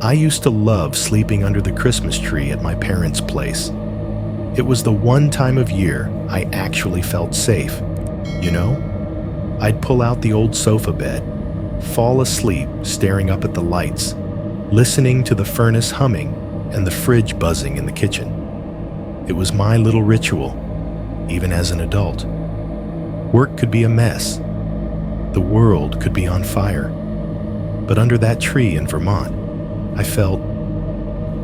I used to love sleeping under the Christmas tree at my parents' place. It was the one time of year I actually felt safe. You know, I'd pull out the old sofa bed, fall asleep staring up at the lights, listening to the furnace humming and the fridge buzzing in the kitchen. It was my little ritual, even as an adult. Work could be a mess. The world could be on fire. But under that tree in Vermont, I felt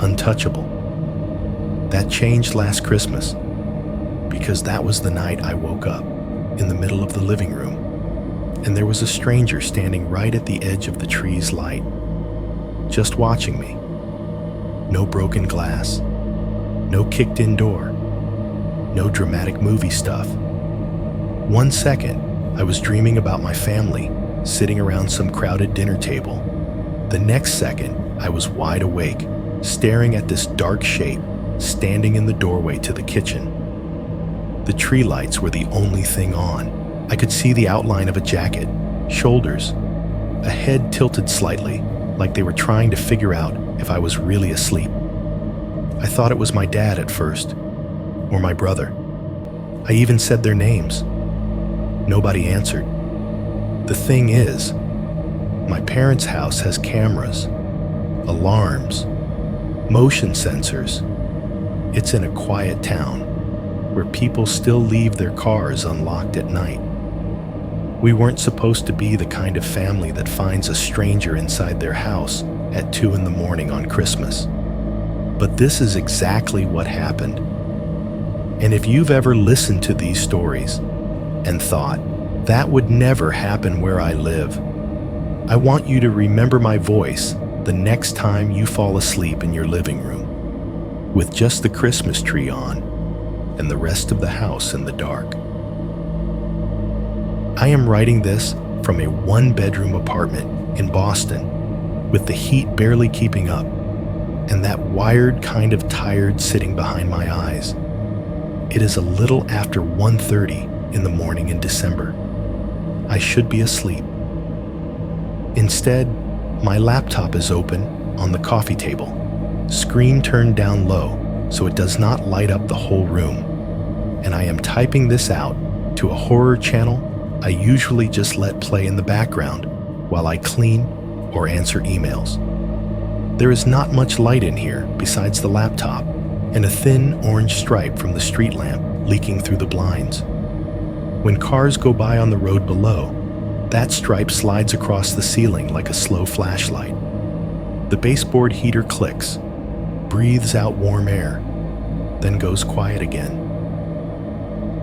untouchable. That changed last Christmas, because that was the night I woke up in the middle of the living room, and there was a stranger standing right at the edge of the tree's light, just watching me. No broken glass, no kicked-in door, no dramatic movie stuff. 1 second, I was dreaming about my family, sitting around some crowded dinner table. The next second, I was wide awake, staring at this dark shape, standing in the doorway to the kitchen. The tree lights were the only thing on. I could see the outline of a jacket, shoulders, a head tilted slightly, like they were trying to figure out if I was really asleep. I thought it was my dad at first, or my brother. I even said their names. Nobody answered. The thing is, my parents' house has cameras, alarms, motion sensors. It's in a quiet town where people still leave their cars unlocked at night. We weren't supposed to be the kind of family that finds a stranger inside their house at 2 a.m. on Christmas. But this is exactly what happened. And if you've ever listened to these stories and thought, that would never happen where I live, I want you to remember my voice the next time you fall asleep in your living room, with just the Christmas tree on and the rest of the house in the dark. I am writing this from a 1-bedroom apartment in Boston, with the heat barely keeping up, and that wired kind of tired sitting behind my eyes. It is a little after 1:30 in the morning in December. I should be asleep. Instead, my laptop is open on the coffee table, screen turned down low so it does not light up the whole room, and I am typing this out to a horror channel I usually just let play in the background while I clean or answer emails. There is not much light in here besides the laptop and a thin orange stripe from the street lamp leaking through the blinds. When cars go by on the road below, that stripe slides across the ceiling like a slow flashlight. The baseboard heater clicks, breathes out warm air, then goes quiet again.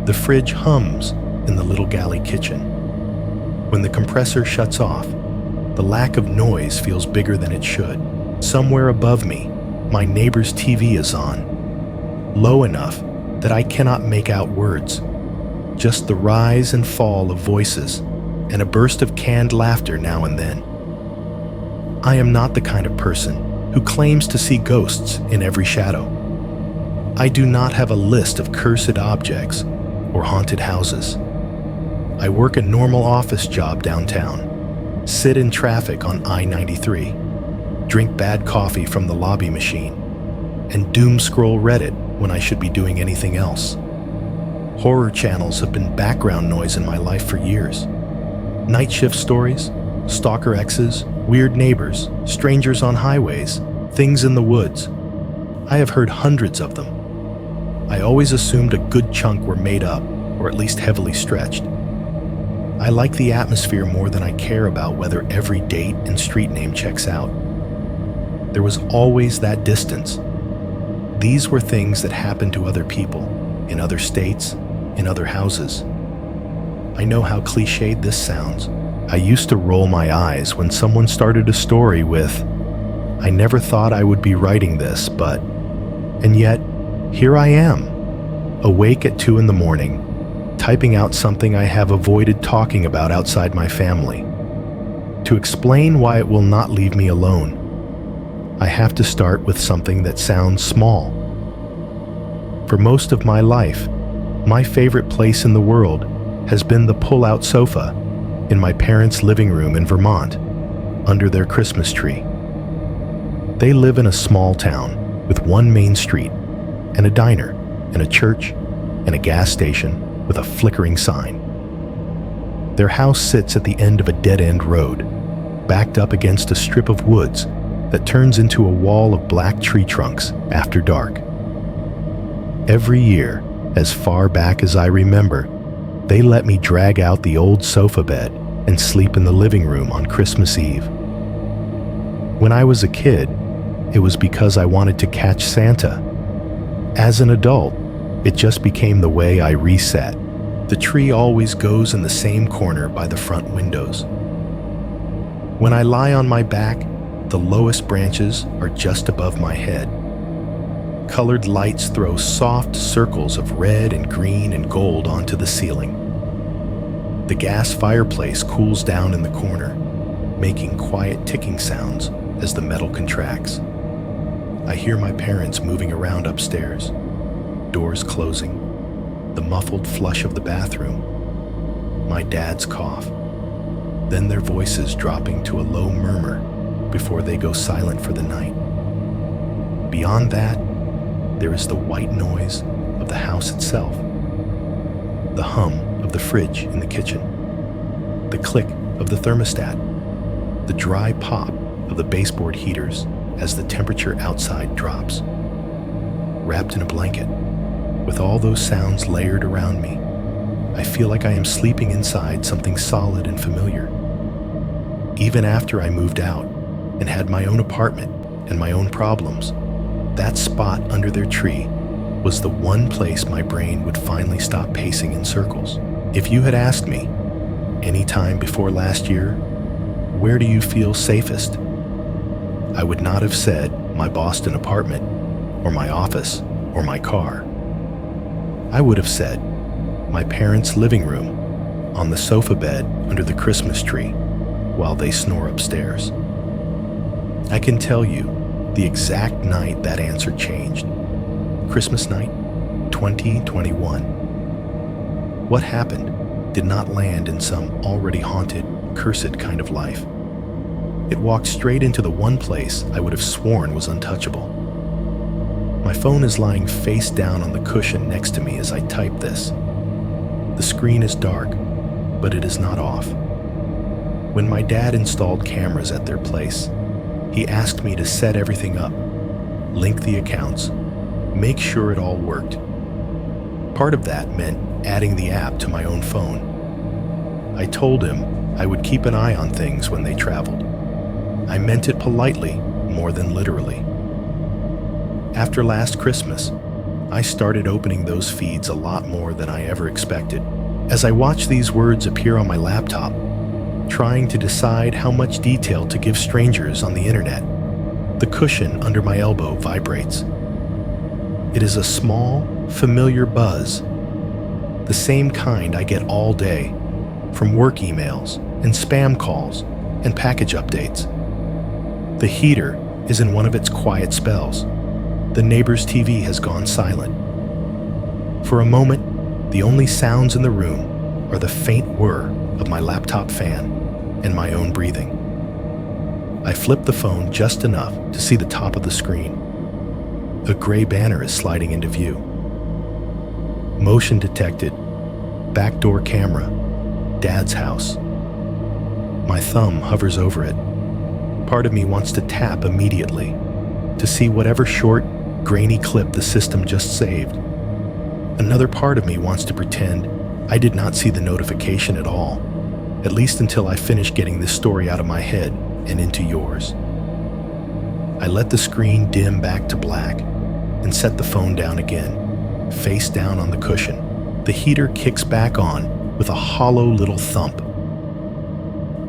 The fridge hums in the little galley kitchen. When the compressor shuts off, the lack of noise feels bigger than it should. Somewhere above me, my neighbor's TV is on, low enough that I cannot make out words, just the rise and fall of voices and a burst of canned laughter now and then. I am not the kind of person who claims to see ghosts in every shadow. I do not have a list of cursed objects or haunted houses. I work a normal office job downtown, sit in traffic on I-93, drink bad coffee from the lobby machine, and doom scroll Reddit when I should be doing anything else. Horror channels have been background noise in my life for years. Night shift stories, stalker exes, weird neighbors, strangers on highways, things in the woods. I have heard hundreds of them. I always assumed a good chunk were made up, or at least heavily stretched. I like the atmosphere more than I care about whether every date and street name checks out. There was always that distance. These were things that happened to other people, in other states, in other houses. I know how cliched this sounds. I used to roll my eyes when someone started a story with, "I never thought I would be writing this, but..." And yet, here I am, awake at 2 a.m, typing out something I have avoided talking about outside my family. To explain why it will not leave me alone, I have to start with something that sounds small. For most of my life, my favorite place in the world has been the pull-out sofa in my parents' living room in Vermont, under their Christmas tree. They live in a small town with one main street and a diner and a church and a gas station with a flickering sign. Their house sits at the end of a dead-end road, backed up against a strip of woods that turns into a wall of black tree trunks after dark. Every year, as far back as I remember, they let me drag out the old sofa bed and sleep in the living room on Christmas Eve. When I was a kid, it was because I wanted to catch Santa. As an adult, it just became the way I reset. The tree always goes in the same corner by the front windows. When I lie on my back, the lowest branches are just above my head. Colored lights throw soft circles of red and green and gold onto the ceiling. The gas fireplace cools down in the corner, making quiet ticking sounds as the metal contracts. I hear my parents moving around upstairs, doors closing, the muffled flush of the bathroom, my dad's cough, then their voices dropping to a low murmur before they go silent for the night. Beyond that, there is the white noise of the house itself, the hum of the fridge in the kitchen, the click of the thermostat, the dry pop of the baseboard heaters as the temperature outside drops. Wrapped in a blanket, with all those sounds layered around me, I feel like I am sleeping inside something solid and familiar. Even after I moved out and had my own apartment and my own problems, that spot under their tree was the one place my brain would finally stop pacing in circles. If you had asked me, any time before last year, where do you feel safest? I would not have said my Boston apartment, or my office, or my car. I would have said my parents' living room, on the sofa bed under the Christmas tree, while they snore upstairs. I can tell you the exact night that answer changed. Christmas night, 2021. What happened did not land in some already haunted, cursed kind of life. It walked straight into the one place I would have sworn was untouchable. My phone is lying face down on the cushion next to me as I type this. The screen is dark, but it is not off. When my dad installed cameras at their place, he asked me to set everything up, link the accounts, make sure it all worked. Part of that meant adding the app to my own phone. I told him I would keep an eye on things when they traveled. I meant it politely more than literally. After last Christmas, I started opening those feeds a lot more than I ever expected. As I watch these words appear on my laptop, trying to decide how much detail to give strangers on the internet, the cushion under my elbow vibrates. It is a small, familiar buzz, the same kind I get all day from work emails and spam calls and package updates. The heater is in one of its quiet spells. The neighbor's TV has gone silent. For a moment, the only sounds in the room are the faint whir of my laptop fan and my own breathing. I flip the phone just enough to see the top of the screen. A gray banner is sliding into view. Motion detected. Backdoor camera. Dad's house. My thumb hovers over it. Part of me wants to tap immediately to see whatever short, grainy clip the system just saved. Another part of me wants to pretend I did not see the notification at all, at least until I finish getting this story out of my head and into yours. I let the screen dim back to black and set the phone down again, face down on the cushion. The heater kicks back on with a hollow little thump.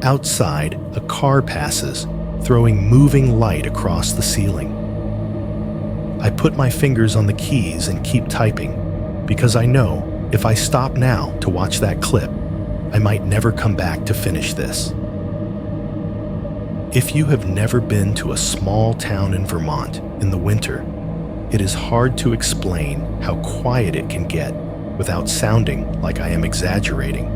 Outside, a car passes, throwing moving light across the ceiling. I put my fingers on the keys and keep typing, because I know if I stop now to watch that clip, I might never come back to finish this. If you have never been to a small town in Vermont in the winter, it is hard to explain how quiet it can get without sounding like I am exaggerating.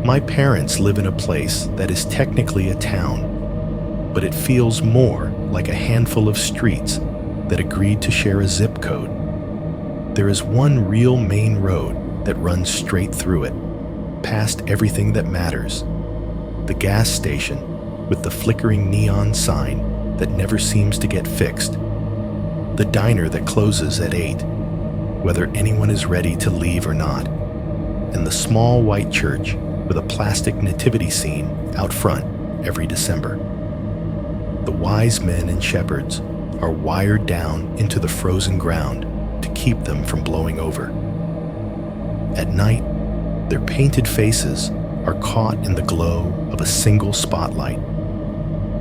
My parents live in a place that is technically a town, but it feels more like a handful of streets that agreed to share a zip code. There is one real main road that runs straight through it, past everything that matters. The gas station with the flickering neon sign that never seems to get fixed. The diner that closes at 8, whether anyone is ready to leave or not. And the small white church with a plastic nativity scene out front every December. The wise men and shepherds are wired down into the frozen ground to keep them from blowing over. At night, their painted faces are caught in the glow of a single spotlight,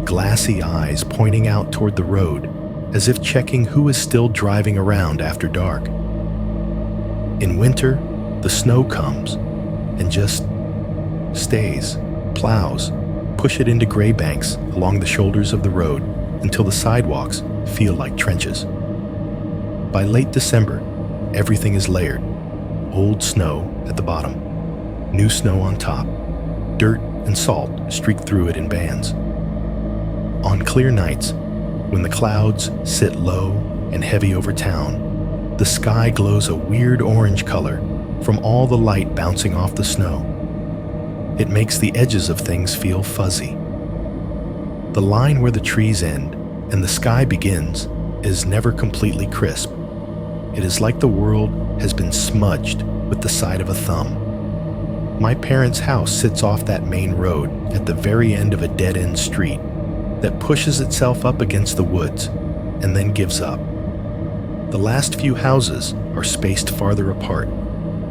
glassy eyes pointing out toward the road as if checking who is still driving around after dark. In winter, the snow comes and just stays, plows, push it into gray banks along the shoulders of the road until the sidewalks feel like trenches. By late December, everything is layered. Old snow at the bottom, new snow on top, dirt and salt streak through it in bands. On clear nights, when the clouds sit low and heavy over town, the sky glows a weird orange color from all the light bouncing off the snow. It makes the edges of things feel fuzzy. The line where the trees end and the sky begins is never completely crisp. It is like the world has been smudged with the side of a thumb. My parents' house sits off that main road at the very end of a dead-end street that pushes itself up against the woods and then gives up. The last few houses are spaced farther apart,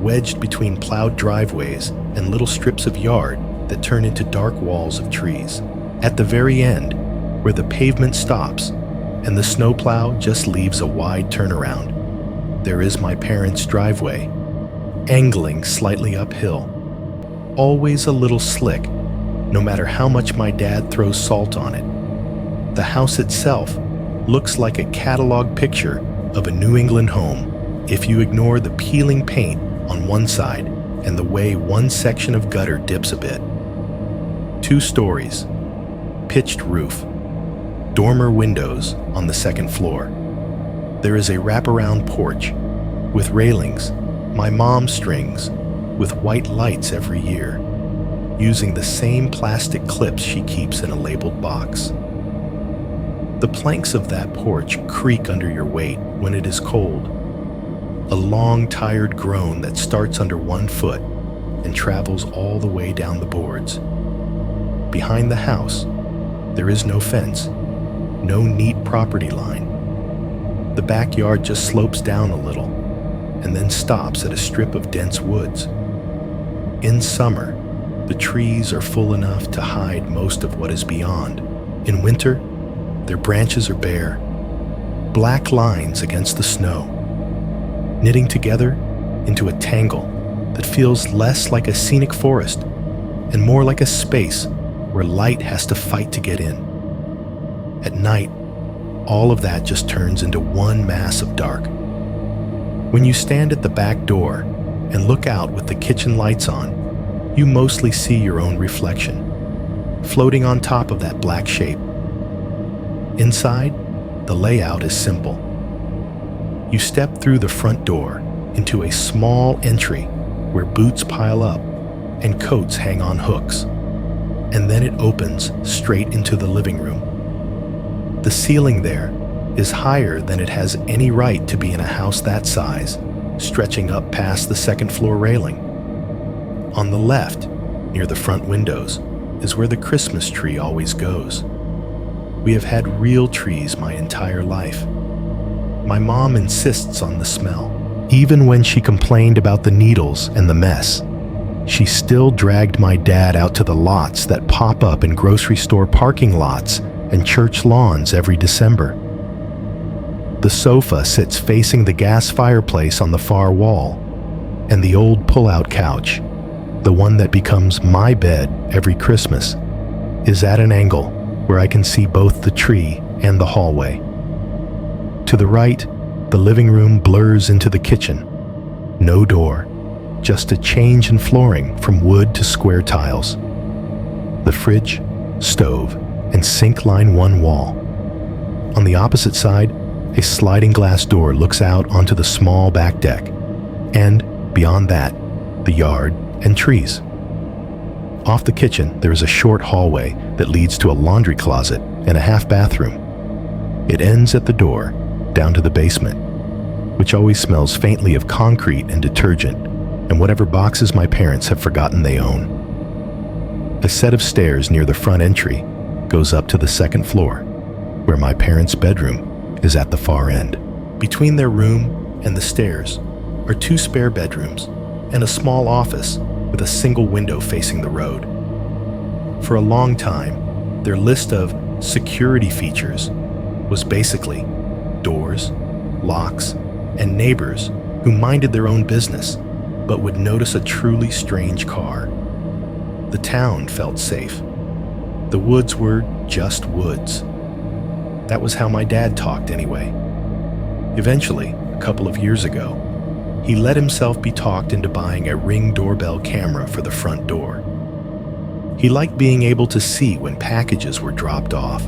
wedged between plowed driveways and little strips of yard that turn into dark walls of trees. At the very end, where the pavement stops and the snowplow just leaves a wide turnaround, there is my parents' driveway, angling slightly uphill, always a little slick, no matter how much my dad throws salt on it. The house itself looks like a catalog picture of a New England home if you ignore the peeling paint on one side and the way one section of gutter dips a bit. 2 stories, pitched roof, dormer windows on the second floor. There is a wraparound porch with railings, my mom strings, with white lights every year, using the same plastic clips she keeps in a labeled box. The planks of that porch creak under your weight when it is cold. A long, tired groan that starts under one foot and travels all the way down the boards. Behind the house, there is no fence, no neat property line. The backyard just slopes down a little and then stops at a strip of dense woods. In summer, the trees are full enough to hide most of what is beyond. In winter, their branches are bare, black lines against the snow, knitting together into a tangle that feels less like a scenic forest and more like a space where light has to fight to get in. At night, all of that just turns into one mass of dark. When you stand at the back door and look out with the kitchen lights on, you mostly see your own reflection, floating on top of that black shape. Inside, the layout is simple. You step through the front door into a small entry where boots pile up and coats hang on hooks, and then it opens straight into the living room. The ceiling there is higher than it has any right to be in a house that size, stretching up past the second floor railing. On the left, near the front windows, is where the Christmas tree always goes. We have had real trees my entire life. My mom insists on the smell. Even when she complained about the needles and the mess, she still dragged my dad out to the lots that pop up in grocery store parking lots and church lawns every December. The sofa sits facing the gas fireplace on the far wall, and the old pull-out couch, the one that becomes my bed every Christmas, is at an angle where I can see both the tree and the hallway. To the right, the living room blurs into the kitchen. No door, just a change in flooring from wood to square tiles. The fridge, stove, and sink line one wall. On the opposite side, a sliding glass door looks out onto the small back deck, and beyond that, the yard and trees. Off the kitchen, there is a short hallway that leads to a laundry closet and a half bathroom. It ends at the door, down to the basement, which always smells faintly of concrete and detergent and whatever boxes my parents have forgotten they own. A set of stairs near the front entry goes up to the second floor, where my parents' bedroom is at the far end. Between their room and the stairs are 2 spare bedrooms and a small office with a single window facing the road. For a long time, their list of security features was basically doors, locks, and neighbors who minded their own business but would notice a truly strange car. The town felt safe. The woods were just woods. That was how my dad talked anyway. Eventually, a couple of years ago, he let himself be talked into buying a Ring doorbell camera for the front door. He liked being able to see when packages were dropped off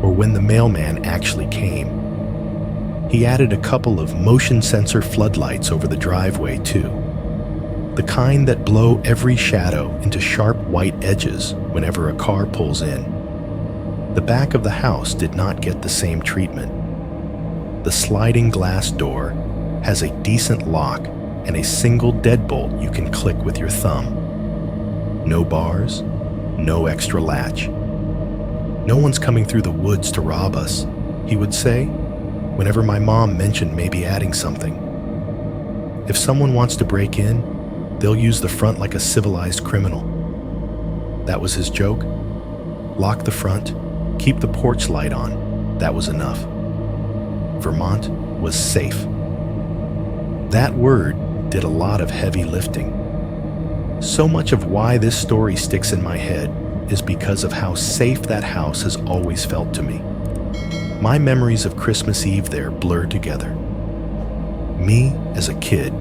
or when the mailman actually came. He added a couple of motion sensor floodlights over the driveway too, the kind that blow every shadow into sharp white edges whenever a car pulls in. The back of the house did not get the same treatment. The sliding glass door has a decent lock and a single deadbolt you can click with your thumb. No bars, no extra latch. "No one's coming through the woods to rob us," he would say, whenever my mom mentioned maybe adding something. "If someone wants to break in, they'll use the front like a civilized criminal." That was his joke. Lock the front, keep the porch light on. That was enough. Vermont was safe. That word did a lot of heavy lifting. So much of why this story sticks in my head is because of how safe that house has always felt to me. My memories of Christmas Eve there blur together. Me as a kid,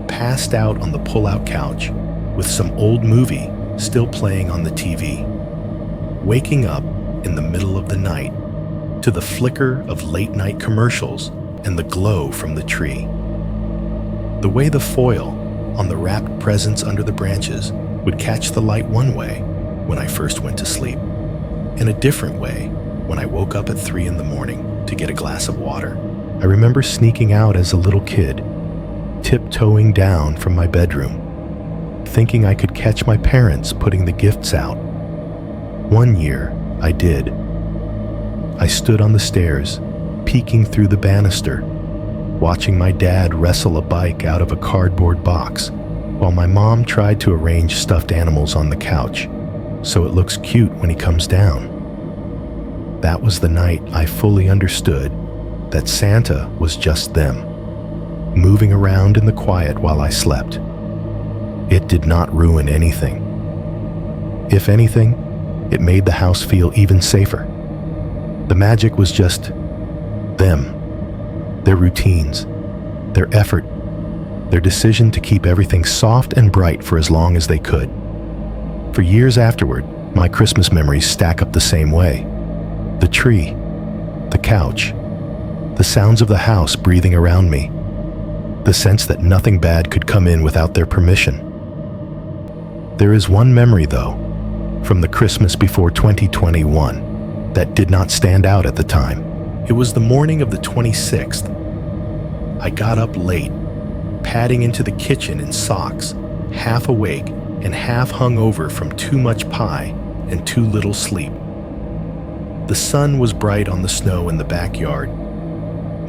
passed out on the pull-out couch with some old movie still playing on the TV, waking up in the middle of the night to the flicker of late-night commercials and the glow from the tree. The way the foil on the wrapped presents under the branches would catch the light one way when I first went to sleep, and a different way when I woke up at 3 in the morning to get a glass of water. I remember sneaking out as a little kid, tiptoeing down from my bedroom, thinking I could catch my parents putting the gifts out. One year, I did. I stood on the stairs, peeking through the banister, watching my dad wrestle a bike out of a cardboard box, while my mom tried to arrange stuffed animals on the couch so it looks cute when he comes down. That was the night I fully understood that Santa was just them, moving around in the quiet while I slept. It did not ruin anything. If anything, it made the house feel even safer. The magic was just them, their routines, their effort, their decision to keep everything soft and bright for as long as they could. For years afterward, my Christmas memories stack up the same way. The tree, the couch, the sounds of the house breathing around me, the sense that nothing bad could come in without their permission. There is one memory, though, from the Christmas before 2021 that did not stand out at the time. It was the morning of the 26th. I got up late, padding into the kitchen in socks, half awake and half hungover from too much pie and too little sleep. The sun was bright on the snow in the backyard.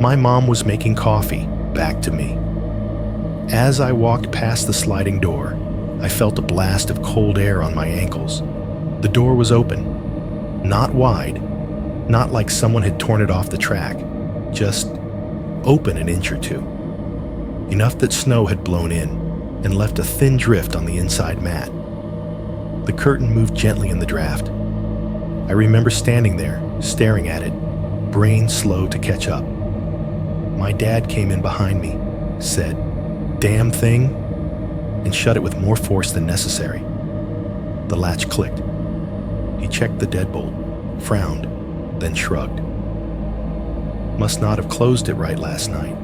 My mom was making coffee, back to me. As I walked past the sliding door, I felt a blast of cold air on my ankles. The door was open. Not wide, not like someone had torn it off the track, just open an inch or two. Enough that snow had blown in and left a thin drift on the inside mat. The curtain moved gently in the draft. I remember standing there, staring at it, brain slow to catch up. My dad came in behind me, said, "Damn thing," and shut it with more force than necessary. The latch clicked. He checked the deadbolt, frowned, then shrugged. Must not have closed it right last night.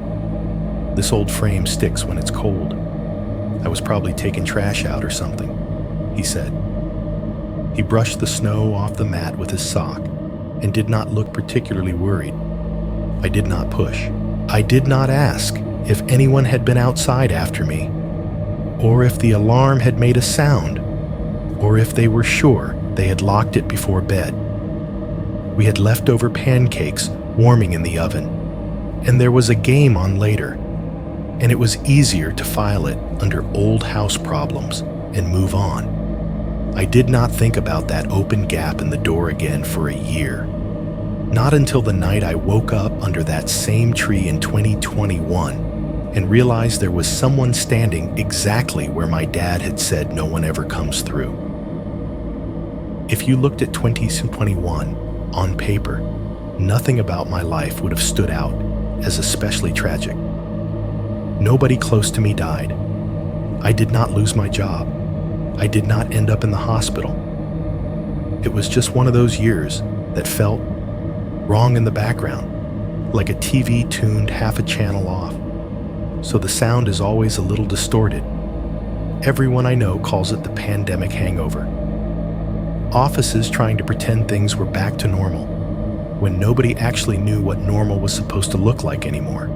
This old frame sticks when it's cold. I was probably taking trash out or something," he said. He brushed the snow off the mat with his sock and did not look particularly worried. I did not push. I did not ask if anyone had been outside after me, or if the alarm had made a sound, or if they were sure they had locked it before bed. We had leftover pancakes warming in the oven, and there was a game on later, and it was easier to file it under old house problems and move on. I did not think about that open gap in the door again for a year. Not until the night I woke up under that same tree in 2021 and realized there was someone standing exactly where my dad had said no one ever comes through. If you looked at 2021 on paper, nothing about my life would have stood out as especially tragic. Nobody close to me died. I did not lose my job. I did not end up in the hospital. It was just one of those years that felt wrong in the background, like a TV tuned half a channel off, so the sound is always a little distorted. Everyone I know calls it the pandemic hangover. Offices trying to pretend things were back to normal, when nobody actually knew what normal was supposed to look like anymore.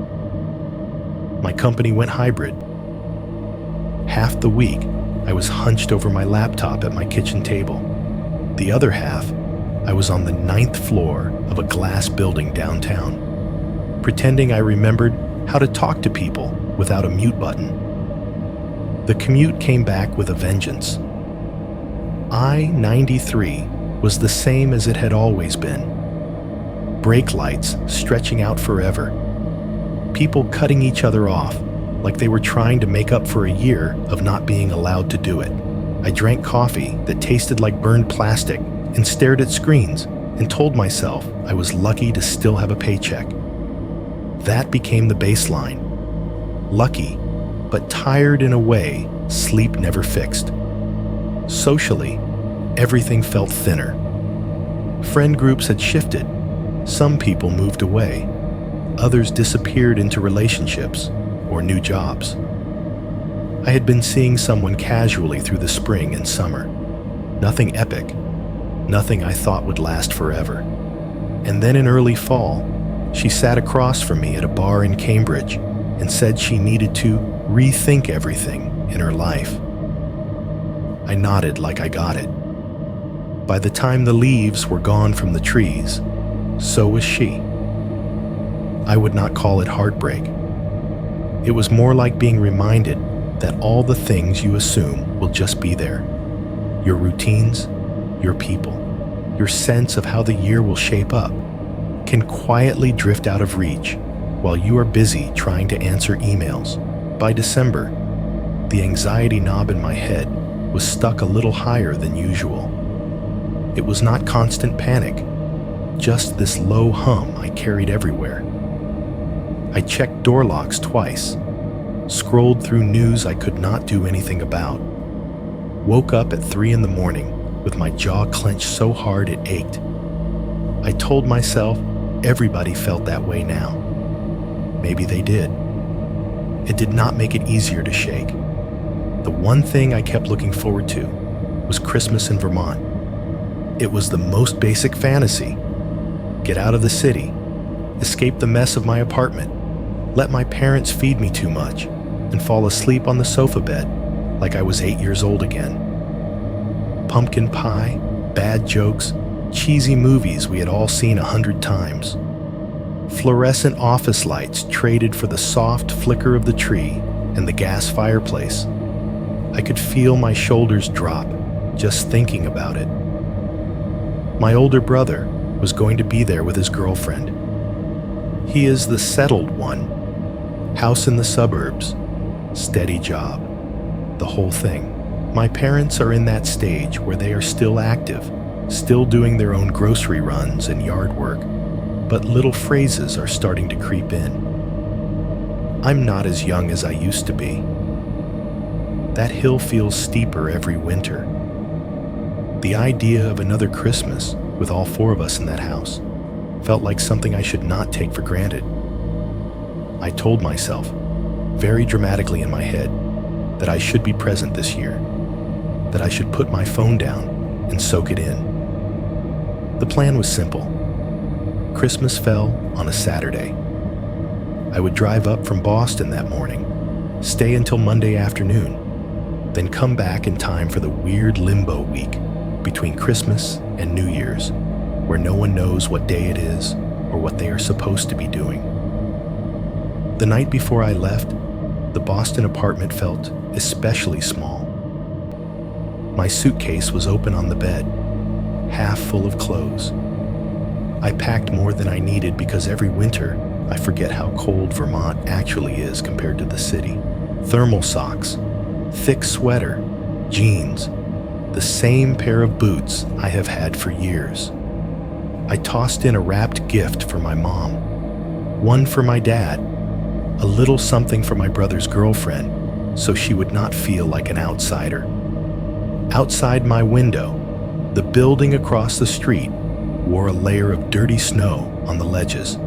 My company went hybrid. Half the week, I was hunched over my laptop at my kitchen table. The other half, I was on the 9th floor of a glass building downtown, pretending I remembered how to talk to people without a mute button. The commute came back with a vengeance. I-93 was the same as it had always been. Brake lights stretching out forever. People cutting each other off like they were trying to make up for a year of not being allowed to do it. I drank coffee that tasted like burned plastic and stared at screens and told myself I was lucky to still have a paycheck. That became the baseline. Lucky, but tired in a way sleep never fixed. Socially, everything felt thinner. Friend groups had shifted. Some people moved away. Others disappeared into relationships or new jobs. I had been seeing someone casually through the spring and summer. Nothing epic, nothing I thought would last forever. And then in early fall, she sat across from me at a bar in Cambridge and said she needed to rethink everything in her life. I nodded like I got it. By the time the leaves were gone from the trees, so was she. I would not call it heartbreak. It was more like being reminded that all the things you assume will just be there. Your routines, your people, your sense of how the year will shape up can quietly drift out of reach while you are busy trying to answer emails. By December, the anxiety knob in my head was stuck a little higher than usual. It was not constant panic, just this low hum I carried everywhere. I checked door locks twice, scrolled through news I could not do anything about, woke up at 3 in the morning with my jaw clenched so hard it ached. I told myself everybody felt that way now. Maybe they did. It did not make it easier to shake. The one thing I kept looking forward to was Christmas in Vermont. It was the most basic fantasy. Get out of the city, escape the mess of my apartment, let my parents feed me too much, and fall asleep on the sofa bed like I was 8 years old again. Pumpkin pie, bad jokes, cheesy movies we had all seen 100 times. Fluorescent office lights traded for the soft flicker of the tree and the gas fireplace. I could feel my shoulders drop just thinking about it. My older brother was going to be there with his girlfriend. He is the settled one. House in the suburbs, steady job, the whole thing. My parents are in that stage where they are still active, still doing their own grocery runs and yard work, but little phrases are starting to creep in. I'm not as young as I used to be. That hill feels steeper every winter. The idea of another Christmas with all 4 of us in that house felt like something I should not take for granted. I told myself, very dramatically in my head, that I should be present this year, that I should put my phone down and soak it in. The plan was simple. Christmas fell on a Saturday. I would drive up from Boston that morning, stay until Monday afternoon, then come back in time for the weird limbo week between Christmas and New Year's, where no one knows what day it is or what they are supposed to be doing. The night before I left, the Boston apartment felt especially small. My suitcase was open on the bed, half full of clothes. I packed more than I needed because every winter I forget how cold Vermont actually is compared to the city. Thermal socks, thick sweater, jeans, the same pair of boots I have had for years. I tossed in a wrapped gift for my mom, one for my dad, a little something for my brother's girlfriend so she would not feel like an outsider. Outside my window, the building across the street wore a layer of dirty snow on the ledges.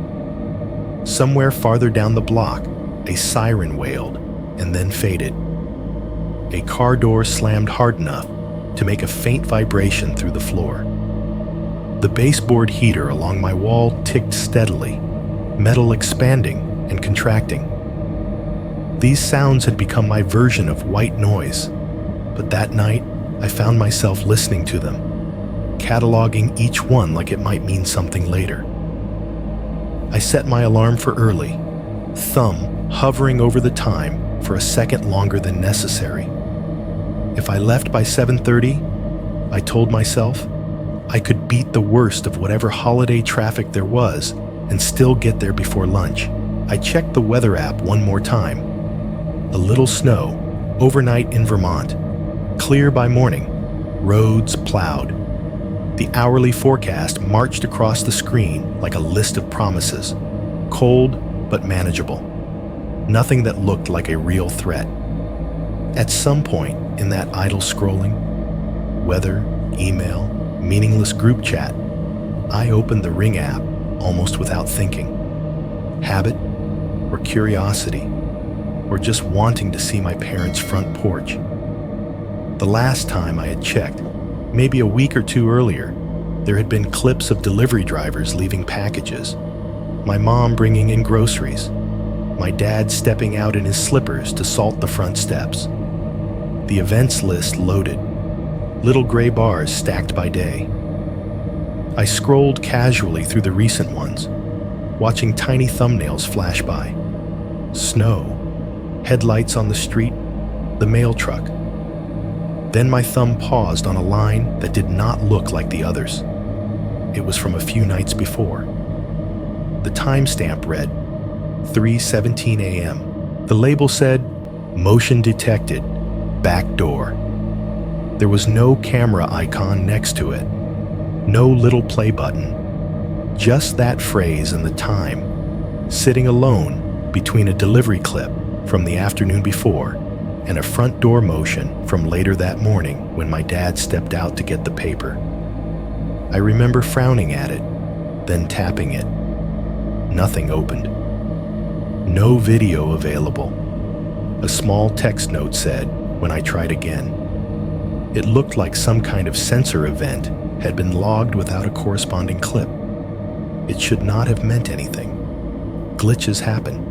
Somewhere farther down the block, a siren wailed and then faded. A car door slammed hard enough to make a faint vibration through the floor. The baseboard heater along my wall ticked steadily, metal expanding and contracting. These sounds had become my version of white noise, but that night I found myself listening to them, cataloging each one like it might mean something later. I set my alarm for early, thumb hovering over the time for a second longer than necessary. If I left by 7:30, I told myself, I could beat the worst of whatever holiday traffic there was and still get there before lunch. I checked the weather app one more time. A little snow, overnight in Vermont. Clear by morning, roads plowed. The hourly forecast marched across the screen like a list of promises. Cold, but manageable. Nothing that looked like a real threat. At some point in that idle scrolling, weather, email, meaningless group chat, I opened the Ring app almost without thinking. Habit, or curiosity, or just wanting to see my parents' front porch. The last time I had checked, maybe a week or two earlier, there had been clips of delivery drivers leaving packages, my mom bringing in groceries, my dad stepping out in his slippers to salt the front steps. The events list loaded, little gray bars stacked by day. I scrolled casually through the recent ones, watching tiny thumbnails flash by. Snow, headlights on the street, the mail truck. Then my thumb paused on a line that did not look like the others. It was from a few nights before. The timestamp read 3:17 a.m. The label said, "Motion detected, back door." There was no camera icon next to it, no little play button, just that phrase and the time, sitting alone between a delivery clip from the afternoon before and a front door motion from later that morning when my dad stepped out to get the paper. I remember frowning at it, then tapping it. Nothing opened. No video available. A small text note said when I tried again. It looked like some kind of sensor event had been logged without a corresponding clip. It should not have meant anything. Glitches happen.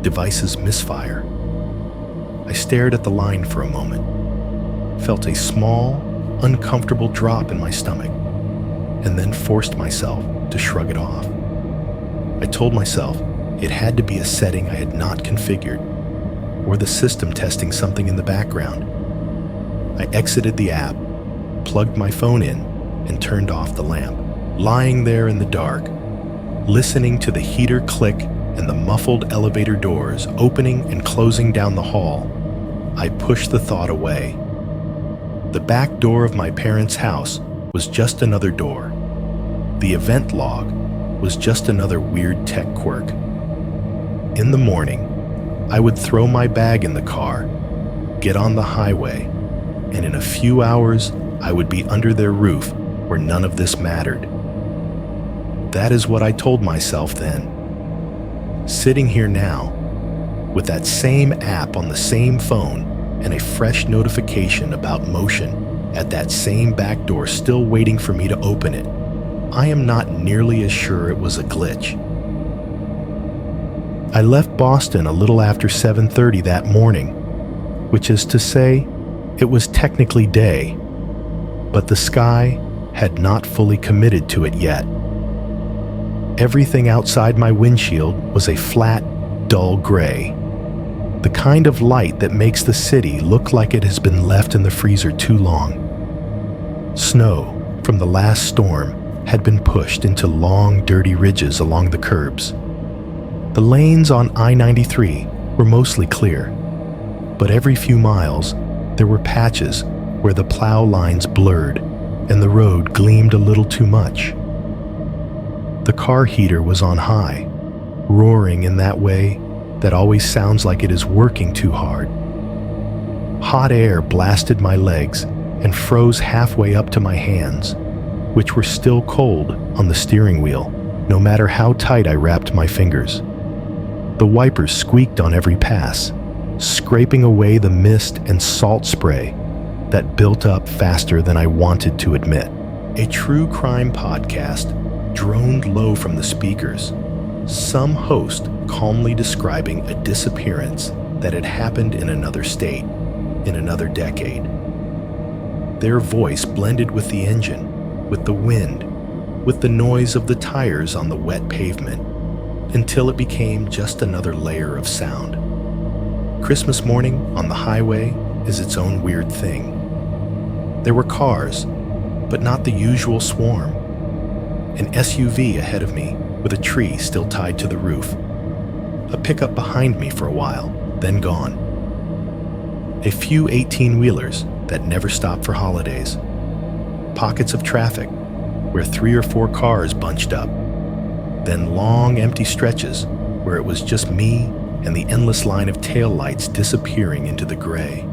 Devices misfire. I stared at the line for a moment, felt a small, uncomfortable drop in my stomach, and then forced myself to shrug it off. I told myself it had to be a setting I had not configured, or the system testing something in the background. I exited the app, plugged my phone in, and turned off the lamp. Lying there in the dark, listening to the heater click and the muffled elevator doors opening and closing down the hall, I pushed the thought away. The back door of my parents' house was just another door. The event log was just another weird tech quirk. In the morning, I would throw my bag in the car, get on the highway, and in a few hours, I would be under their roof where none of this mattered. That is what I told myself then. Sitting here now, with that same app on the same phone and a fresh notification about motion at that same back door still waiting for me to open it, I am not nearly as sure it was a glitch. I left Boston a little after 7:30 that morning, which is to say, it was technically day, but the sky had not fully committed to it yet. Everything outside my windshield was a flat, dull gray, the kind of light that makes the city look like it has been left in the freezer too long. Snow from the last storm had been pushed into long, dirty ridges along the curbs. The lanes on I-93 were mostly clear, but every few miles there were patches where the plow lines blurred and the road gleamed a little too much. The car heater was on high, roaring in that way that always sounds like it is working too hard. Hot air blasted my legs and froze halfway up to my hands, which were still cold on the steering wheel, no matter how tight I wrapped my fingers. The wipers squeaked on every pass, scraping away the mist and salt spray that built up faster than I wanted to admit. A true crime podcast droned low from the speakers, some host calmly describing a disappearance that had happened in another state, in another decade. Their voice blended with the engine, with the wind, with the noise of the tires on the wet pavement, until it became just another layer of sound. Christmas morning on the highway is its own weird thing. There were cars, but not the usual swarm. An SUV ahead of me with a tree still tied to the roof. A pickup behind me for a while, then gone. A few 18-wheelers that never stop for holidays. Pockets of traffic where 3 or 4 cars bunched up. Then long empty stretches where it was just me and the endless line of taillights disappearing into the gray.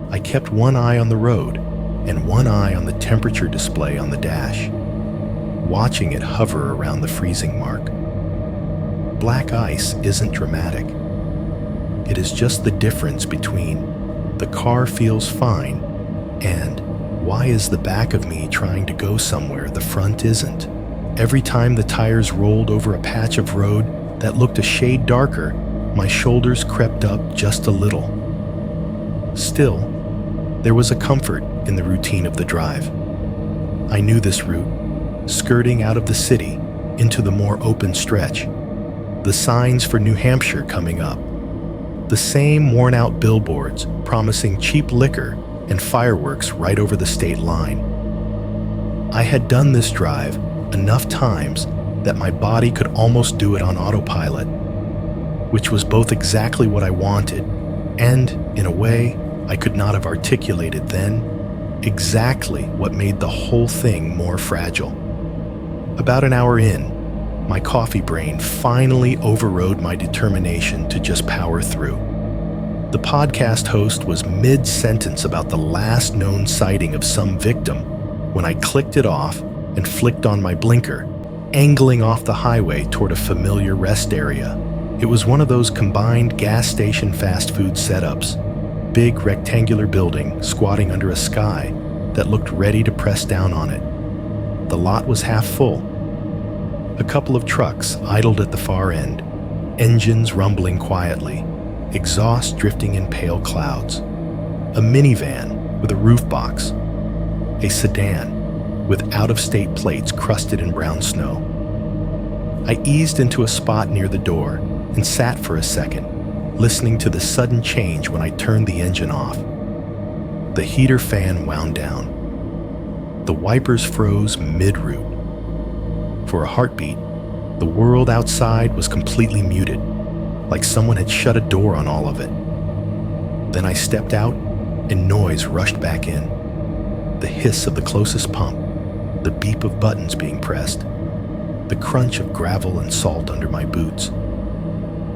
I kept one eye on the road and one eye on the temperature display on the dash, watching it hover around the freezing mark. Black ice isn't dramatic. It is just the difference between the car feels fine and why is the back of me trying to go somewhere the front isn't? Every time the tires rolled over a patch of road that looked a shade darker, my shoulders crept up just a little. Still, there was a comfort in the routine of the drive. I knew this route, skirting out of the city into the more open stretch. The signs for New Hampshire coming up. The same worn-out billboards promising cheap liquor and fireworks right over the state line. I had done this drive enough times that my body could almost do it on autopilot, which was both exactly what I wanted and, in a way, I could not have articulated then, exactly what made the whole thing more fragile. About an hour in, my coffee brain finally overrode my determination to just power through. The podcast host was mid-sentence about the last known sighting of some victim when I clicked it off and flicked on my blinker, angling off the highway toward a familiar rest area. It was one of those combined gas station fast food setups, big rectangular building squatting under a sky that looked ready to press down on it. The lot was half full. A couple of trucks idled at the far end, engines rumbling quietly, exhaust drifting in pale clouds. A minivan with a roof box. A sedan with out-of-state plates crusted in brown snow. I eased into a spot near the door and sat for a second, listening to the sudden change when I turned the engine off. The heater fan wound down. The wipers froze mid-route. For a heartbeat, the world outside was completely muted, like someone had shut a door on all of it. Then I stepped out and noise rushed back in. The hiss of the closest pump, the beep of buttons being pressed, the crunch of gravel and salt under my boots.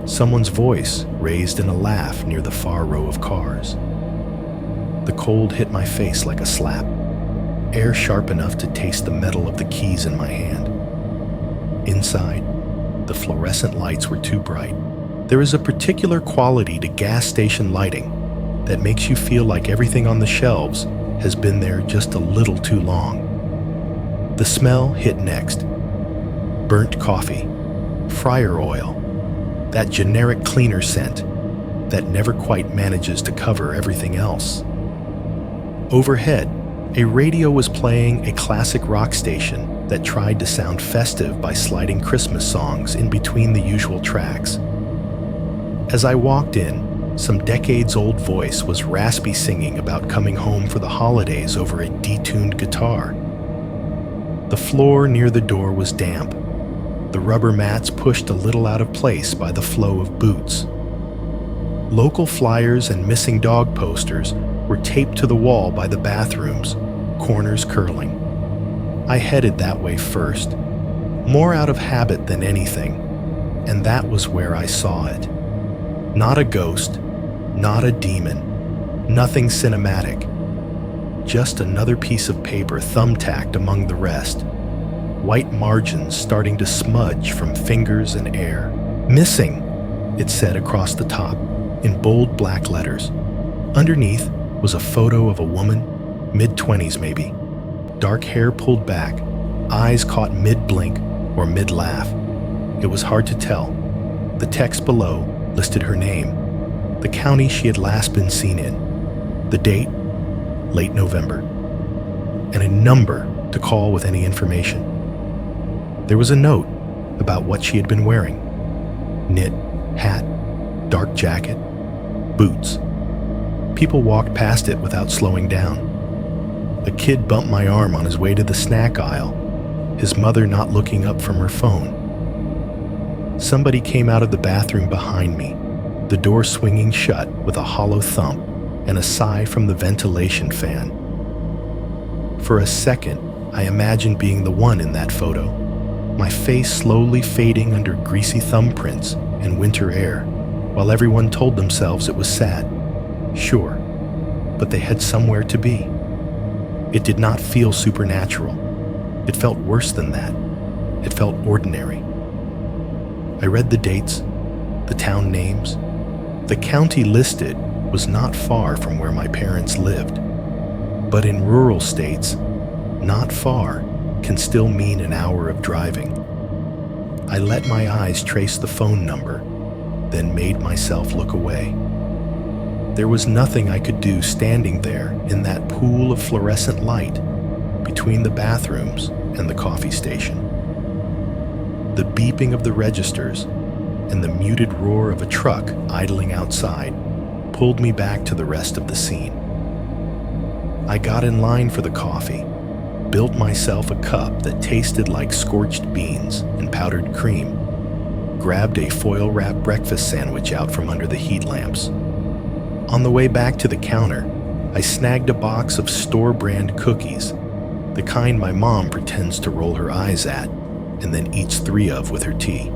Someone's voice raised in a laugh near the far row of cars. The cold hit my face like a slap, air sharp enough to taste the metal of the keys in my hand. Inside, the fluorescent lights were too bright. There is a particular quality to gas station lighting that makes you feel like everything on the shelves has been there just a little too long. The smell hit next. Burnt coffee, fryer oil, that generic cleaner scent that never quite manages to cover everything else. Overhead, a radio was playing a classic rock station that tried to sound festive by sliding Christmas songs in between the usual tracks. As I walked in, some decades-old voice was raspy singing about coming home for the holidays over a detuned guitar. The floor near the door was damp, the rubber mats pushed a little out of place by the flow of boots. Local flyers and missing dog posters were taped to the wall by the bathrooms, corners curling. I headed that way first, more out of habit than anything, and that was where I saw it. Not a ghost, not a demon, nothing cinematic. Just another piece of paper thumbtacked among the rest. White margins starting to smudge from fingers and air. Missing, it said across the top, in bold black letters. Underneath was a photo of a woman, mid-20s maybe. Dark hair pulled back, eyes caught mid-blink or mid-laugh. It was hard to tell. The text below listed her name, the county she had last been seen in, the date, late November, and a number to call with any information. There was a note about what she had been wearing. Knit, hat, dark jacket, boots. People walked past it without slowing down. A kid bumped my arm on his way to the snack aisle, his mother not looking up from her phone. Somebody came out of the bathroom behind me, the door swinging shut with a hollow thump and a sigh from the ventilation fan. For a second, I imagined being the one in that photo, my face slowly fading under greasy thumbprints and winter air, while everyone told themselves it was sad. Sure, but they had somewhere to be. It did not feel supernatural. It felt worse than that. It felt ordinary. I read the dates, the town names. The county listed was not far from where my parents lived. But in rural states, not far can still mean an hour of driving. I let my eyes trace the phone number, then made myself look away. There was nothing I could do standing there in that pool of fluorescent light between the bathrooms and the coffee station. The beeping of the registers and the muted roar of a truck idling outside pulled me back to the rest of the scene. I got in line for the coffee, built myself a cup that tasted like scorched beans and powdered cream, grabbed a foil-wrapped breakfast sandwich out from under the heat lamps. On the way back to the counter, I snagged a box of store-brand cookies, the kind my mom pretends to roll her eyes at and then eats 3 of with her tea.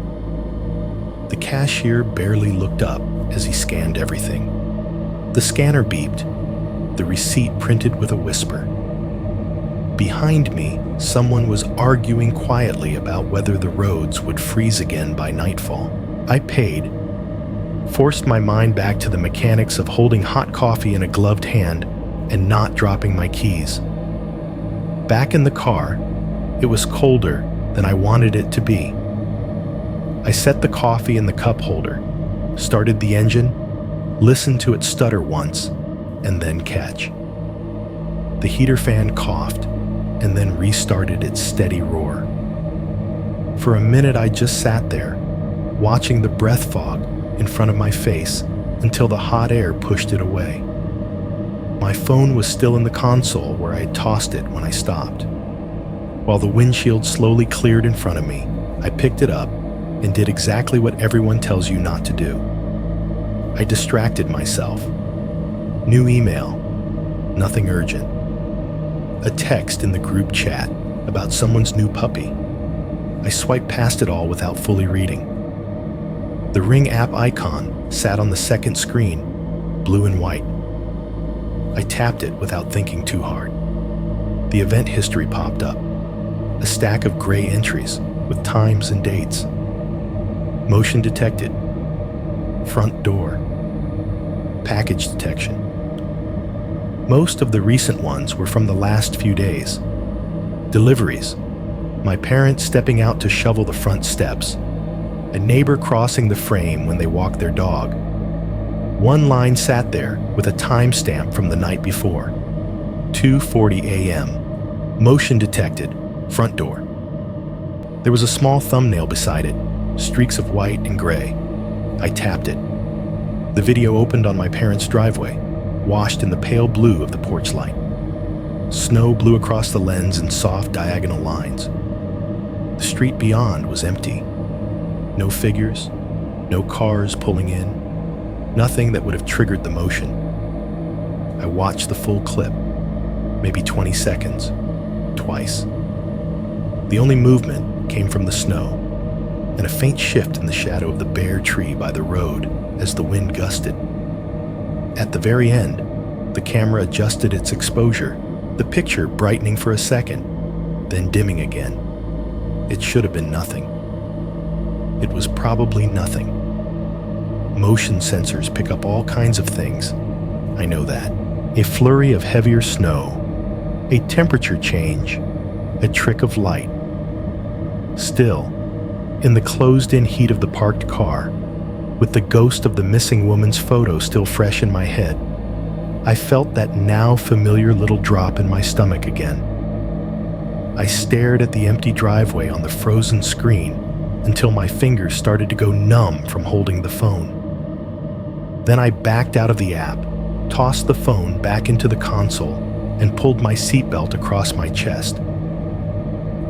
The cashier barely looked up as he scanned everything. The scanner beeped, the receipt printed with a whisper. Behind me, someone was arguing quietly about whether the roads would freeze again by nightfall. I paid, forced my mind back to the mechanics of holding hot coffee in a gloved hand and not dropping my keys. Back in the car, it was colder than I wanted it to be. I set the coffee in the cup holder, started the engine, listened to it stutter once, and then catch. The heater fan coughed, and then restarted its steady roar. For a minute I just sat there, watching the breath fog in front of my face until the hot air pushed it away. My phone was still in the console where I had tossed it when I stopped. While the windshield slowly cleared in front of me, I picked it up and did exactly what everyone tells you not to do. I distracted myself. New email, nothing urgent. A text in the group chat about someone's new puppy. I swiped past it all without fully reading. The Ring app icon sat on the second screen, blue and white. I tapped it without thinking too hard. The event history popped up, a stack of gray entries, with times and dates. Motion detected. Front door. Package detection. Most of the recent ones were from the last few days. Deliveries. My parents stepping out to shovel the front steps. A neighbor crossing the frame when they walked their dog. One line sat there with a timestamp from the night before. 2:40 a.m. Motion detected. Front door. There was a small thumbnail beside it, streaks of white and gray. I tapped it. The video opened on my parents' driveway, washed in the pale blue of the porch light. Snow blew across the lens in soft diagonal lines. The street beyond was empty. No figures, no cars pulling in, nothing that would have triggered the motion. I watched the full clip, maybe 20 seconds, twice. The only movement came from the snow, and a faint shift in the shadow of the bare tree by the road as the wind gusted. At the very end, the camera adjusted its exposure, the picture brightening for a second, then dimming again. It should have been nothing. It was probably nothing. Motion sensors pick up all kinds of things. I know that. A flurry of heavier snow, a temperature change, a trick of light. Still, in the closed-in heat of the parked car, with the ghost of the missing woman's photo still fresh in my head, I felt that now familiar little drop in my stomach again. I stared at the empty driveway on the frozen screen until my fingers started to go numb from holding the phone. Then I backed out of the app, tossed the phone back into the console, and pulled my seatbelt across my chest.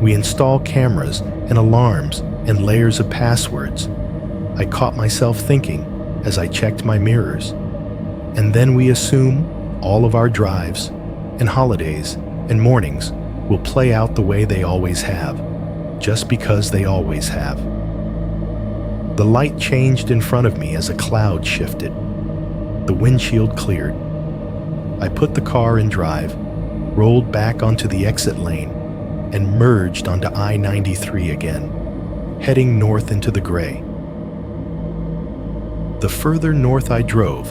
We install cameras and alarms and layers of passwords. I caught myself thinking as I checked my mirrors. And then we assume all of our drives and holidays and mornings will play out the way they always have, just because they always have. The light changed in front of me as a cloud shifted. The windshield cleared. I put the car in drive, rolled back onto the exit lane, and merged onto I-93 again, heading north into the gray. The further north I drove,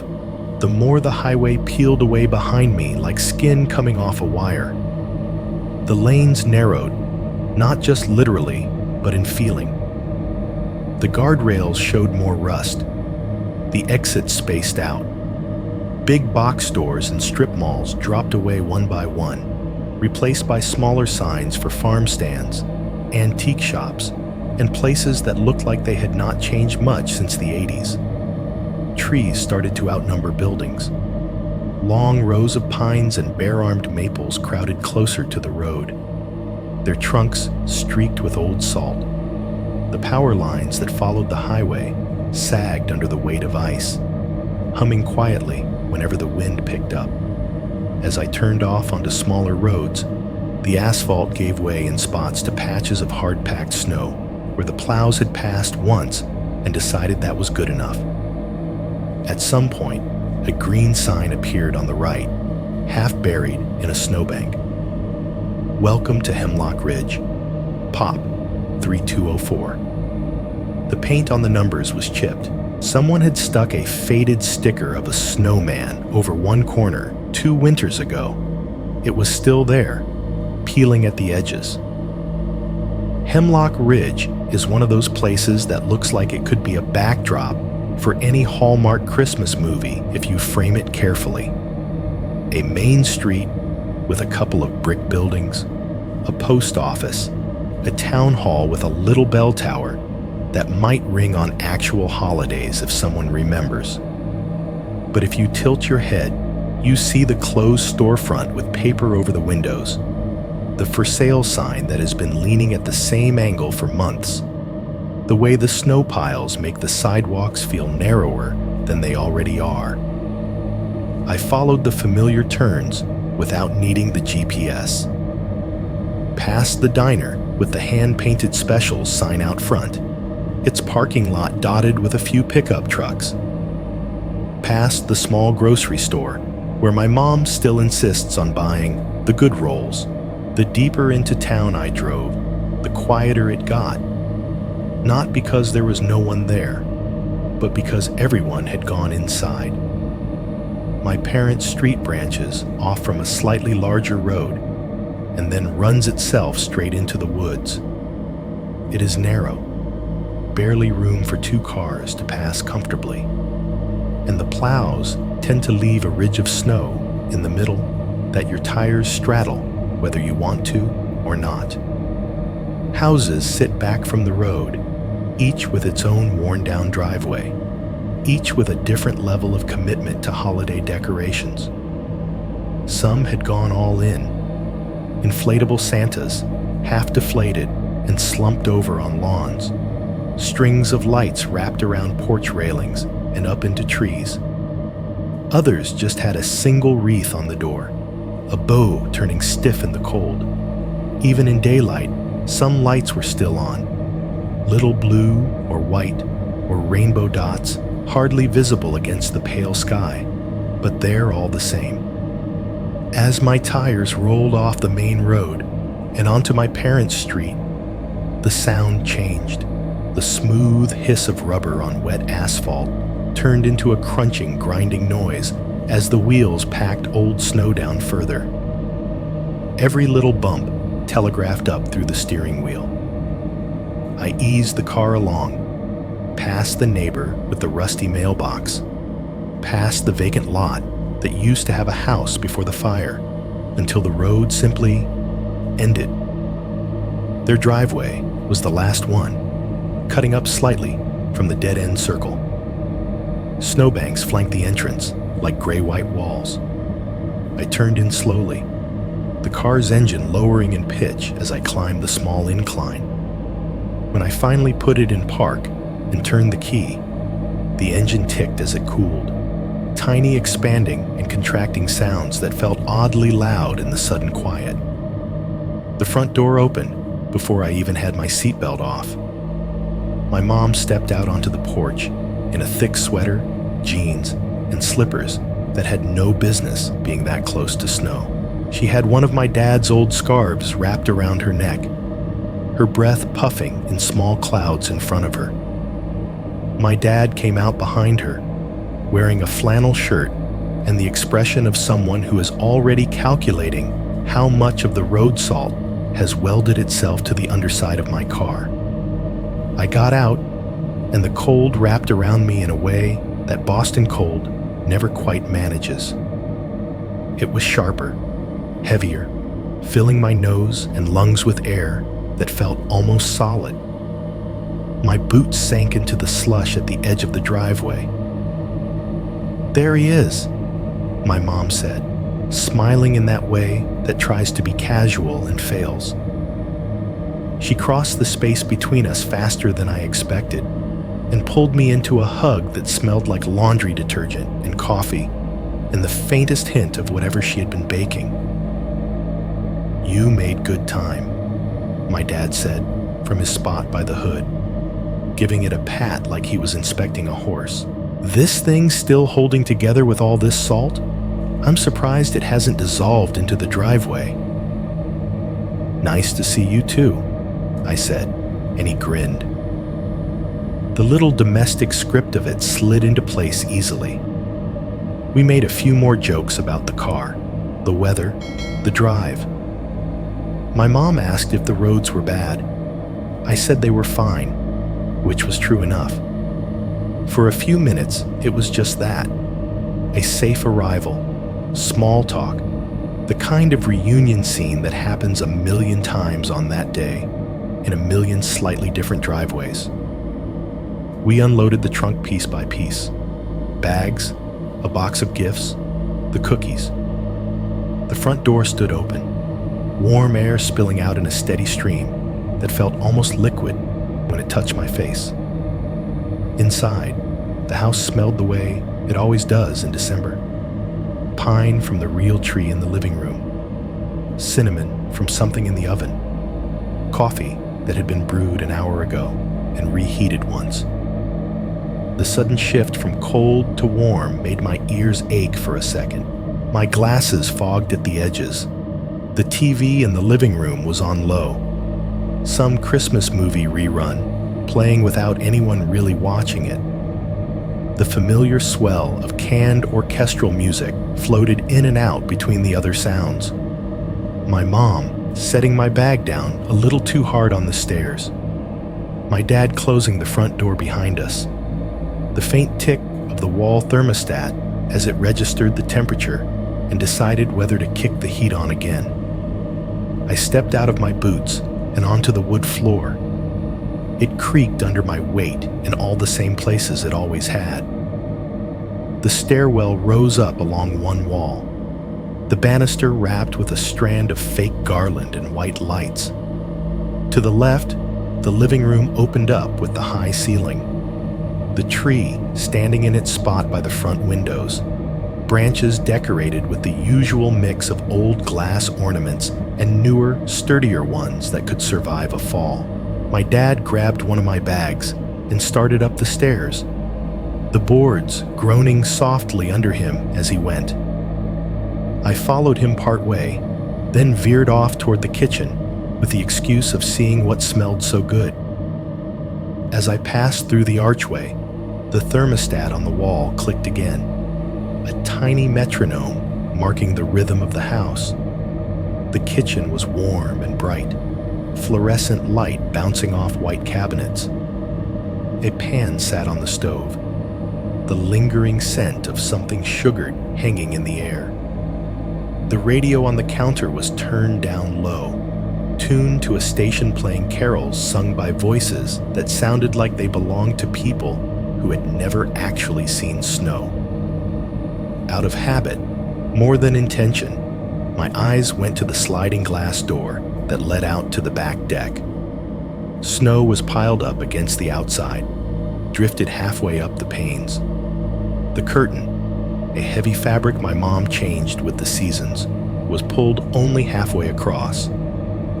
the more the highway peeled away behind me like skin coming off a wire. The lanes narrowed, not just literally, but in feeling. The guardrails showed more rust. The exits spaced out. Big box stores and strip malls dropped away one by one, replaced by smaller signs for farm stands, antique shops, and places that looked like they had not changed much since the 80s. Trees started to outnumber buildings. Long rows of pines and bare-armed maples crowded closer to the road, their trunks streaked with old salt. The power lines that followed the highway sagged under the weight of ice, humming quietly whenever the wind picked up. As I turned off onto smaller roads, the asphalt gave way in spots to patches of hard-packed snow where the plows had passed once and decided that was good enough. At some point, a green sign appeared on the right, half buried in a snowbank. Welcome to Hemlock Ridge. Pop 3204. The paint on the numbers was chipped. Someone had stuck a faded sticker of a snowman over one corner 2 winters ago. It was still there, peeling at the edges. Hemlock Ridge is one of those places that looks like it could be a backdrop for any Hallmark Christmas movie if you frame it carefully. A main street with a couple of brick buildings, a post office, a town hall with a little bell tower that might ring on actual holidays if someone remembers. But if you tilt your head, you see the closed storefront with paper over the windows, the for sale sign that has been leaning at the same angle for months, the way the snow piles make the sidewalks feel narrower than they already are. I followed the familiar turns without needing the GPS. Past the diner with the hand-painted specials sign out front, its parking lot dotted with a few pickup trucks. Past the small grocery store where my mom still insists on buying the good rolls. The deeper into town I drove, the quieter it got, not because there was no one there, but because everyone had gone inside. My parents' street branches off from a slightly larger road and then runs itself straight into the woods. It is narrow, barely room for 2 cars to pass comfortably, and the plows tend to leave a ridge of snow in the middle that your tires straddle whether you want to or not. Houses sit back from the road, each with its own worn-down driveway, each with a different level of commitment to holiday decorations. Some had gone all in. Inflatable Santas, half deflated and slumped over on lawns, strings of lights wrapped around porch railings and up into trees. Others just had a single wreath on the door, a bow turning stiff in the cold. Even in daylight, some lights were still on, little blue or white or rainbow dots hardly visible against the pale sky, but there all the same. As my tires rolled off the main road and onto my parents' street, the sound changed. The smooth hiss of rubber on wet asphalt turned into a crunching, grinding noise as the wheels packed old snow down further. Every little bump telegraphed up through the steering wheel. I eased the car along, past the neighbor with the rusty mailbox, past the vacant lot that used to have a house before the fire, until the road simply ended. Their driveway was the last one, cutting up slightly from the dead-end circle. Snowbanks flanked the entrance like gray-white walls. I turned in slowly, the car's engine lowering in pitch as I climbed the small incline. When I finally put it in park and turned the key, the engine ticked as it cooled, tiny expanding and contracting sounds that felt oddly loud in the sudden quiet. The front door opened before I even had my seatbelt off. My mom stepped out onto the porch in a thick sweater, jeans, and slippers that had no business being that close to snow. She had one of my dad's old scarves wrapped around her neck, her breath puffing in small clouds in front of her. My dad came out behind her, wearing a flannel shirt and the expression of someone who is already calculating how much of the road salt has welded itself to the underside of my car. I got out, and the cold wrapped around me in a way that Boston cold never quite manages. It was sharper, heavier, filling my nose and lungs with air that felt almost solid. My boots sank into the slush at the edge of the driveway. "There he is," my mom said, smiling in that way that tries to be casual and fails. She crossed the space between us faster than I expected and pulled me into a hug that smelled like laundry detergent and coffee and the faintest hint of whatever she had been baking. "You made good time," my dad said from his spot by the hood, giving it a pat like he was inspecting a horse. "This thing still holding together with all this salt? I'm surprised it hasn't dissolved into the driveway." "Nice to see you too," I said, and he grinned. The little domestic script of it slid into place easily. We made a few more jokes about the car, the weather, the drive. My mom asked if the roads were bad. I said they were fine, which was true enough. For a few minutes, it was just that. A safe arrival, small talk, the kind of reunion scene that happens a million times on that day, in a million slightly different driveways. We unloaded the trunk piece by piece. Bags, a box of gifts, the cookies. The front door stood open, warm air spilling out in a steady stream that felt almost liquid when it touched my face. Inside, the house smelled the way it always does in December. Pine from the real tree in the living room, cinnamon from something in the oven, coffee that had been brewed an hour ago and reheated once. The sudden shift from cold to warm made my ears ache for a second. My glasses fogged at the edges. The TV in the living room was on low. Some Christmas movie rerun, playing without anyone really watching it. The familiar swell of canned orchestral music floated in and out between the other sounds. My mom setting my bag down a little too hard on the stairs. My dad closing the front door behind us. The faint tick of the wall thermostat as it registered the temperature and decided whether to kick the heat on again. I stepped out of my boots and onto the wood floor. It creaked under my weight in all the same places it always had. The stairwell rose up along one wall, the banister wrapped with a strand of fake garland and white lights. To the left, the living room opened up with the high ceiling. The tree standing in its spot by the front windows, branches decorated with the usual mix of old glass ornaments and newer, sturdier ones that could survive a fall. My dad grabbed one of my bags and started up the stairs, the boards groaning softly under him as he went. I followed him part way, then veered off toward the kitchen with the excuse of seeing what smelled so good. As I passed through the archway, the thermostat on the wall clicked again, a tiny metronome marking the rhythm of the house. The kitchen was warm and bright, fluorescent light bouncing off white cabinets. A pan sat on the stove, the lingering scent of something sugared hanging in the air. The radio on the counter was turned down low, tuned to a station playing carols sung by voices that sounded like they belonged to people who had never actually seen snow. Out of habit, more than intention, my eyes went to the sliding glass door that led out to the back deck. Snow was piled up against the outside, drifted halfway up the panes. The curtain, a heavy fabric my mom changed with the seasons, was pulled only halfway across,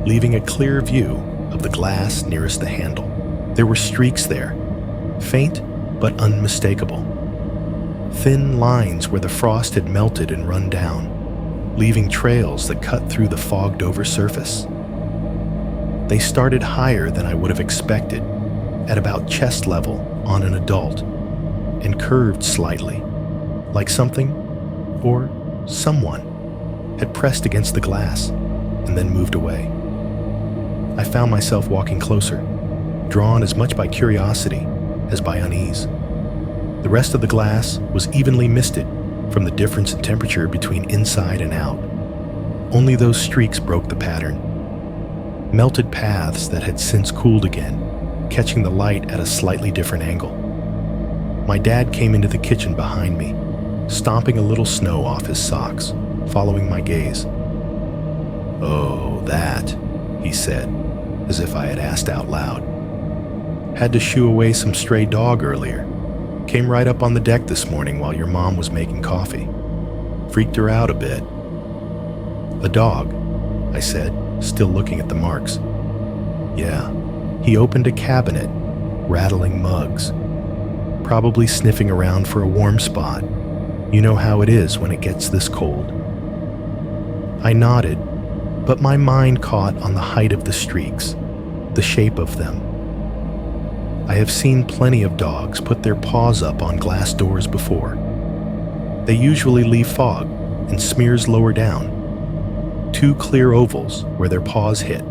leaving a clear view of the glass nearest the handle. There were streaks there, faint but unmistakable. Thin lines where the frost had melted and run down, leaving trails that cut through the fogged-over surface. They started higher than I would have expected, at about chest level on an adult, and curved slightly, like something, or someone, had pressed against the glass and then moved away. I found myself walking closer, drawn as much by curiosity as by unease. The rest of the glass was evenly misted from the difference in temperature between inside and out. Only those streaks broke the pattern. Melted paths that had since cooled again, catching the light at a slightly different angle. My dad came into the kitchen behind me, stomping a little snow off his socks, following my gaze. "Oh, that," he said, as if I had asked out loud. "Had to shoo away some stray dog earlier. Came right up on the deck this morning while your mom was making coffee. Freaked her out a bit." "A dog," I said, still looking at the marks. "Yeah." He opened a cabinet, rattling mugs, probably sniffing around for a warm spot. You know how it is when it gets this cold. I nodded, but my mind caught on the height of the streaks, the shape of them. I have seen plenty of dogs put their paws up on glass doors before. They usually leave fog and smears lower down, two clear ovals where their paws hit.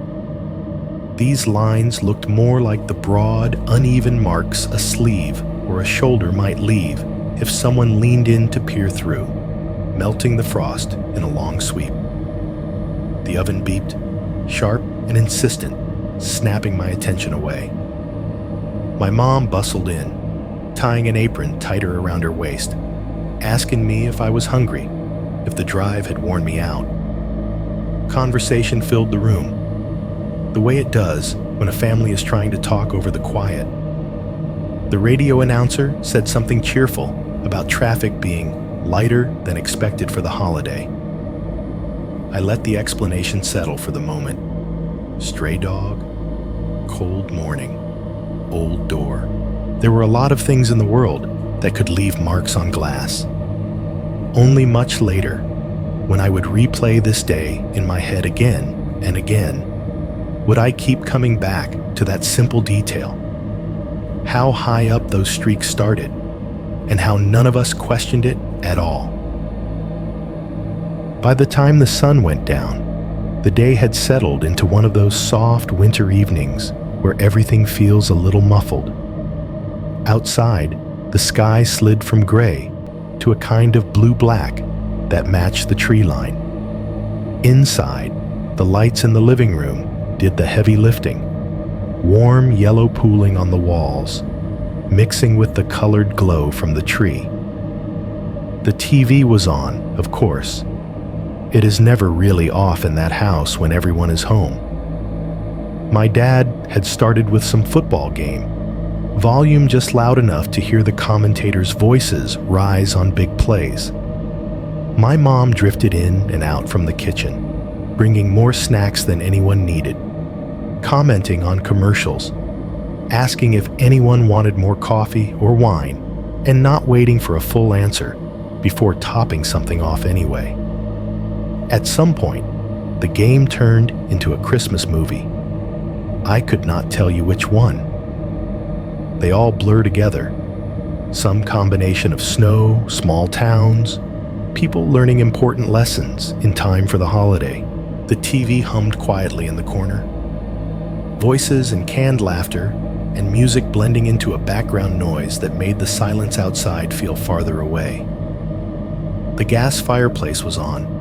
These lines looked more like the broad, uneven marks a sleeve or a shoulder might leave if someone leaned in to peer through, melting the frost in a long sweep. The oven beeped, sharp and insistent, snapping my attention away. My mom bustled in, tying an apron tighter around her waist, asking me if I was hungry, if the drive had worn me out. Conversation filled the room, the way it does when a family is trying to talk over the quiet. The radio announcer said something cheerful about traffic being lighter than expected for the holiday. I let the explanation settle for the moment. Stray dog, cold morning, old door. There were a lot of things in the world that could leave marks on glass. Only much later, when I would replay this day in my head again and again, would I keep coming back to that simple detail, how high up those streaks started, and how none of us questioned it at all. By the time the sun went down, the day had settled into one of those soft winter evenings where everything feels a little muffled. Outside, the sky slid from gray to a kind of blue-black that matched the tree line. Inside, the lights in the living room did the heavy lifting, warm yellow pooling on the walls, mixing with the colored glow from the tree. The TV was on, of course. It is never really off in that house when everyone is home. My dad had started with some football game, volume just loud enough to hear the commentators' voices rise on big plays. My mom drifted in and out from the kitchen, bringing more snacks than anyone needed, commenting on commercials, asking if anyone wanted more coffee or wine, and not waiting for a full answer before topping something off anyway. At some point, the game turned into a Christmas movie. I could not tell you which one. They all blur together. Some combination of snow, small towns, people learning important lessons in time for the holiday. The TV hummed quietly in the corner. Voices and canned laughter and music blending into a background noise that made the silence outside feel farther away. The gas fireplace was on,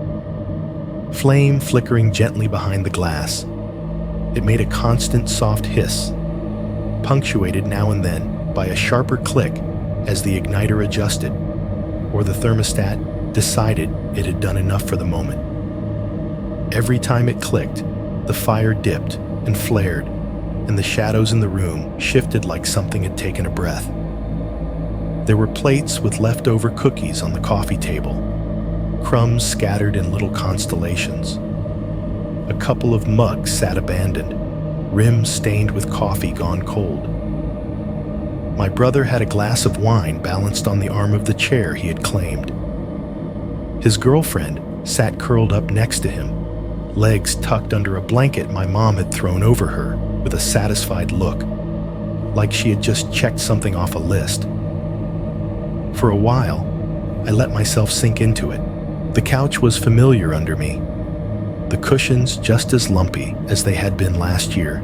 flame flickering gently behind the glass. It made a constant soft hiss, punctuated now and then by a sharper click as the igniter adjusted, or the thermostat decided it had done enough for the moment. Every time it clicked, the fire dipped and flared, and the shadows in the room shifted like something had taken a breath. There were plates with leftover cookies on the coffee table, crumbs scattered in little constellations. A couple of mugs sat abandoned, rims stained with coffee gone cold. My brother had a glass of wine balanced on the arm of the chair he had claimed. His girlfriend sat curled up next to him, legs tucked under a blanket my mom had thrown over her with a satisfied look, like she had just checked something off a list. For a while, I let myself sink into it. The couch was familiar under me, the cushions just as lumpy as they had been last year.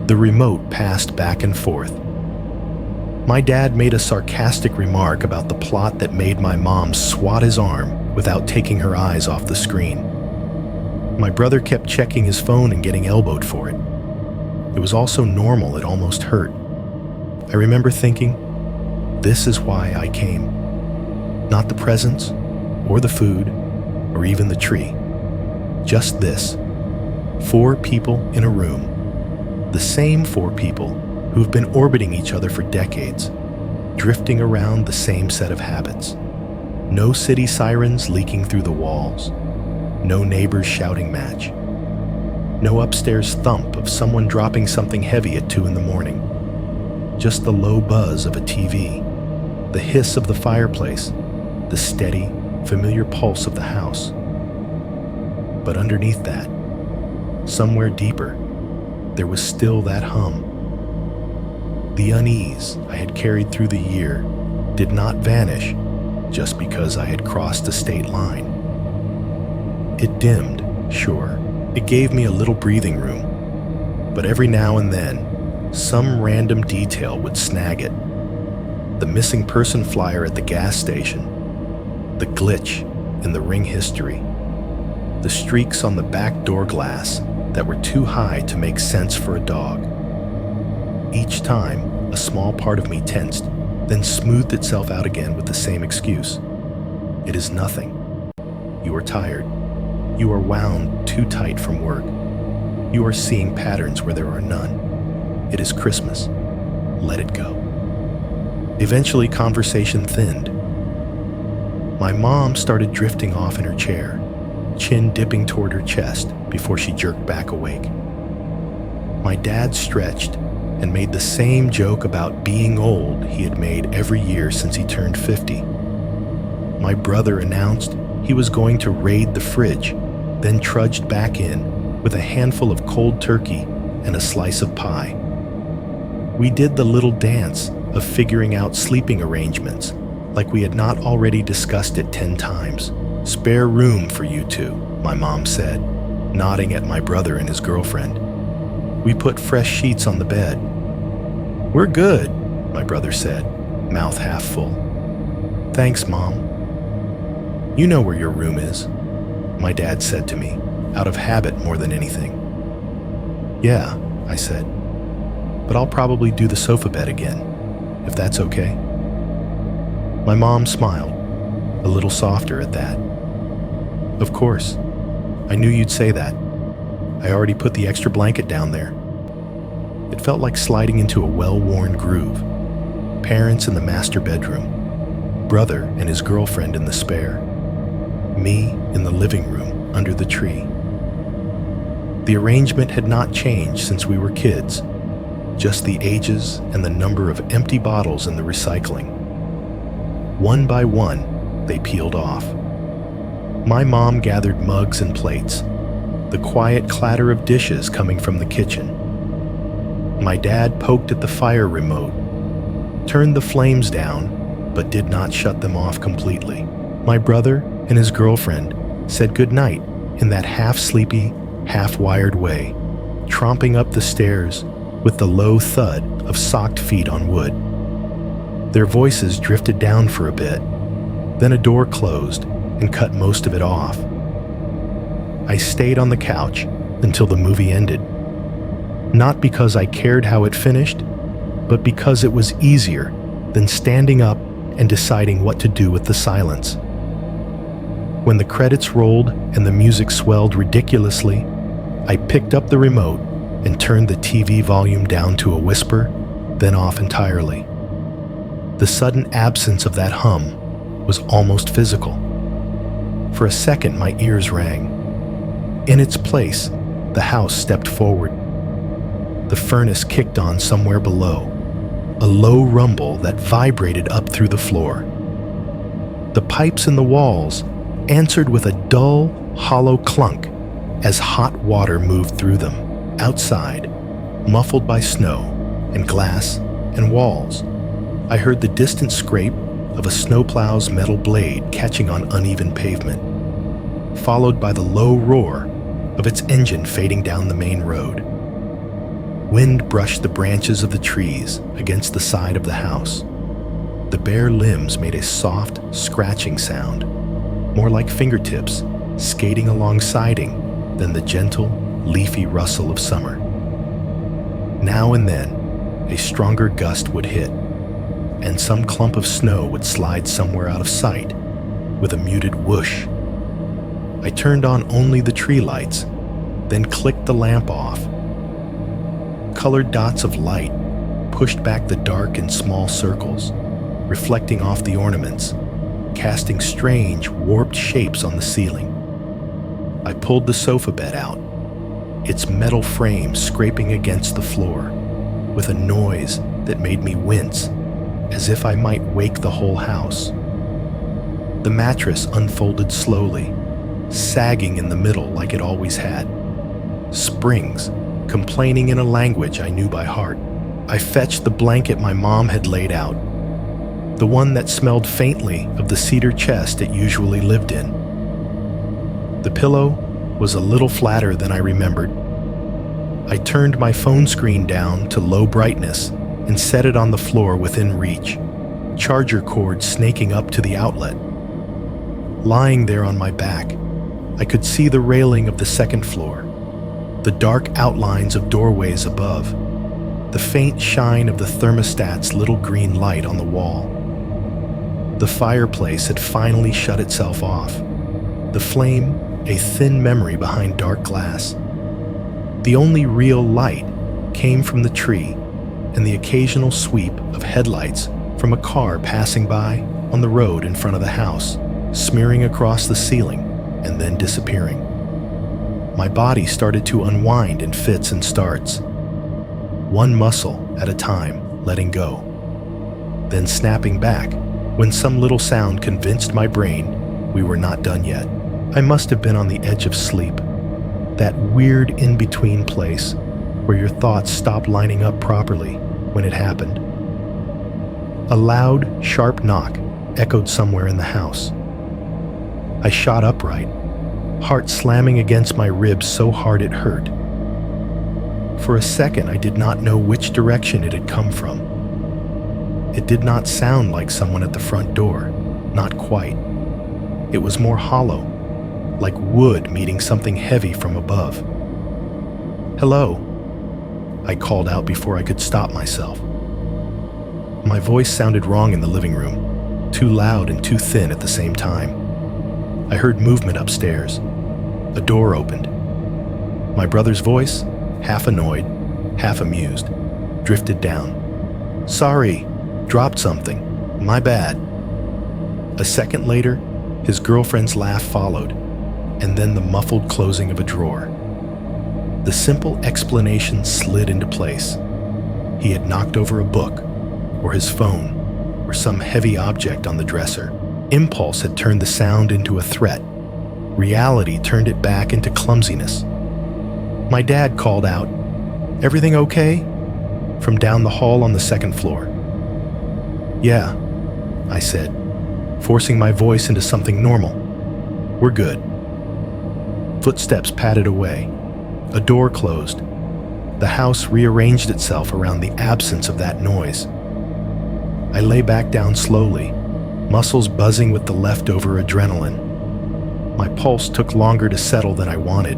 The remote passed back and forth. My dad made a sarcastic remark about the plot that made my mom swat his arm without taking her eyes off the screen. My brother kept checking his phone and getting elbowed for it. It was all so normal it almost hurt. I remember thinking, this is why I came. Not the presents, or the food, or even the tree. Just this. 4 people in a room. The same 4 people who've been orbiting each other for decades, drifting around the same set of habits. No city sirens leaking through the walls. No neighbors shouting match. No upstairs thump of someone dropping something heavy at 2 in the morning. Just the low buzz of a TV, the hiss of the fireplace, the steady, familiar pulse of the house. But underneath that, somewhere deeper, there was still that hum. The unease I had carried through the year did not vanish just because I had crossed a state line. It dimmed, sure. It gave me a little breathing room. But every now and then, some random detail would snag it. The missing person flyer at the gas station, the glitch in the ring history, the streaks on the back door glass that were too high to make sense for a dog. Each time, a small part of me tensed, then smoothed itself out again with the same excuse. It is nothing. You are tired. You are wound too tight from work. You are seeing patterns where there are none. It is Christmas. Let it go. Eventually, conversation thinned. My mom started drifting off in her chair, chin dipping toward her chest before she jerked back awake. My dad stretched and made the same joke about being old he had made every year since he turned 50. My brother announced he was going to raid the fridge, then trudged back in with a handful of cold turkey and a slice of pie. We did the little dance of figuring out sleeping arrangements, like we had not already discussed it 10 times. "Spare room for you two," my mom said, nodding at my brother and his girlfriend. We put fresh sheets on the bed. "We're good," my brother said, mouth half full. "Thanks, Mom." "You know where your room is," my dad said to me, out of habit more than anything. "Yeah," I said, "but I'll probably do the sofa bed again, if that's okay." My mom smiled, a little softer at that. "Of course. I knew you'd say that. I already put the extra blanket down there." It felt like sliding into a well-worn groove. Parents in the master bedroom, brother and his girlfriend in the spare, me in the living room under the tree. The arrangement had not changed since we were kids, just the ages and the number of empty bottles in the recycling. One by one, they peeled off. My mom gathered mugs and plates, the quiet clatter of dishes coming from the kitchen. My dad poked at the fire remote, turned the flames down, but did not shut them off completely. My brother and his girlfriend said goodnight in that half-sleepy, half-wired way, tromping up the stairs with the low thud of socked feet on wood. Their voices drifted down for a bit, then a door closed and cut most of it off. I stayed on the couch until the movie ended, not because I cared how it finished, but because it was easier than standing up and deciding what to do with the silence. When the credits rolled and the music swelled ridiculously, I picked up the remote and turned the TV volume down to a whisper, then off entirely. The sudden absence of that hum was almost physical. For a second, my ears rang. In its place, the house stepped forward. The furnace kicked on somewhere below, a low rumble that vibrated up through the floor. The pipes in the walls answered with a dull, hollow clunk as hot water moved through them. Outside, muffled by snow and glass and walls, I heard the distant scrape of a snowplow's metal blade catching on uneven pavement, followed by the low roar of its engine fading down the main road. Wind brushed the branches of the trees against the side of the house. The bare limbs made a soft, scratching sound, more like fingertips skating along siding than the gentle, leafy rustle of summer. Now and then, a stronger gust would hit, and some clump of snow would slide somewhere out of sight with a muted whoosh. I turned on only the tree lights, then clicked the lamp off. Colored dots of light pushed back the dark in small circles, reflecting off the ornaments, casting strange, warped shapes on the ceiling. I pulled the sofa bed out, its metal frame scraping against the floor, with a noise that made me wince, as if I might wake the whole house. The mattress unfolded slowly, sagging in the middle like it always had. Springs, complaining in a language I knew by heart. I fetched the blanket my mom had laid out, the one that smelled faintly of the cedar chest it usually lived in. The pillow was a little flatter than I remembered. I turned my phone screen down to low brightness and set it on the floor within reach, charger cord snaking up to the outlet. Lying there on my back, I could see the railing of the second floor, the dark outlines of doorways above, the faint shine of the thermostat's little green light on the wall. The fireplace had finally shut itself off, the flame a thin memory behind dark glass. The only real light came from the tree and the occasional sweep of headlights from a car passing by on the road in front of the house, smearing across the ceiling and then disappearing. My body started to unwind in fits and starts, one muscle at a time letting go, then snapping back when some little sound convinced my brain we were not done yet. I must have been on the edge of sleep, that weird in-between place where your thoughts stop lining up properly when it happened. A loud, sharp knock echoed somewhere in the house. I shot upright, heart slamming against my ribs so hard it hurt. For a second, I did not know which direction it had come from. It did not sound like someone at the front door, not quite. It was more hollow, like wood meeting something heavy from above. "Hello," I called out before I could stop myself. My voice sounded wrong in the living room, too loud and too thin at the same time. I heard movement upstairs. A door opened. My brother's voice, half annoyed, half amused, drifted down. "Sorry, dropped something. My bad." A second later, his girlfriend's laugh followed, and then the muffled closing of a drawer. The simple explanation slid into place. He had knocked over a book, or his phone, or some heavy object on the dresser. Impulse had turned the sound into a threat. Reality turned it back into clumsiness. My dad called out, "Everything okay?" from down the hall on the second floor. "Yeah," I said, forcing my voice into something normal. "We're good." Footsteps padded away. A door closed. The house rearranged itself around the absence of that noise. I lay back down slowly, muscles buzzing with the leftover adrenaline. My pulse took longer to settle than I wanted.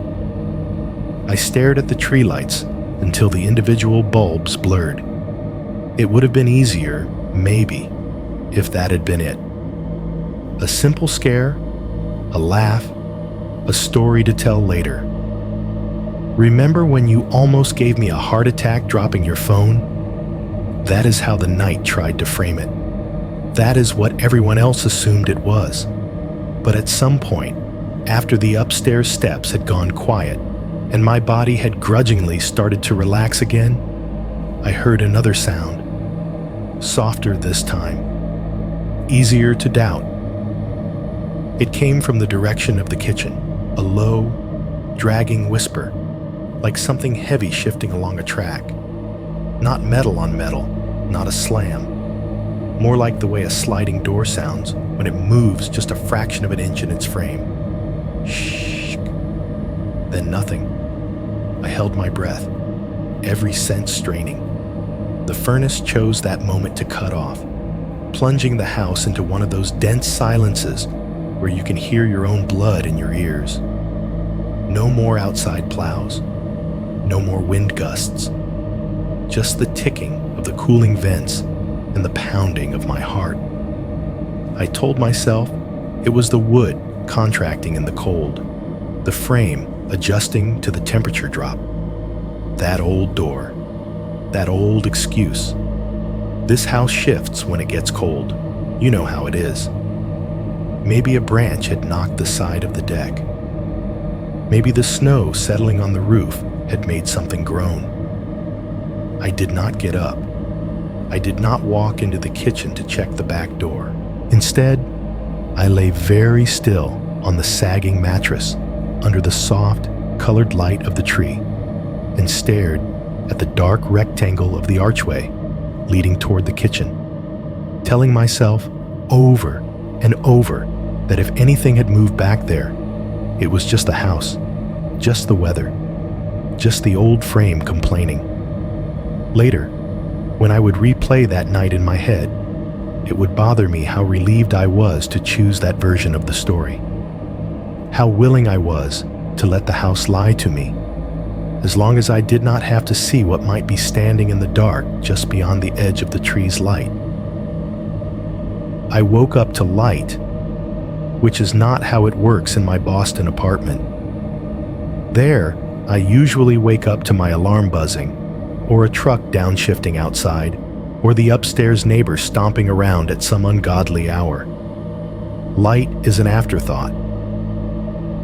I stared at the tree lights until the individual bulbs blurred. It would have been easier, maybe, if that had been it. A simple scare, a laugh, a story to tell later. Remember when you almost gave me a heart attack dropping your phone? That is how the night tried to frame it. That is what everyone else assumed it was. But at some point, after the upstairs steps had gone quiet and my body had grudgingly started to relax again, I heard another sound. Softer this time. Easier to doubt. It came from the direction of the kitchen, a low, dragging whisper, like something heavy shifting along a track. Not metal on metal, not a slam. More like the way a sliding door sounds when it moves just a fraction of an inch in its frame. Shh. Then nothing. I held my breath, every sense straining. The furnace chose that moment to cut off, plunging the house into one of those dense silences where you can hear your own blood in your ears. No more outside plows, no more wind gusts, just the ticking of the cooling vents and the pounding of my heart. I told myself it was the wood contracting in the cold, the frame adjusting to the temperature drop. That old door, that old excuse. This house shifts when it gets cold. You know how it is. Maybe a branch had knocked the side of the deck. Maybe the snow settling on the roof had made something groan. I did not get up. I did not walk into the kitchen to check the back door. Instead, I lay very still on the sagging mattress under the soft, colored light of the tree and stared at the dark rectangle of the archway leading toward the kitchen, telling myself over and over that if anything had moved back there, it was just the house, just the weather, just the old frame complaining. Later, when I would replay that night in my head, it would bother me how relieved I was to choose that version of the story. How willing I was to let the house lie to me, as long as I did not have to see what might be standing in the dark just beyond the edge of the tree's light. I woke up to light, which is not how it works in my Boston apartment. There, I usually wake up to my alarm buzzing, or a truck downshifting outside, or the upstairs neighbor stomping around at some ungodly hour. Light is an afterthought.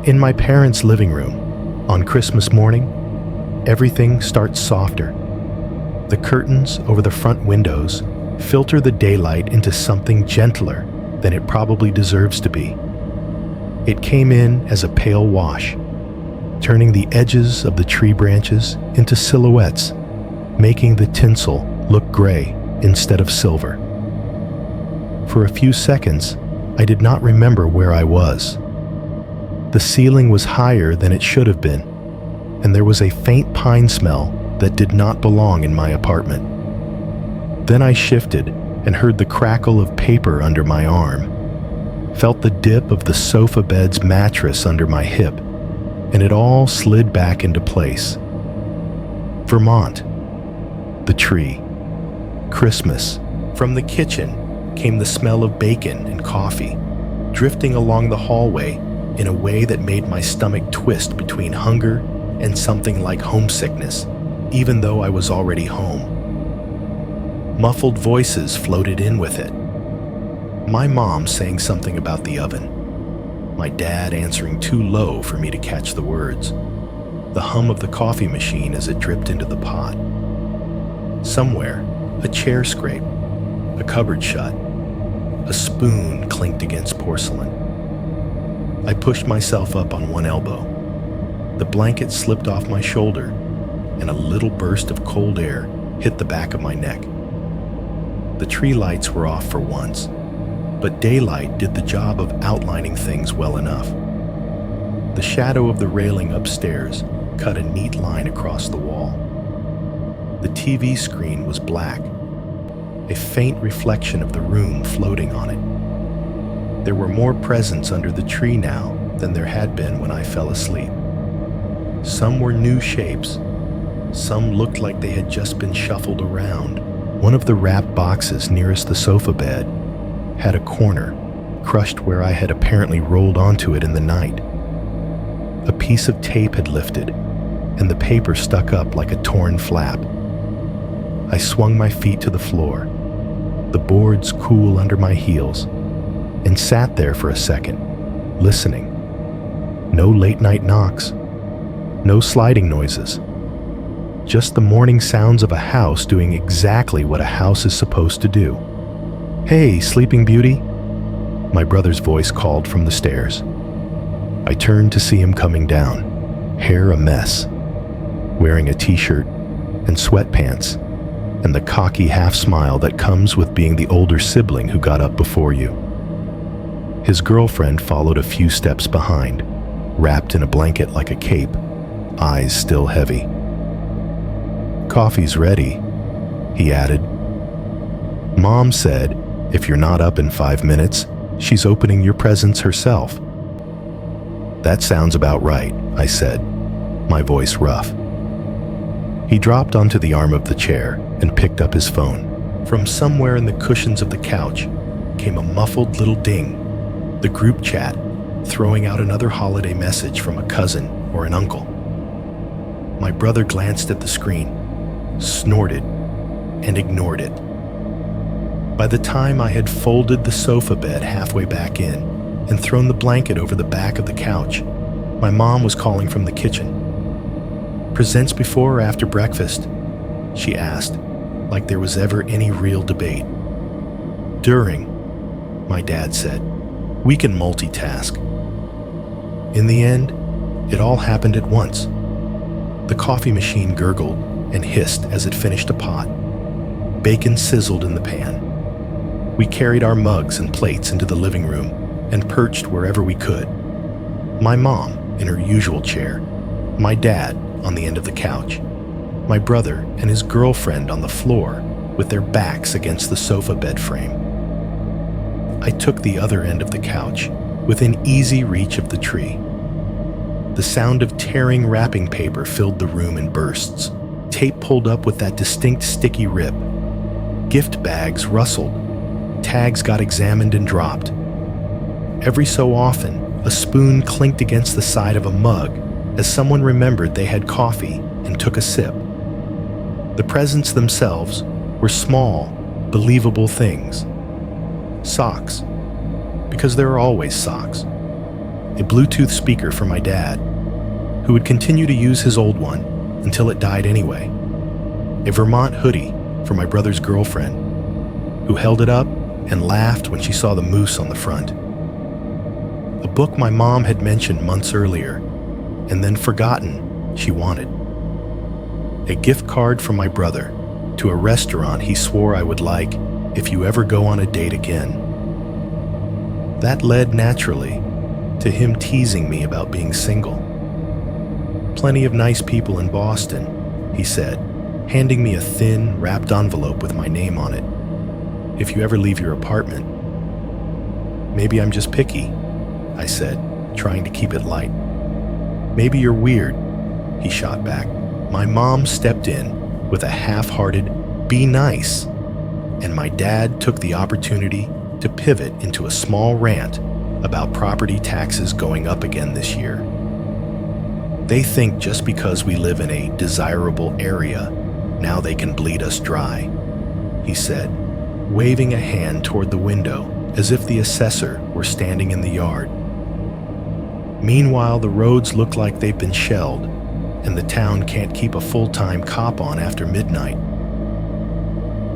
In my parents' living room, on Christmas morning, everything starts softer. The curtains over the front windows filter the daylight into something gentler than it probably deserves to be. It came in as a pale wash, turning the edges of the tree branches into silhouettes, making the tinsel looked gray instead of silver. For a few seconds, I did not remember where I was. The ceiling was higher than it should have been, and there was a faint pine smell that did not belong in my apartment. Then I shifted and heard the crackle of paper under my arm, felt the dip of the sofa bed's mattress under my hip, and it all slid back into place. Vermont, the tree, Christmas. From the kitchen came the smell of bacon and coffee, drifting along the hallway in a way that made my stomach twist between hunger and something like homesickness, even though I was already home. Muffled voices floated in with it. My mom saying something about the oven, my dad answering too low for me to catch the words, the hum of the coffee machine as it dripped into the pot. Somewhere, a chair scraped, a cupboard shut, a spoon clinked against porcelain. I pushed myself up on one elbow. The blanket slipped off my shoulder, and a little burst of cold air hit the back of my neck. The tree lights were off for once, but daylight did the job of outlining things well enough. The shadow of the railing upstairs cut a neat line across the wall. The TV screen was black, a faint reflection of the room floating on it. There were more presents under the tree now than there had been when I fell asleep. Some were new shapes. Some looked like they had just been shuffled around. One of the wrapped boxes nearest the sofa bed had a corner, crushed where I had apparently rolled onto it in the night. A piece of tape had lifted, and the paper stuck up like a torn flap. I swung my feet to the floor, the boards cool under my heels, and sat there for a second, listening. No late-night knocks, no sliding noises, just the morning sounds of a house doing exactly what a house is supposed to do. "Hey, Sleeping Beauty," my brother's voice called from the stairs. I turned to see him coming down, hair a mess, wearing a t-shirt and sweatpants, and the cocky half-smile that comes with being the older sibling who got up before you. His girlfriend followed a few steps behind, wrapped in a blanket like a cape, eyes still heavy. "Coffee's ready," he added. "Mom said, if you're not up in 5 minutes, she's opening your presents herself." "That sounds about right," I said, my voice rough. He dropped onto the arm of the chair and picked up his phone. From somewhere in the cushions of the couch came a muffled little ding, the group chat throwing out another holiday message from a cousin or an uncle. My brother glanced at the screen, snorted, and ignored it. By the time I had folded the sofa bed halfway back in and thrown the blanket over the back of the couch, my mom was calling from the kitchen. "Presents before or after breakfast?" she asked, like there was ever any real debate. "During," my dad said. "We can multitask." In the end, it all happened at once. The coffee machine gurgled and hissed as it finished a pot. Bacon sizzled in the pan. We carried our mugs and plates into the living room and perched wherever we could. My mom in her usual chair, my dad on the end of the couch, my brother and his girlfriend on the floor with their backs against the sofa bed frame. I took the other end of the couch within easy reach of the tree. The sound of tearing wrapping paper filled the room in bursts. Tape pulled up with that distinct sticky rip. Gift bags rustled. Tags got examined and dropped. Every so often, a spoon clinked against the side of a mug as someone remembered they had coffee and took a sip. The presents themselves were small, believable things. Socks, because there are always socks. A Bluetooth speaker for my dad, who would continue to use his old one until it died anyway. A Vermont hoodie for my brother's girlfriend, who held it up and laughed when she saw the moose on the front. A book my mom had mentioned months earlier and then forgotten she wanted. A gift card from my brother to a restaurant he swore I would like if you ever go on a date again. That led naturally to him teasing me about being single. Plenty of nice people in Boston, he said, handing me a thin, wrapped envelope with my name on it. If you ever leave your apartment. Maybe I'm just picky, I said, trying to keep it light. Maybe you're weird, he shot back. My mom stepped in with a half-hearted, be nice, and my dad took the opportunity to pivot into a small rant about property taxes going up again this year. They think just because we live in a desirable area, now they can bleed us dry, he said, waving a hand toward the window as if the assessor were standing in the yard. Meanwhile, the roads look like they've been shelled, and the town can't keep a full-time cop on after midnight.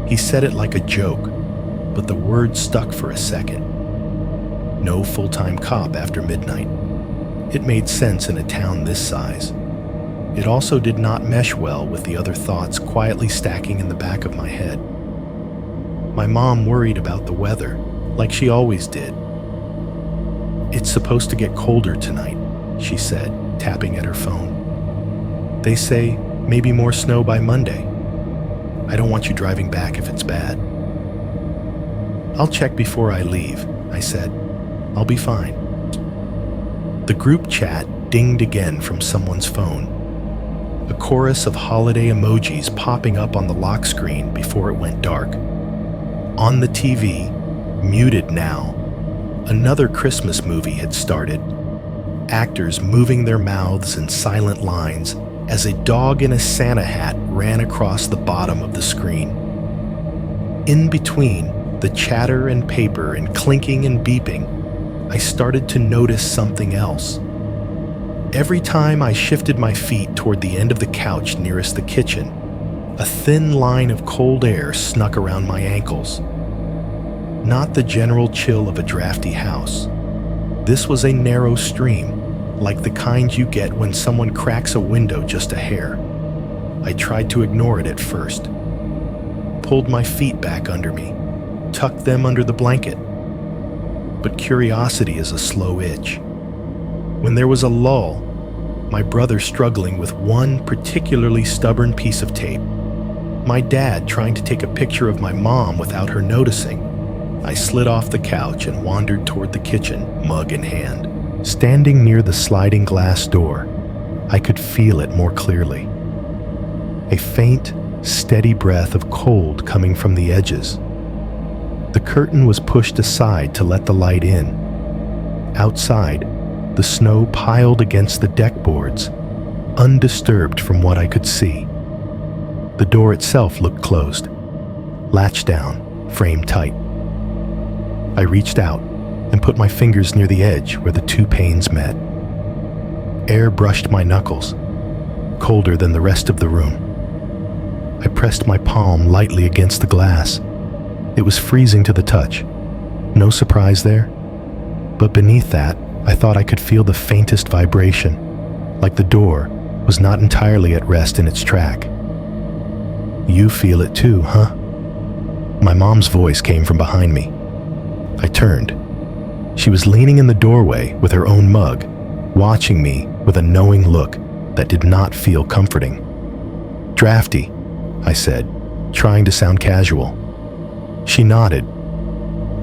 He said it like a joke, but the word stuck for a second. No full-time cop after midnight. It made sense in a town this size. It also did not mesh well with the other thoughts quietly stacking in the back of my head. My mom worried about the weather, like she always did. It's supposed to get colder tonight, she said, tapping at her phone. They say maybe more snow by Monday. I don't want you driving back if it's bad. I'll check before I leave, I said. I'll be fine. The group chat dinged again from someone's phone. A chorus of holiday emojis popping up on the lock screen before it went dark. On the TV, muted now, another Christmas movie had started. Actors moving their mouths in silent lines as a dog in a Santa hat ran across the bottom of the screen. In between the chatter and paper and clinking and beeping, I started to notice something else. Every time I shifted my feet toward the end of the couch nearest the kitchen, a thin line of cold air snuck around my ankles. Not the general chill of a drafty house. This was a narrow stream, like the kind you get when someone cracks a window just a hair. I tried to ignore it at first. Pulled my feet back under me, tucked them under the blanket. But curiosity is a slow itch. When there was a lull, my brother struggling with one particularly stubborn piece of tape, my dad trying to take a picture of my mom without her noticing, I slid off the couch and wandered toward the kitchen, mug in hand. Standing near the sliding glass door, I could feel it more clearly. A faint, steady breath of cold coming from the edges. The curtain was pushed aside to let the light in. Outside, the snow piled against the deck boards, undisturbed from what I could see. The door itself looked closed, latched down, framed tight. I reached out and put my fingers near the edge where the two panes met. Air brushed my knuckles, colder than the rest of the room. I pressed my palm lightly against the glass. It was freezing to the touch. No surprise there. But beneath that, I thought I could feel the faintest vibration, like the door was not entirely at rest in its track. You feel it too, huh? My mom's voice came from behind me. I turned. She was leaning in the doorway with her own mug, watching me with a knowing look that did not feel comforting. Drafty, I said, trying to sound casual. She nodded.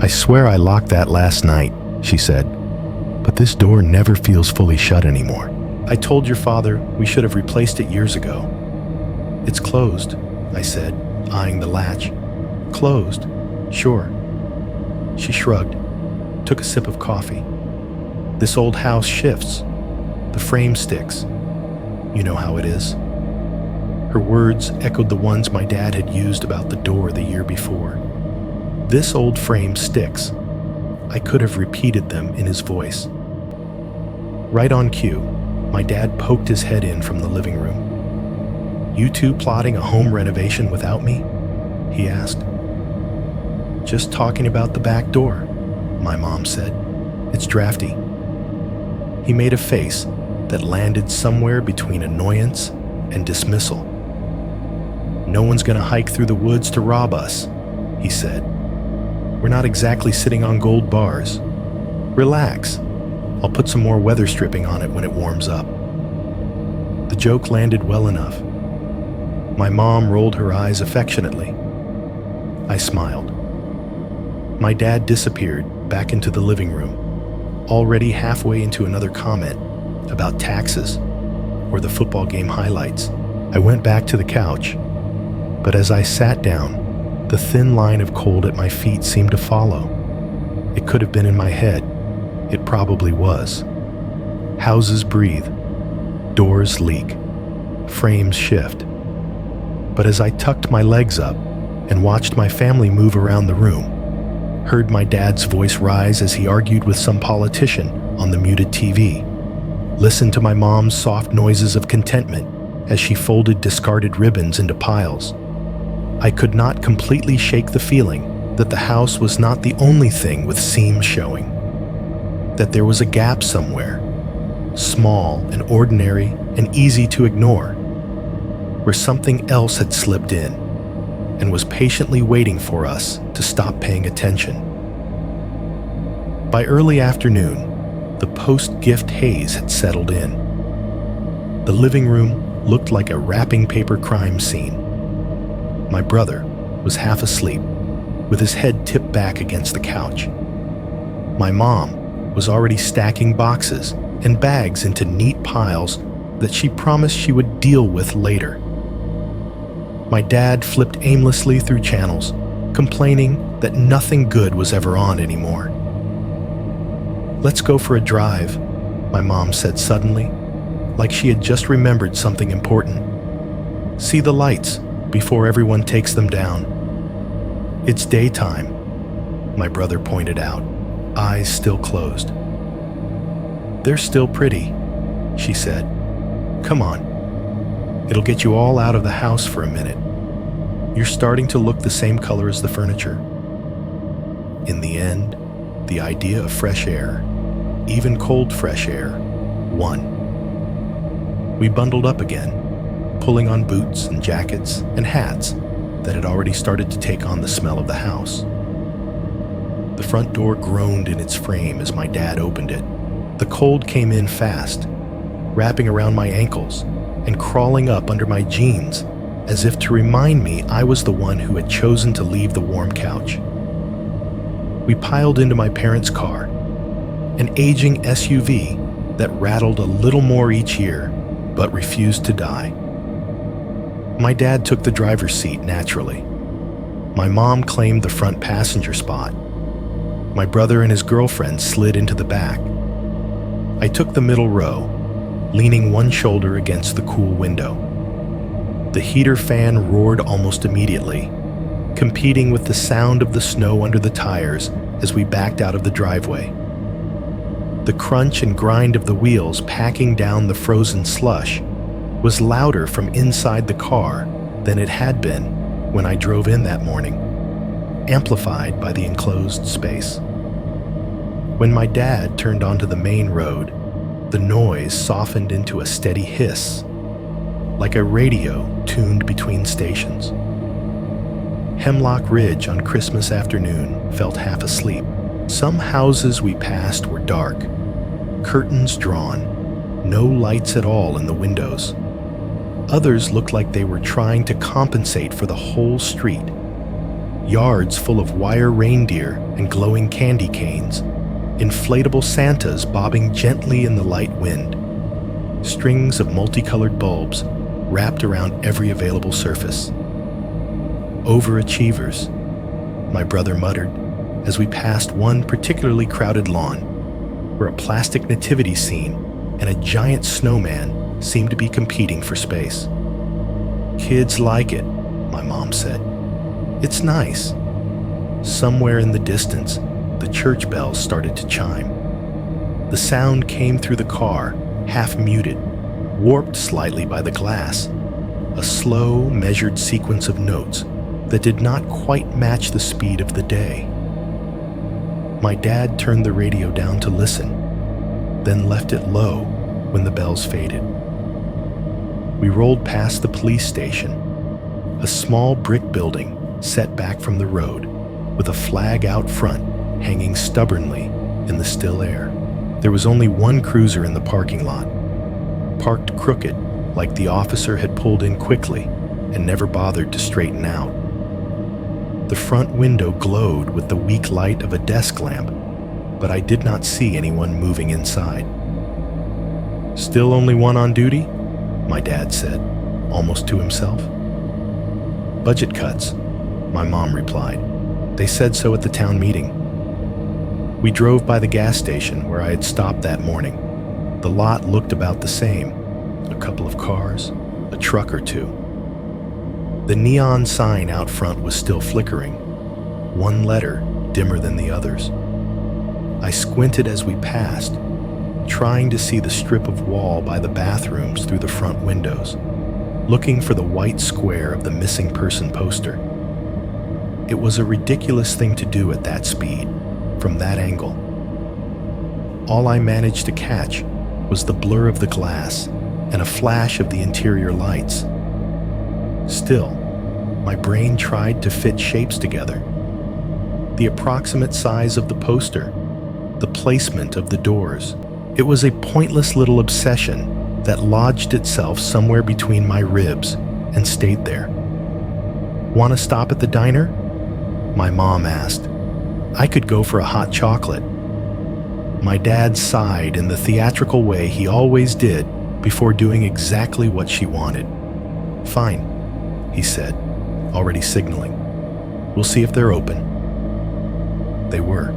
I swear I locked that last night, she said, but this door never feels fully shut anymore. I told your father we should have replaced it years ago. It's closed, I said, eyeing the latch. Closed, sure. She shrugged, took a sip of coffee. This old house shifts. The frame sticks. You know how it is. Her words echoed the ones my dad had used about the door the year before. This old frame sticks. I could have repeated them in his voice. Right on cue, my dad poked his head in from the living room. You two plotting a home renovation without me? He asked. Just talking about the back door, my mom said. It's drafty. He made a face that landed somewhere between annoyance and dismissal. No one's gonna hike through the woods to rob us, he said. We're not exactly sitting on gold bars. Relax. I'll put some more weather stripping on it when it warms up. The joke landed well enough. My mom rolled her eyes affectionately. I smiled. My dad disappeared back into the living room, already halfway into another comment about taxes or the football game highlights. I went back to the couch, but as I sat down, the thin line of cold at my feet seemed to follow. It could have been in my head. It probably was. Houses breathe. Doors leak. Frames shift. But as I tucked my legs up and watched my family move around the room, heard my dad's voice rise as he argued with some politician on the muted TV, listened to my mom's soft noises of contentment as she folded discarded ribbons into piles, I could not completely shake the feeling that the house was not the only thing with seams showing, that there was a gap somewhere, small and ordinary and easy to ignore, where something else had slipped in and was patiently waiting for us to stop paying attention. By early afternoon, the post-gift haze had settled in. The living room looked like a wrapping paper crime scene. My brother was half asleep, with his head tipped back against the couch. My mom was already stacking boxes and bags into neat piles that she promised she would deal with later. My dad flipped aimlessly through channels, complaining that nothing good was ever on anymore. "Let's go for a drive," my mom said suddenly, like she had just remembered something important. "See the lights before everyone takes them down." "It's daytime," my brother pointed out, eyes still closed. "They're still pretty," she said. "Come on. It'll get you all out of the house for a minute. You're starting to look the same color as the furniture." In the end, the idea of fresh air, even cold fresh air, won. We bundled up again, pulling on boots and jackets and hats that had already started to take on the smell of the house. The front door groaned in its frame as my dad opened it. The cold came in fast, wrapping around my ankles and crawling up under my jeans, as if to remind me I was the one who had chosen to leave the warm couch. We piled into my parents' car, an aging SUV that rattled a little more each year, but refused to die. My dad took the driver's seat naturally. My mom claimed the front passenger spot. My brother and his girlfriend slid into the back. I took the middle row, leaning one shoulder against the cool window. The heater fan roared almost immediately, competing with the sound of the snow under the tires as we backed out of the driveway. The crunch and grind of the wheels packing down the frozen slush was louder from inside the car than it had been when I drove in that morning, amplified by the enclosed space. When my dad turned onto the main road, the noise softened into a steady hiss, like a radio tuned between stations. Hemlock Ridge on Christmas afternoon felt half asleep. Some houses we passed were dark, curtains drawn, no lights at all in the windows. Others looked like they were trying to compensate for the whole street. Yards full of wire reindeer and glowing candy canes, inflatable Santas bobbing gently in the light wind, strings of multicolored bulbs wrapped around every available surface. "Overachievers," my brother muttered as we passed one particularly crowded lawn, where a plastic nativity scene and a giant snowman seemed to be competing for space. "Kids like it," my mom said. "It's nice." Somewhere in the distance, the church bells started to chime. The sound came through the car, half muted, warped slightly by the glass, a slow, measured sequence of notes that did not quite match the speed of the day. My dad turned the radio down to listen, then left it low when the bells faded. We rolled past the police station, A small brick building set back from the road, with a flag out front hanging stubbornly in the still air. There was only one cruiser in the parking lot, parked crooked like the officer had pulled in quickly and never bothered to straighten out. The front window glowed with the weak light of a desk lamp, but I did not see anyone moving inside. "Still only one on duty?" my dad said, almost to himself. "Budget cuts," my mom replied. "They said so at the town meeting." We drove by the gas station where I had stopped that morning. The lot looked about the same. A couple of cars, a truck or two. The neon sign out front was still flickering, one letter dimmer than the others. I squinted as we passed, trying to see the strip of wall by the bathrooms through the front windows, looking for the white square of the missing person poster. It was a ridiculous thing to do at that speed, from that angle. All I managed to catch was the blur of the glass and a flash of the interior lights. Still, my brain tried to fit shapes together. The approximate size of the poster, the placement of the doors. It was a pointless little obsession that lodged itself somewhere between my ribs and stayed there. "Want to stop at the diner?" my mom asked. "I could go for a hot chocolate." My dad sighed in the theatrical way he always did before doing exactly what she wanted. "Fine," he said, already signaling. "We'll see if they're open." They were.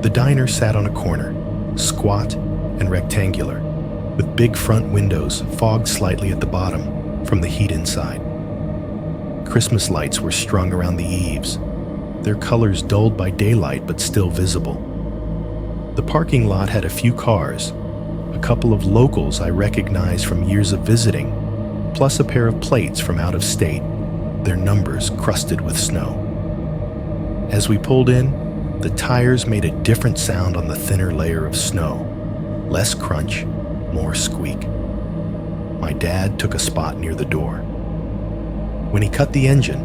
The diner sat on a corner, squat and rectangular, with big front windows fogged slightly at the bottom from the heat inside. Christmas lights were strung around the eaves, their colors dulled by daylight but still visible. The parking lot had a few cars, a couple of locals I recognized from years of visiting, plus a pair of plates from out of state, their numbers crusted with snow. As we pulled in, the tires made a different sound on the thinner layer of snow, less crunch, more squeak. My dad took a spot near the door. When he cut the engine,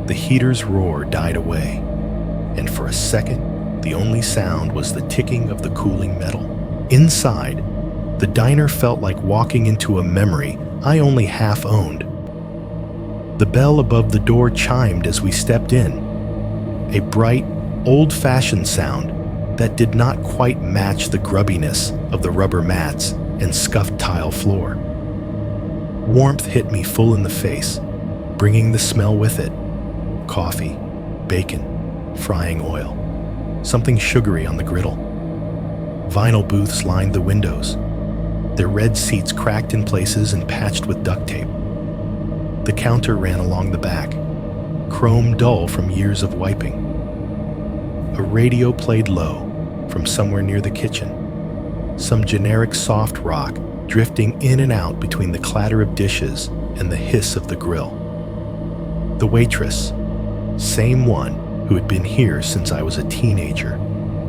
the heater's roar died away, and for a second, the only sound was the ticking of the cooling metal. Inside, the diner felt like walking into a memory I only half owned. The bell above the door chimed as we stepped in, a bright, old-fashioned sound that did not quite match the grubbiness of the rubber mats and scuffed tile floor. Warmth hit me full in the face, bringing the smell with it. Coffee, bacon, frying oil, something sugary on the griddle. Vinyl booths lined the windows, their red seats cracked in places and patched with duct tape. The counter ran along the back, chrome dull from years of wiping. A radio played low from somewhere near the kitchen, some generic soft rock drifting in and out between the clatter of dishes and the hiss of the grill. The waitress, same one who had been here since I was a teenager,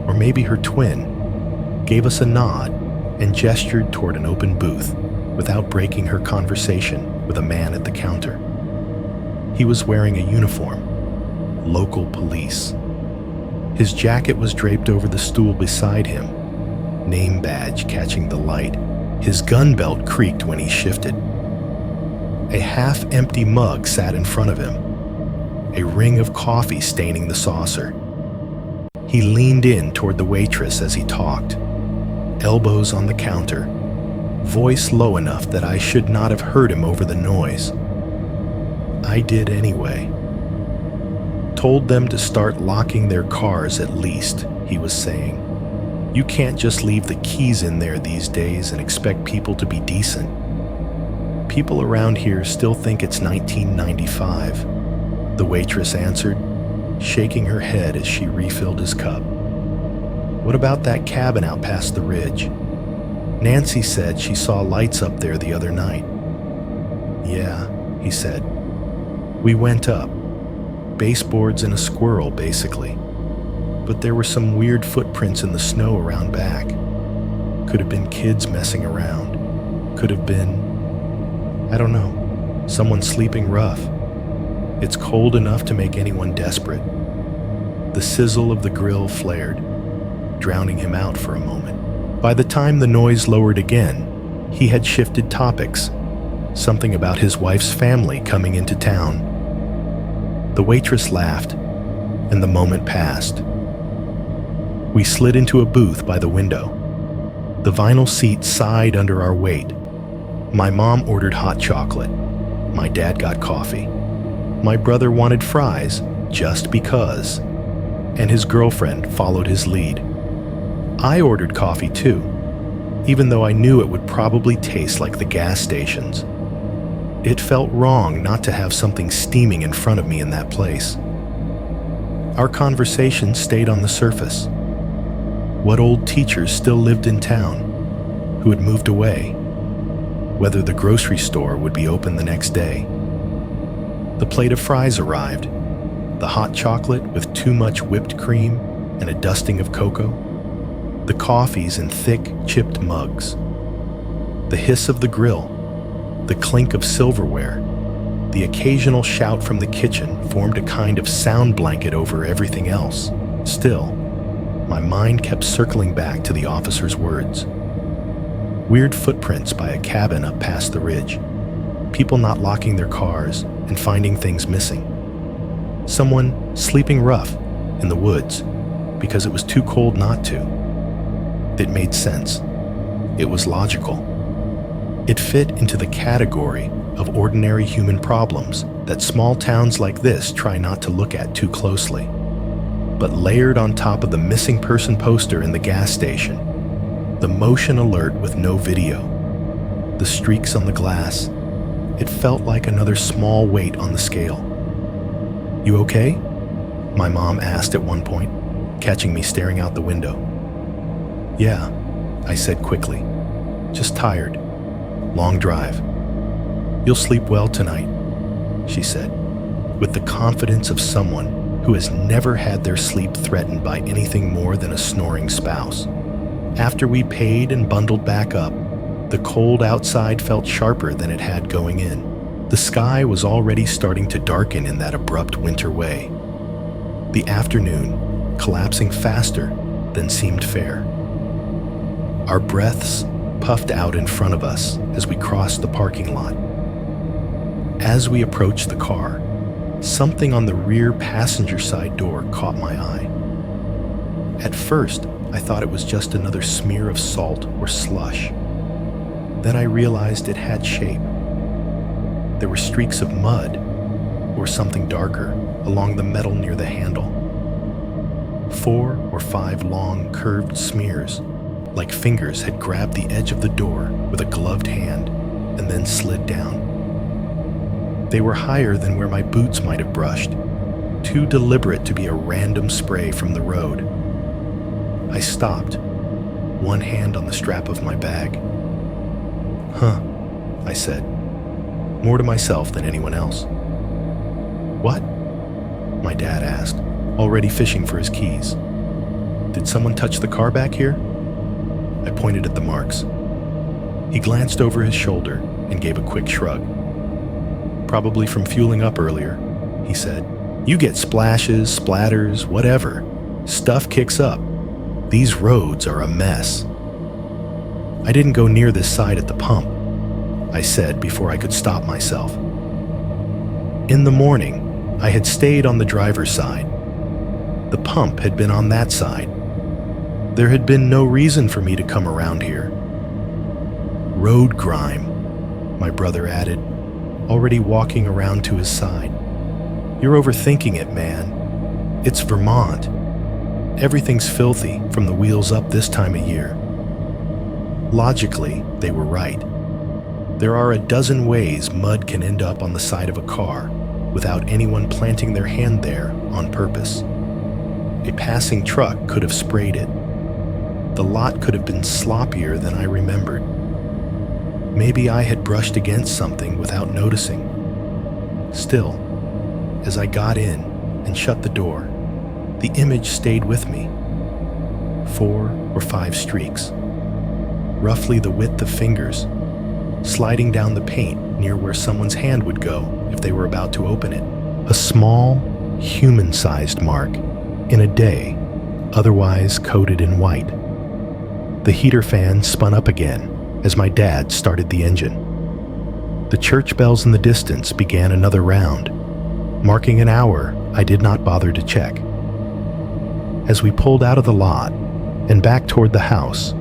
or maybe her twin, gave us a nod and gestured toward an open booth without breaking her conversation with a man at the counter. He was wearing a uniform, local police. His jacket was draped over the stool beside him, name badge catching the light. His gun belt creaked when he shifted. A half-empty mug sat in front of him, a ring of coffee staining the saucer. He leaned in toward the waitress as he talked, elbows on the counter, voice low enough that I should not have heard him over the noise. I did anyway. Told them to start locking their cars at least, he was saying. You can't just leave the keys in there these days and expect people to be decent. People around here still think it's 1995, the waitress answered, shaking her head as she refilled his cup. What about that cabin out past the ridge? Nancy said she saw lights up there the other night. Yeah, he said. We went up. Baseboards and a squirrel, basically. But there were some weird footprints in the snow around back. Could have been kids messing around. Could have been, I don't know, someone sleeping rough. It's cold enough to make anyone desperate. The sizzle of the grill flared, drowning him out for a moment. By the time the noise lowered again, he had shifted topics, something about his wife's family coming into town. The waitress laughed, and the moment passed. We slid into a booth by the window. The vinyl seat sighed under our weight. My mom ordered hot chocolate. My dad got coffee. My brother wanted fries just because, and his girlfriend followed his lead. I ordered coffee too, even though I knew it would probably taste like the gas stations. It felt wrong not to have something steaming in front of me in that place. Our conversation stayed on the surface. What old teachers still lived in town, who had moved away, whether the grocery store would be open the next day. The plate of fries arrived, the hot chocolate with too much whipped cream and a dusting of cocoa, the coffees in thick, chipped mugs, the hiss of the grill, the clink of silverware, the occasional shout from the kitchen formed a kind of sound blanket over everything else. Still, my mind kept circling back to the officer's words. Weird footprints by a cabin up past the ridge, people not locking their cars and finding things missing. Someone sleeping rough in the woods because it was too cold not to. It made sense. It was logical. It fit into the category of ordinary human problems that small towns like this try not to look at too closely. But layered on top of the missing person poster in the gas station, the motion alert with no video, the streaks on the glass, it felt like another small weight on the scale. "You okay?" my mom asked at one point, catching me staring out the window. "Yeah," I said quickly. "Just tired. Long drive." "You'll sleep well tonight," she said, with the confidence of someone who has never had their sleep threatened by anything more than a snoring spouse. After we paid and bundled back up, the cold outside felt sharper than it had going in. The sky was already starting to darken in that abrupt winter way. The afternoon collapsing faster than seemed fair. Our breaths puffed out in front of us as we crossed the parking lot. As we approached the car, something on the rear passenger side door caught my eye. At first, I thought it was just another smear of salt or slush. Then I realized it had shape. There were streaks of mud, or something darker, along the metal near the handle. 4 or 5 long, curved smears, like fingers had grabbed the edge of the door with a gloved hand and then slid down. They were higher than where my boots might have brushed, too deliberate to be a random spray from the road. I stopped, one hand on the strap of my bag. "Huh," I said, more to myself than anyone else. "What?" my dad asked, already fishing for his keys. "Did someone touch the car back here?" I pointed at the marks. He glanced over his shoulder and gave a quick shrug. "Probably from fueling up earlier," he said. "You get splashes, splatters, whatever. Stuff kicks up. These roads are a mess." "I didn't go near this side at the pump," I said before I could stop myself. In the morning, I had stayed on the driver's side. The pump had been on that side. There had been no reason for me to come around here. "Road grime," my brother added, already walking around to his side. "You're overthinking it, man. It's Vermont. Everything's filthy from the wheels up this time of year." Logically, they were right. There are a dozen ways mud can end up on the side of a car without anyone planting their hand there on purpose. A passing truck could have sprayed it. The lot could have been sloppier than I remembered. Maybe I had brushed against something without noticing. Still, as I got in and shut the door, the image stayed with me. 4 or 5 streaks, roughly the width of fingers, sliding down the paint near where someone's hand would go if they were about to open it. A small, human-sized mark in a day, otherwise coated in white. The heater fan spun up again as my dad started the engine. The church bells in the distance began another round, marking an hour I did not bother to check. As we pulled out of the lot and back toward the house,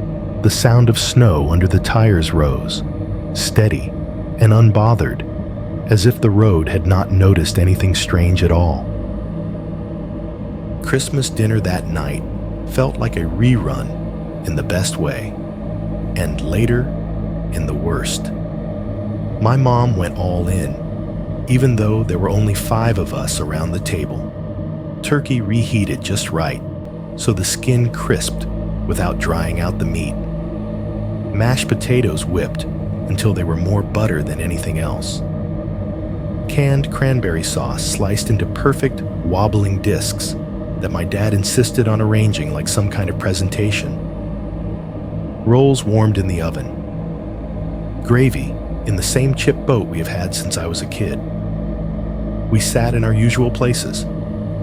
the sound of snow under the tires rose, steady and unbothered, as if the road had not noticed anything strange at all. Christmas dinner that night felt like a rerun in the best way, and later in the worst. My mom went all in, even though there were only 5 of us around the table. Turkey reheated just right, so the skin crisped without drying out the meat. Mashed potatoes whipped until they were more butter than anything else. Canned cranberry sauce sliced into perfect, wobbling discs that my dad insisted on arranging like some kind of presentation. Rolls warmed in the oven. Gravy in the same chip boat we have had since I was a kid. We sat in our usual places,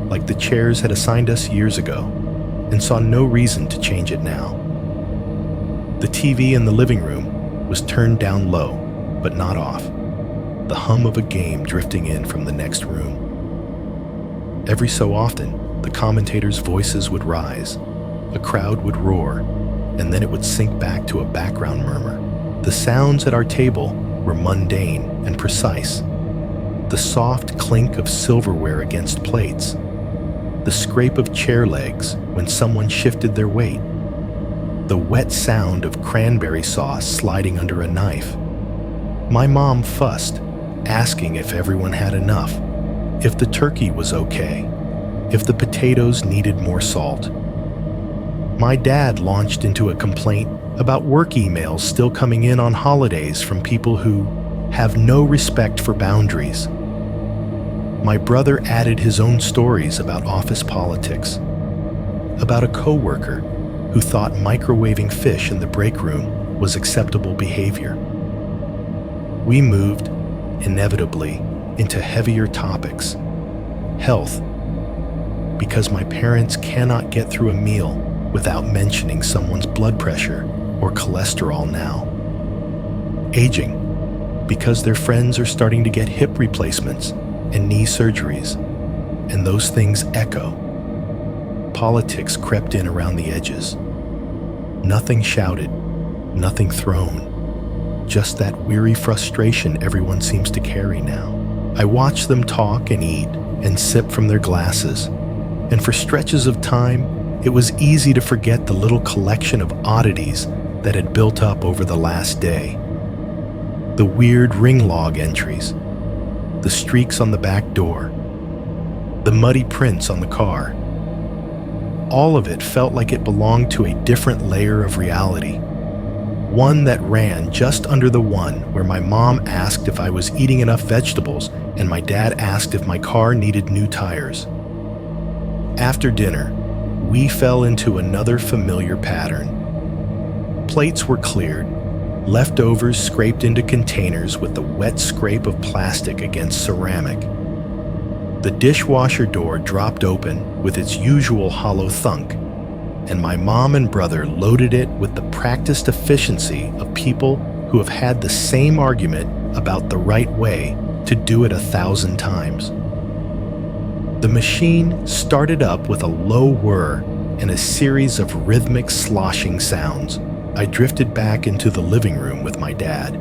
like the chairs had assigned us years ago, and saw no reason to change it now. The TV in the living room was turned down low, but not off, the hum of a game drifting in from the next room. Every so often, the commentators' voices would rise, a crowd would roar, and then it would sink back to a background murmur. The sounds at our table were mundane and precise. The soft clink of silverware against plates, the scrape of chair legs when someone shifted their weight, the wet sound of cranberry sauce sliding under a knife. My mom fussed, asking if everyone had enough, if the turkey was okay, if the potatoes needed more salt. My dad launched into a complaint about work emails still coming in on holidays from people who have no respect for boundaries. My brother added his own stories about office politics, about a coworker who thought microwaving fish in the break room was acceptable behavior. We moved, inevitably, into heavier topics. Health, because my parents cannot get through a meal without mentioning someone's blood pressure or cholesterol now. Aging, because their friends are starting to get hip replacements and knee surgeries, and those things echo. Politics crept in around the edges. Nothing shouted, nothing thrown, just that weary frustration everyone seems to carry now. I watch them talk and eat and sip from their glasses, and for stretches of time, it was easy to forget the little collection of oddities that had built up over the last day. The weird ring log entries, the streaks on the back door, the muddy prints on the car. All of it felt like it belonged to a different layer of reality, one that ran just under the one where my mom asked if I was eating enough vegetables and my dad asked if my car needed new tires. After dinner, we fell into another familiar pattern. Plates were cleared, leftovers scraped into containers with the wet scrape of plastic against ceramic. The dishwasher door dropped open with its usual hollow thunk, and my mom and brother loaded it with the practiced efficiency of people who have had the same argument about the right way to do it 1,000 times. The machine started up with a low whir and a series of rhythmic sloshing sounds. I drifted back into the living room with my dad,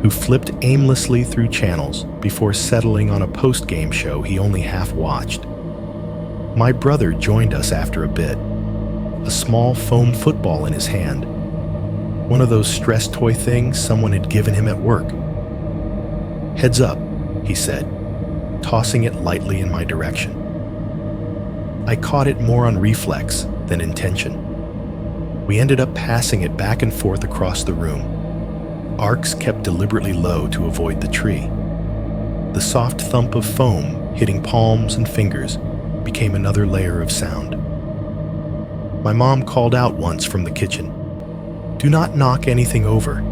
who flipped aimlessly through channels before settling on a post-game show he only half-watched. My brother joined us after a bit, a small foam football in his hand, one of those stress toy things someone had given him at work. "Heads up," he said, tossing it lightly in my direction. I caught it more on reflex than intention. We ended up passing it back and forth across the room, arcs kept deliberately low to avoid the tree. The soft thump of foam hitting palms and fingers became another layer of sound. My mom called out once from the kitchen, "Do not knock anything over,"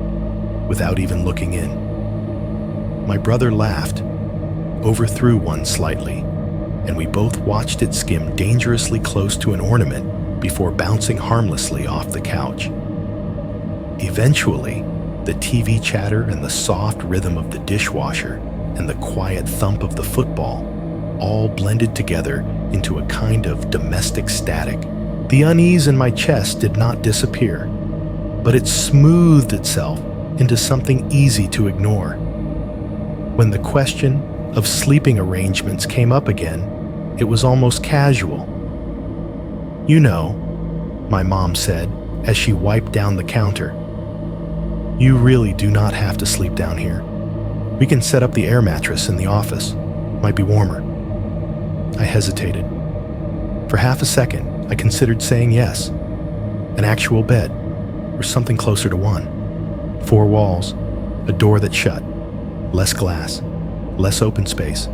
without even looking in. My brother laughed, overthrew one slightly, and we both watched it skim dangerously close to an ornament before bouncing harmlessly off the couch. Eventually, the TV chatter and the soft rhythm of the dishwasher and the quiet thump of the football all blended together into a kind of domestic static. The unease in my chest did not disappear, but it smoothed itself into something easy to ignore. When the question of sleeping arrangements came up again, it was almost casual. "You know," my mom said as she wiped down the counter, "you really do not have to sleep down here. We can set up the air mattress in the office. Might be warmer." I hesitated. For half a second, I considered saying yes. An actual bed, or something closer to one. 4 walls, a door that shut, less glass, less open space.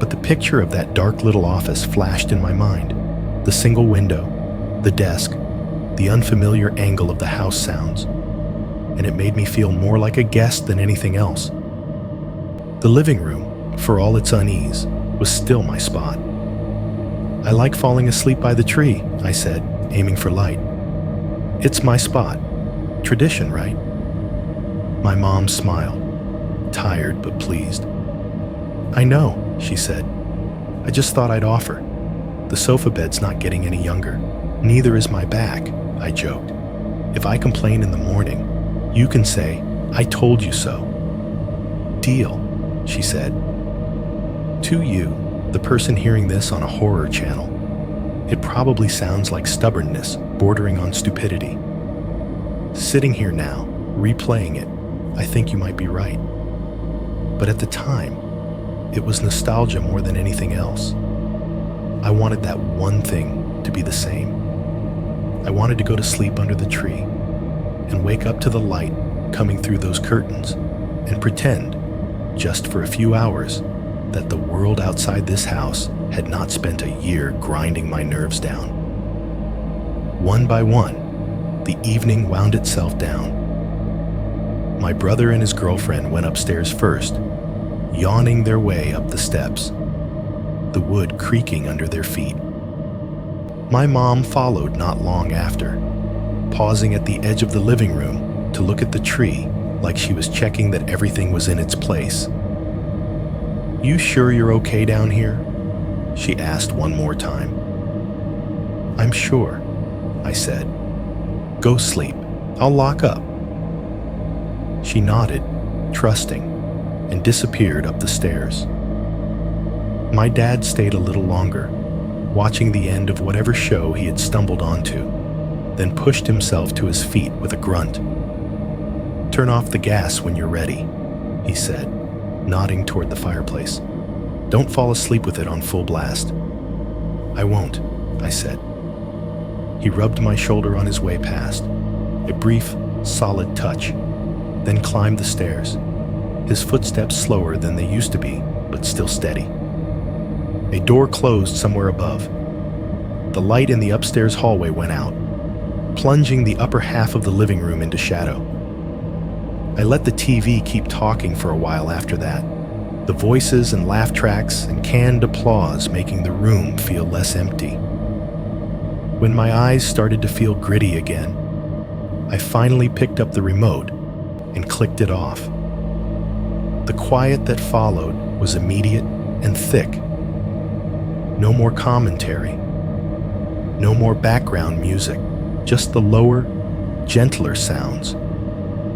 But the picture of that dark little office flashed in my mind. The single window, the desk, the unfamiliar angle of the house sounds, and it made me feel more like a guest than anything else. The living room, for all its unease, was still my spot. "I like falling asleep by the tree," I said, aiming for light. "It's my spot. Tradition, right?" My mom smiled, tired but pleased. "I know," she said. "I just thought I'd offer. The sofa bed's not getting any younger. Neither is my back," I joked. "If I complain in the morning, you can say, 'I told you so.'" "Deal," she said. To you, the person hearing this on a horror channel, it probably sounds like stubbornness bordering on stupidity. Sitting here now, replaying it, I think you might be right. But at the time, it was nostalgia more than anything else. I wanted that one thing to be the same. I wanted to go to sleep under the tree and wake up to the light coming through those curtains and pretend, just for a few hours, that the world outside this house had not spent a year grinding my nerves down. One by one, the evening wound itself down. My brother and his girlfriend went upstairs first, yawning their way up the steps, the wood creaking under their feet. My mom followed not long after, pausing at the edge of the living room to look at the tree like she was checking that everything was in its place. "You sure you're okay down here?" she asked one more time. "I'm sure," I said. "Go sleep. I'll lock up." She nodded, trusting, and disappeared up the stairs. My dad stayed a little longer, watching the end of whatever show he had stumbled onto, then pushed himself to his feet with a grunt. "Turn off the gas when you're ready," he said, nodding toward the fireplace. "Don't fall asleep with it on full blast." "I won't," I said. He rubbed my shoulder on his way past, a brief, solid touch, then climbed the stairs, his footsteps slower than they used to be, but still steady. A door closed somewhere above. The light in the upstairs hallway went out, plunging the upper half of the living room into shadow. I let the TV keep talking for a while after that, the voices and laugh tracks and canned applause making the room feel less empty. When my eyes started to feel gritty again, I finally picked up the remote and clicked it off. The quiet that followed was immediate and thick. No more commentary, no more background music, just the lower, gentler sounds.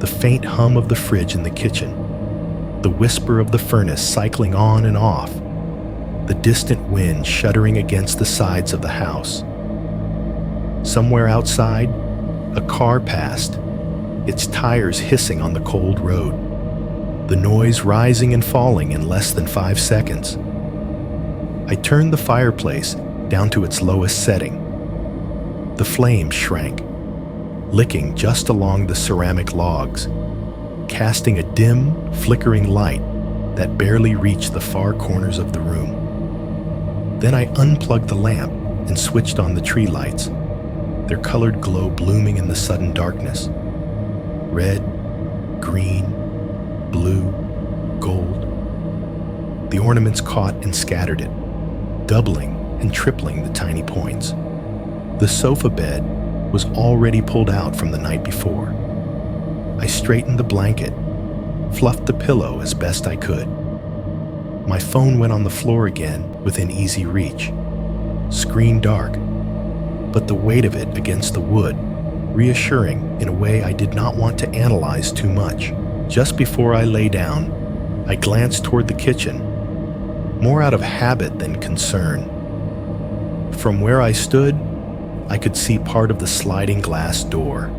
The faint hum of the fridge in the kitchen, the whisper of the furnace cycling on and off, the distant wind shuddering against the sides of the house. Somewhere outside, a car passed, its tires hissing on the cold road, the noise rising and falling in less than 5 seconds. I turned the fireplace down to its lowest setting. The flames shrank, licking just along the ceramic logs, casting a dim, flickering light that barely reached the far corners of the room. Then I unplugged the lamp and switched on the tree lights, their colored glow blooming in the sudden darkness. Red, green, blue, gold. The ornaments caught and scattered it, doubling and tripling the tiny points. The sofa bed was already pulled out from the night before. I straightened the blanket, fluffed the pillow as best I could. My phone went on the floor again within easy reach. Screen dark, but the weight of it against the wood, reassuring in a way I did not want to analyze too much. Just before I lay down, I glanced toward the kitchen, more out of habit than concern. From where I stood, I could see part of the sliding glass door.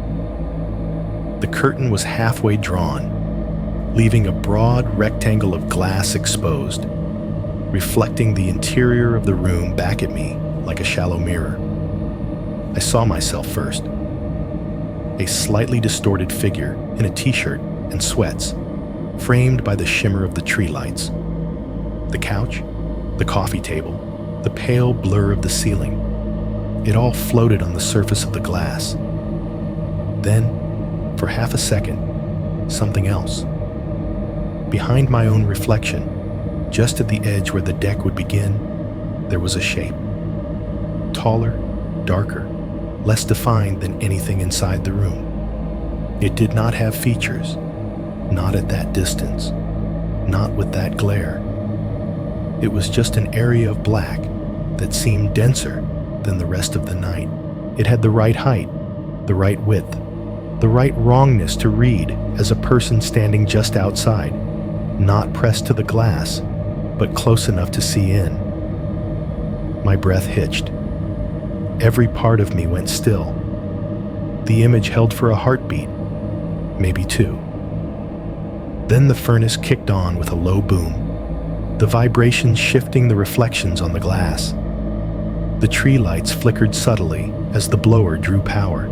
The curtain was halfway drawn, leaving a broad rectangle of glass exposed, reflecting the interior of the room back at me like a shallow mirror. I saw myself first. A slightly distorted figure in a t-shirt and sweats, framed by the shimmer of the tree lights. The couch, the coffee table, the pale blur of the ceiling. It all floated on the surface of the glass. Then, for half a second, something else. Behind my own reflection, just at the edge where the deck would begin, there was a shape. Taller, darker, less defined than anything inside the room. It did not have features, not at that distance, not with that glare. It was just an area of black that seemed denser than the rest of the night. It had the right height, the right width, the right wrongness to read as a person standing just outside, not pressed to the glass, but close enough to see in. My breath hitched. Every part of me went still. The image held for a heartbeat, maybe two. Then the furnace kicked on with a low boom, the vibrations shifting the reflections on the glass. The tree lights flickered subtly as the blower drew power.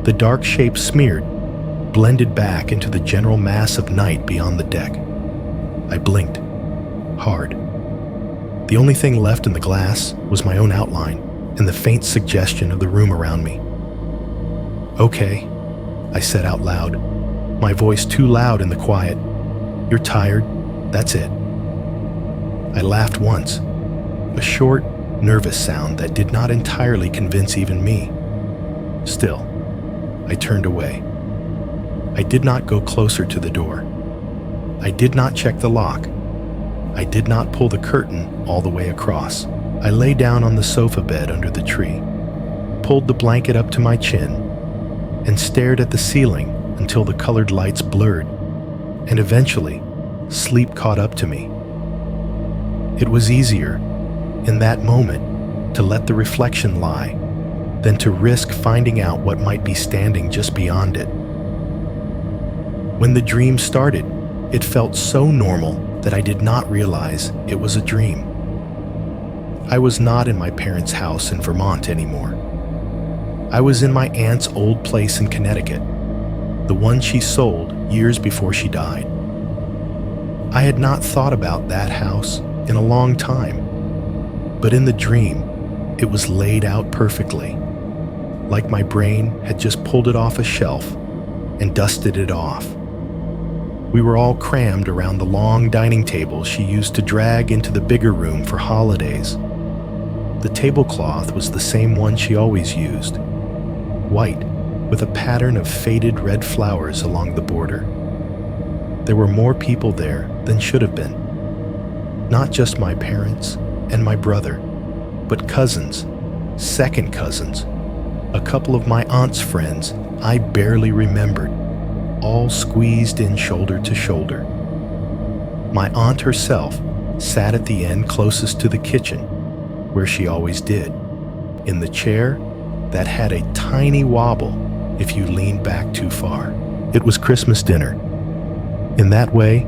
The dark shape smeared, blended back into the general mass of night beyond the deck. I blinked, hard. The only thing left in the glass was my own outline and the faint suggestion of the room around me. "Okay," I said out loud, my voice too loud in the quiet. "You're tired, that's it." I laughed once, a short, nervous sound that did not entirely convince even me. Still, I turned away. I did not go closer to the door. I did not check the lock. I did not pull the curtain all the way across. I lay down on the sofa bed under the tree, pulled the blanket up to my chin, and stared at the ceiling until the colored lights blurred, and eventually, sleep caught up to me. It was easier, in that moment, to let the reflection lie than to risk finding out what might be standing just beyond it. When the dream started, it felt so normal that I did not realize it was a dream. I was not in my parents' house in Vermont anymore. I was in my aunt's old place in Connecticut, the one she sold years before she died. I had not thought about that house in a long time, but in the dream, it was laid out perfectly, like my brain had just pulled it off a shelf and dusted it off. We were all crammed around the long dining table she used to drag into the bigger room for holidays. The tablecloth was the same one she always used, white, with a pattern of faded red flowers along the border. There were more people there than should have been. Not just my parents and my brother, but cousins, second cousins, a couple of my aunt's friends I barely remembered, all squeezed in shoulder to shoulder. My aunt herself sat at the end closest to the kitchen, where she always did, in the chair that had a tiny wobble if you leaned back too far. It was Christmas dinner. In that way,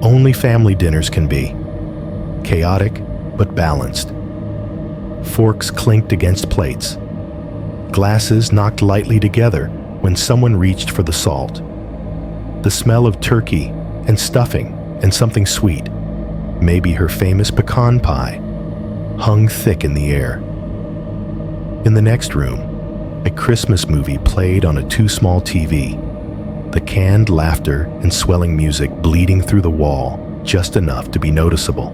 only family dinners can be. Chaotic, but balanced. Forks clinked against plates. Glasses knocked lightly together when someone reached for the salt. The smell of turkey and stuffing and something sweet, maybe her famous pecan pie, hung thick in the air. In the next room, a Christmas movie played on a too small TV, the canned laughter and swelling music bleeding through the wall just enough to be noticeable.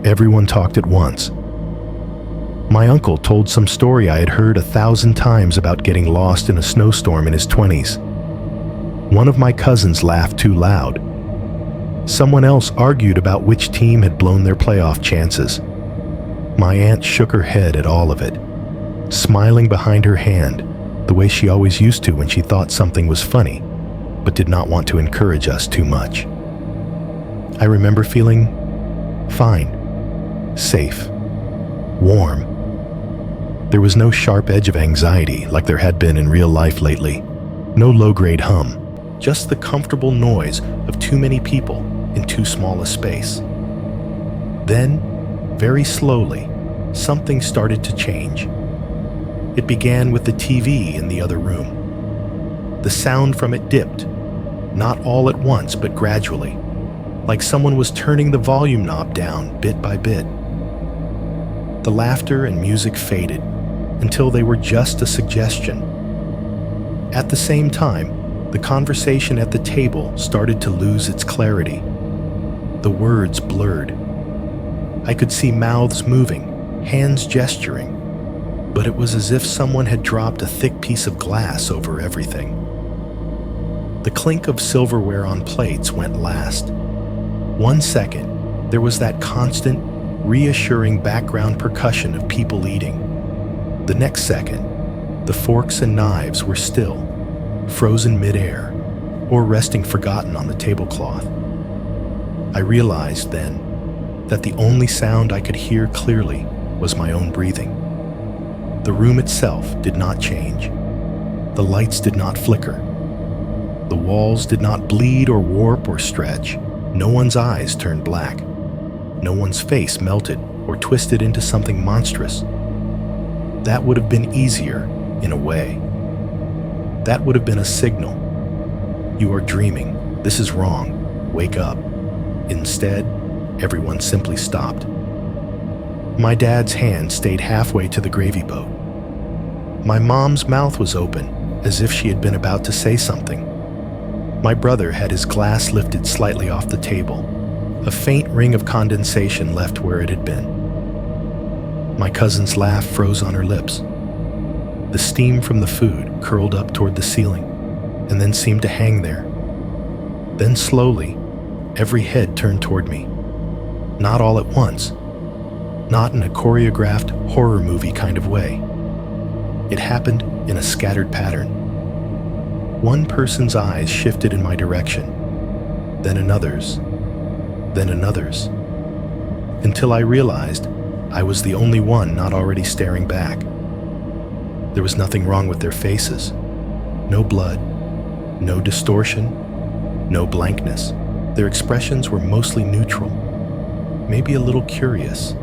Everyone talked at once. My uncle told some story I had heard 1,000 times about getting lost in a snowstorm in his 20s. One of my cousins laughed too loud. Someone else argued about which team had blown their playoff chances. My aunt shook her head at all of it, smiling behind her hand, the way she always used to when she thought something was funny, but did not want to encourage us too much. I remember feeling fine, safe, warm. There was no sharp edge of anxiety like there had been in real life lately. No low-grade hum, just the comfortable noise of too many people in too small a space. Then, very slowly, something started to change. It began with the TV in the other room. The sound from it dipped, not all at once but gradually, like someone was turning the volume knob down bit by bit. The laughter and music faded until they were just a suggestion. At the same time, the conversation at the table started to lose its clarity. The words blurred. I could see mouths moving, hands gesturing, but it was as if someone had dropped a thick piece of glass over everything. The clink of silverware on plates went last. 1 second, there was that constant, reassuring background percussion of people eating. The next second, the forks and knives were still, frozen midair, or resting forgotten on the tablecloth. I realized then that the only sound I could hear clearly was my own breathing. The room itself did not change. The lights did not flicker. The walls did not bleed or warp or stretch. No one's eyes turned black. No one's face melted or twisted into something monstrous. That would have been easier, in a way. That would have been a signal. You are dreaming. This is wrong. Wake up. Instead, everyone simply stopped. My dad's hand stayed halfway to the gravy boat. My mom's mouth was open, as if she had been about to say something. My brother had his glass lifted slightly off the table, a faint ring of condensation left where it had been. My cousin's laugh froze on her lips. The steam from the food curled up toward the ceiling, and then seemed to hang there. Then slowly, every head turned toward me. Not all at once. Not in a choreographed horror movie kind of way. It happened in a scattered pattern. One person's eyes shifted in my direction, then another's, until I realized I was the only one not already staring back. There was nothing wrong with their faces. No blood, no distortion, no blankness. Their expressions were mostly neutral, maybe a little curious,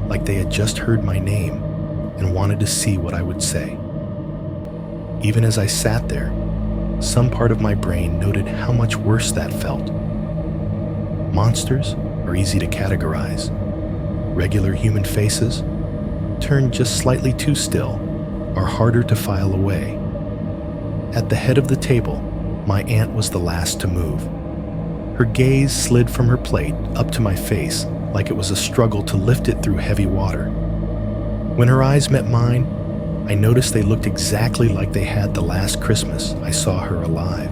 like they had just heard my name and wanted to see what I would say. Even as I sat there, some part of my brain noted how much worse that felt. Monsters are easy to categorize. Regular human faces, turned just slightly too still, are harder to file away. At the head of the table, my aunt was the last to move. Her gaze slid from her plate up to my face like it was a struggle to lift it through heavy water. When her eyes met mine, I noticed they looked exactly like they had the last Christmas I saw her alive.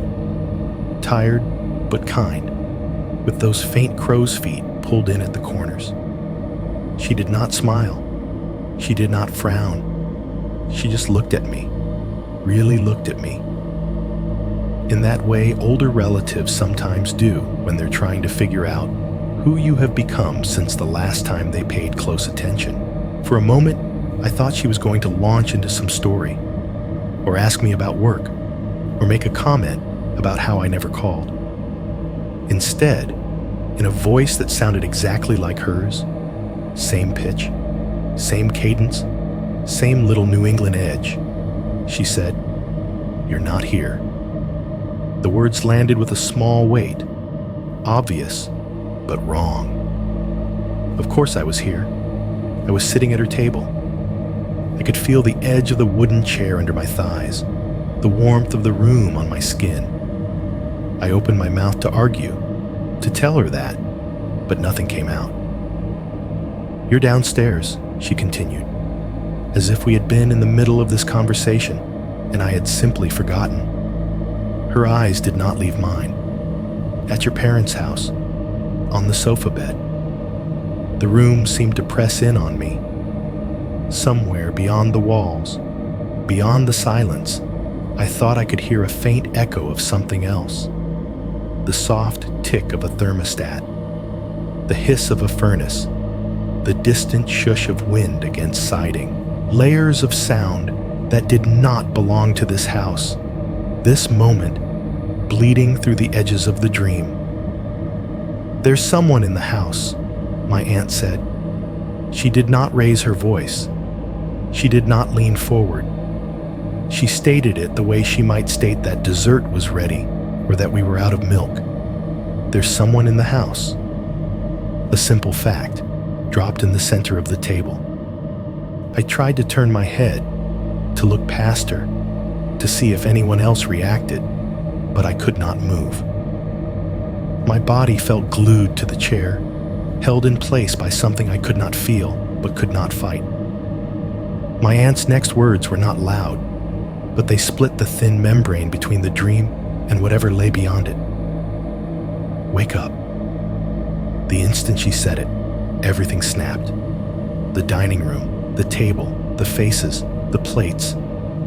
Tired, but kind, with those faint crow's feet pulled in at the corners. She did not smile. She did not frown. She just looked at me, really looked at me. In that way older relatives sometimes do when they're trying to figure out who you have become since the last time they paid close attention. For a moment, I thought she was going to launch into some story, or ask me about work, or make a comment about how I never called. Instead, in a voice that sounded exactly like hers, same pitch, same cadence, same little New England edge, she said, "You're not here." The words landed with a small weight, obvious, but wrong. Of course I was here. I was sitting at her table. I could feel the edge of the wooden chair under my thighs, the warmth of the room on my skin. I opened my mouth to argue, to tell her that, but nothing came out. "You're downstairs," she continued, as if we had been in the middle of this conversation and I had simply forgotten. Her eyes did not leave mine. "At your parents' house, on the sofa bed." The room seemed to press in on me. Somewhere beyond the walls, beyond the silence, I thought I could hear a faint echo of something else. The soft tick of a thermostat, the hiss of a furnace, the distant shush of wind against siding. Layers of sound that did not belong to this house. This moment, bleeding through the edges of the dream. "There's someone in the house," my aunt said. She did not raise her voice. She did not lean forward. She stated it the way she might state that dessert was ready or that we were out of milk. "There's someone in the house." A simple fact, dropped in the center of the table. I tried to turn my head, to look past her, to see if anyone else reacted, but I could not move. My body felt glued to the chair, held in place by something I could not feel, but could not fight. My aunt's next words were not loud, but they split the thin membrane between the dream and whatever lay beyond it. "Wake up." The instant she said it, everything snapped. The dining room, the table, the faces, the plates,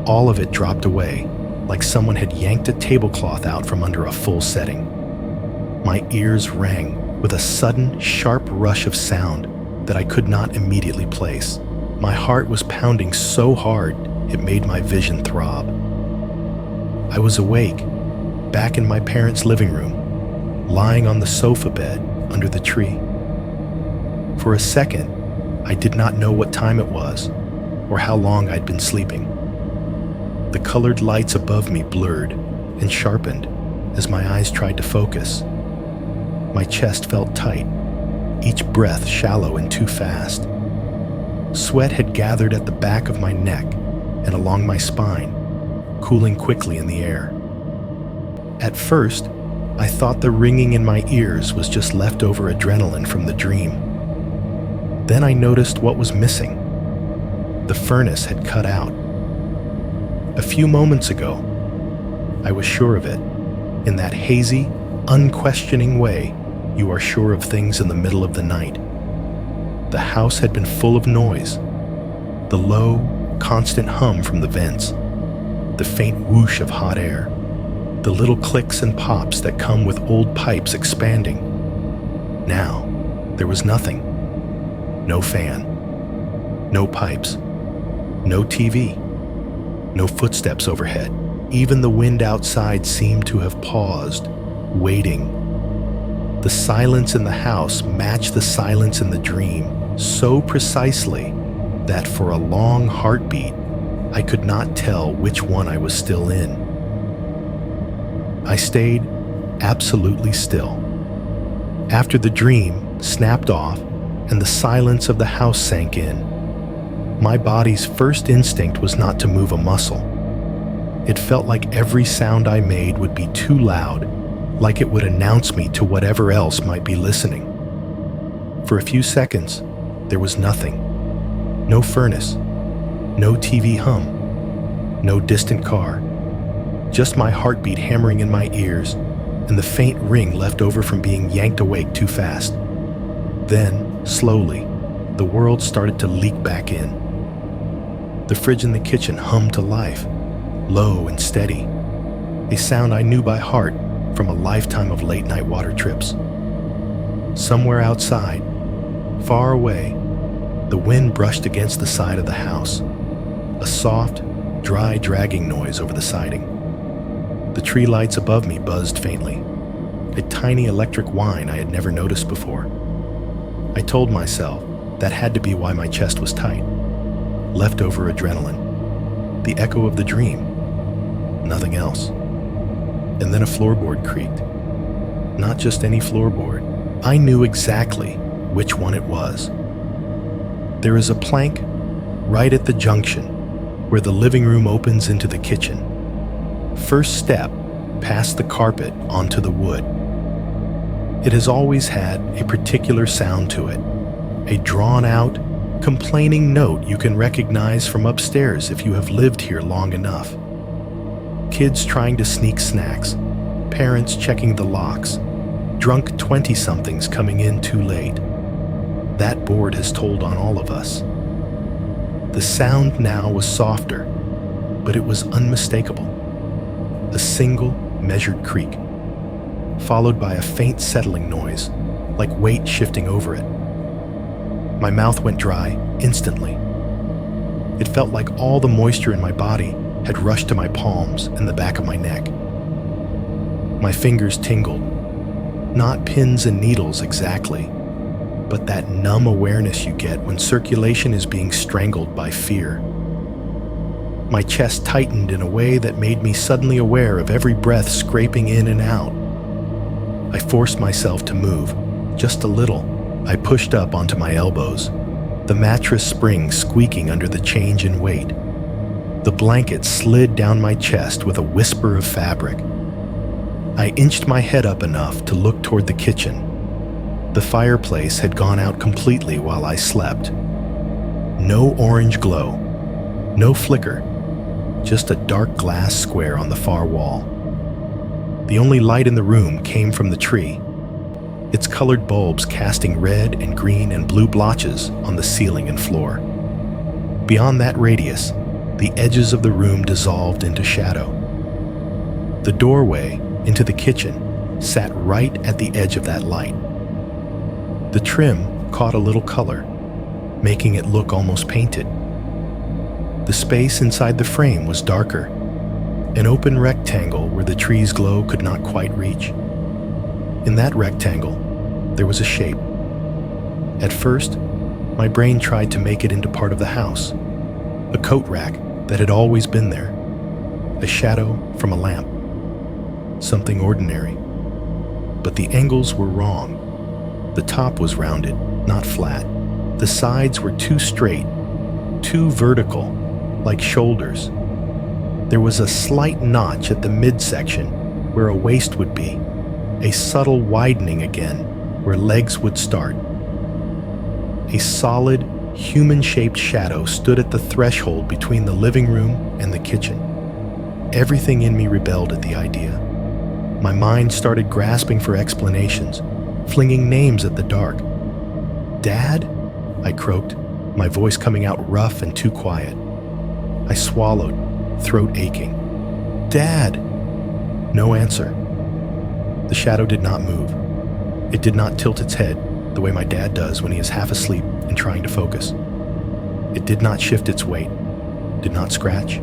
all of it dropped away, like someone had yanked a tablecloth out from under a full setting. My ears rang with a sudden, sharp rush of sound that I could not immediately place. My heart was pounding so hard it made my vision throb. I was awake, back in my parents' living room, lying on the sofa bed under the tree. For a second, I did not know what time it was or how long I'd been sleeping. The colored lights above me blurred and sharpened as my eyes tried to focus. My chest felt tight, each breath shallow and too fast. Sweat had gathered at the back of my neck and along my spine, cooling quickly in the air. At first, I thought the ringing in my ears was just leftover adrenaline from the dream. Then I noticed what was missing. The furnace had cut out. A few moments ago, I was sure of it, in that hazy, unquestioning way you are sure of things in the middle of the night. The house had been full of noise. The low, constant hum from the vents, the faint whoosh of hot air, the little clicks and pops that come with old pipes expanding. Now, there was nothing. No fan, no pipes, no TV, no footsteps overhead. Even the wind outside seemed to have paused, waiting. The silence in the house matched the silence in the dream so precisely that for a long heartbeat, I could not tell which one I was still in. I stayed absolutely still. After the dream snapped off and the silence of the house sank in, my body's first instinct was not to move a muscle. It felt like every sound I made would be too loud, like it would announce me to whatever else might be listening. For a few seconds, there was nothing. No furnace, no TV hum, no distant car, just my heartbeat hammering in my ears and the faint ring left over from being yanked awake too fast. Then, slowly, the world started to leak back in. The fridge in the kitchen hummed to life, low and steady, a sound I knew by heart from a lifetime of late-night water trips. Somewhere outside, far away, the wind brushed against the side of the house, a soft, dry dragging noise over the siding. The tree lights above me buzzed faintly, a tiny electric whine I had never noticed before. I told myself that had to be why my chest was tight. Leftover adrenaline, the echo of the dream, nothing else. And then a floorboard creaked. Not just any floorboard. I knew exactly which one it was. There is a plank right at the junction where the living room opens into the kitchen. First step past the carpet onto the wood. It has always had a particular sound to it, A drawn-out, complaining note you can recognize from upstairs if you have lived here long enough. Kids trying to sneak snacks, parents checking the locks, drunk 20-somethings coming in too late. That board has told on all of us. The sound now was softer, but it was unmistakable. A single, measured creak, followed by a faint settling noise, like weight shifting over it. My mouth went dry instantly. It felt like all the moisture in my body had rushed to my palms and the back of my neck. My fingers tingled. Not pins and needles exactly, but that numb awareness you get when circulation is being strangled by fear. My chest tightened in a way that made me suddenly aware of every breath scraping in and out. I forced myself to move, just a little. I pushed up onto my elbows, the mattress spring squeaking under the change in weight. The blanket slid down my chest with a whisper of fabric. I inched my head up enough to look toward the kitchen. The fireplace had gone out completely while I slept. No orange glow, no flicker, just a dark glass square on the far wall. The only light in the room came from the tree, its colored bulbs casting red and green and blue blotches on the ceiling and floor. Beyond that radius, the edges of the room dissolved into shadow. The doorway into the kitchen sat right at the edge of that light. The trim caught a little color, making it look almost painted. The space inside the frame was darker, an open rectangle where the tree's glow could not quite reach. In that rectangle, there was a shape. At first, my brain tried to make it into part of the house, a coat rack that had always been there, a shadow from a lamp, something ordinary. But the angles were wrong. The top was rounded, not flat. The sides were too straight, too vertical, like shoulders. There was a slight notch at the midsection where a waist would be, a subtle widening again where legs would start. A solid, human-shaped shadow stood at the threshold between the living room and the kitchen. Everything in me rebelled at the idea. My mind started grasping for explanations, flinging names at the dark. "Dad?" I croaked, my voice coming out rough and too quiet. I swallowed, throat aching. "Dad!" No answer. The shadow did not move. It did not tilt its head the way my dad does when he is half asleep and trying to focus. It did not shift its weight, did not scratch,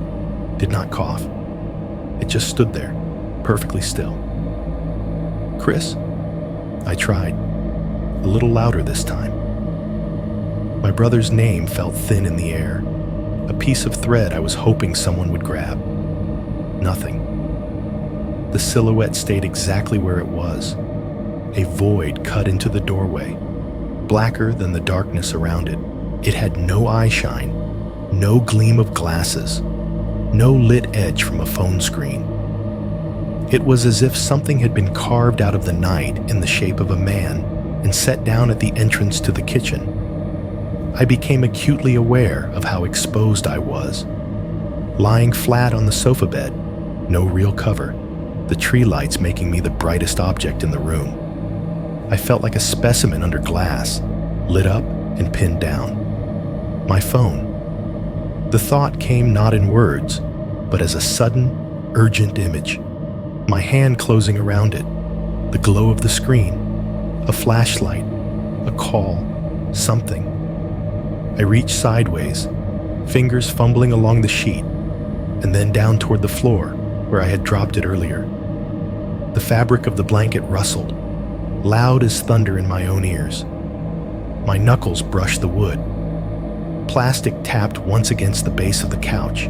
did not cough. It just stood there, perfectly still. "Chris?" I tried, a little louder this time. My brother's name felt thin in the air, a piece of thread I was hoping someone would grab. Nothing. The silhouette stayed exactly where it was, a void cut into the doorway, blacker than the darkness around it. It had no eye shine, no gleam of glasses, no lit edge from a phone screen. It was as if something had been carved out of the night in the shape of a man and set down at the entrance to the kitchen. I became acutely aware of how exposed I was. Lying flat on the sofa bed, no real cover, the tree lights making me the brightest object in the room. I felt like a specimen under glass, lit up and pinned down. My phone. The thought came not in words, but as a sudden, urgent image. My hand closing around it, the glow of the screen, a flashlight, a call, something. I reached sideways, fingers fumbling along the sheet, and then down toward the floor where I had dropped it earlier. The fabric of the blanket rustled, loud as thunder in my own ears. My knuckles brushed the wood. Plastic tapped once against the base of the couch.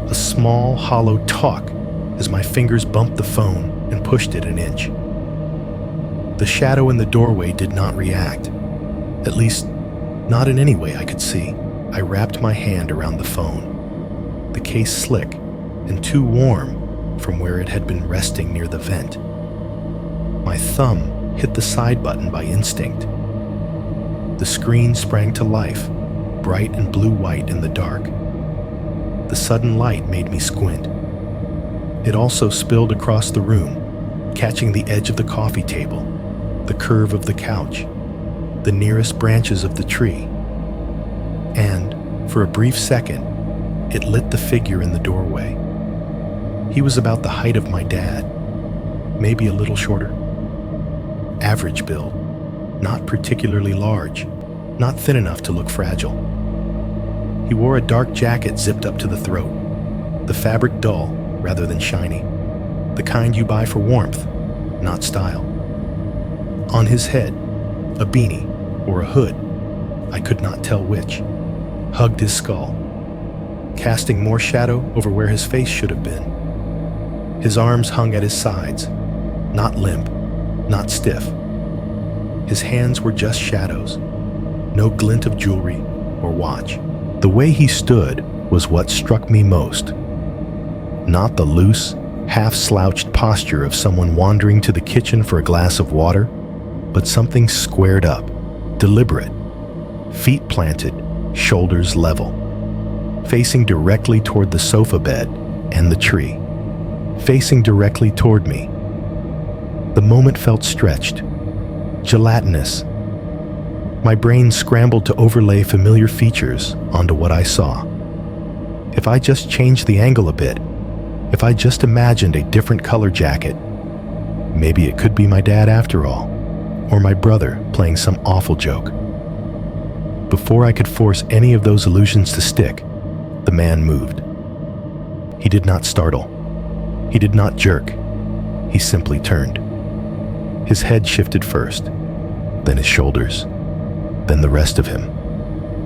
A small, hollow talk as my fingers bumped the phone and pushed it an inch. The shadow in the doorway did not react, at least not in any way I could see. I wrapped my hand around the phone, the case slick and too warm from where it had been resting near the vent. My thumb hit the side button by instinct. The screen sprang to life, bright and blue-white in the dark. The sudden light made me squint. It also spilled across the room, catching the edge of the coffee table, the curve of the couch, the nearest branches of the tree. And, for a brief second, it lit the figure in the doorway. He was about the height of my dad, maybe a little shorter. Average build, not particularly large, not thin enough to look fragile. He wore a dark jacket zipped up to the throat, the fabric dull rather than shiny, the kind you buy for warmth, not style. On his head, a beanie or a hood, I could not tell which, hugged his skull, casting more shadow over where his face should have been. His arms hung at his sides, not limp, not stiff. His hands were just shadows, no glint of jewelry or watch. The way he stood was what struck me most. Not the loose, half-slouched posture of someone wandering to the kitchen for a glass of water, but something squared up, deliberate, feet planted, shoulders level, facing directly toward the sofa bed and the tree, facing directly toward me. The moment felt stretched, gelatinous. My brain scrambled to overlay familiar features onto what I saw. If I just changed the angle a bit, if I just imagined a different color jacket, maybe it could be my dad after all, or my brother playing some awful joke. Before I could force any of those illusions to stick, the man moved. He did not startle. He did not jerk. He simply turned. His head shifted first, then his shoulders, then the rest of him,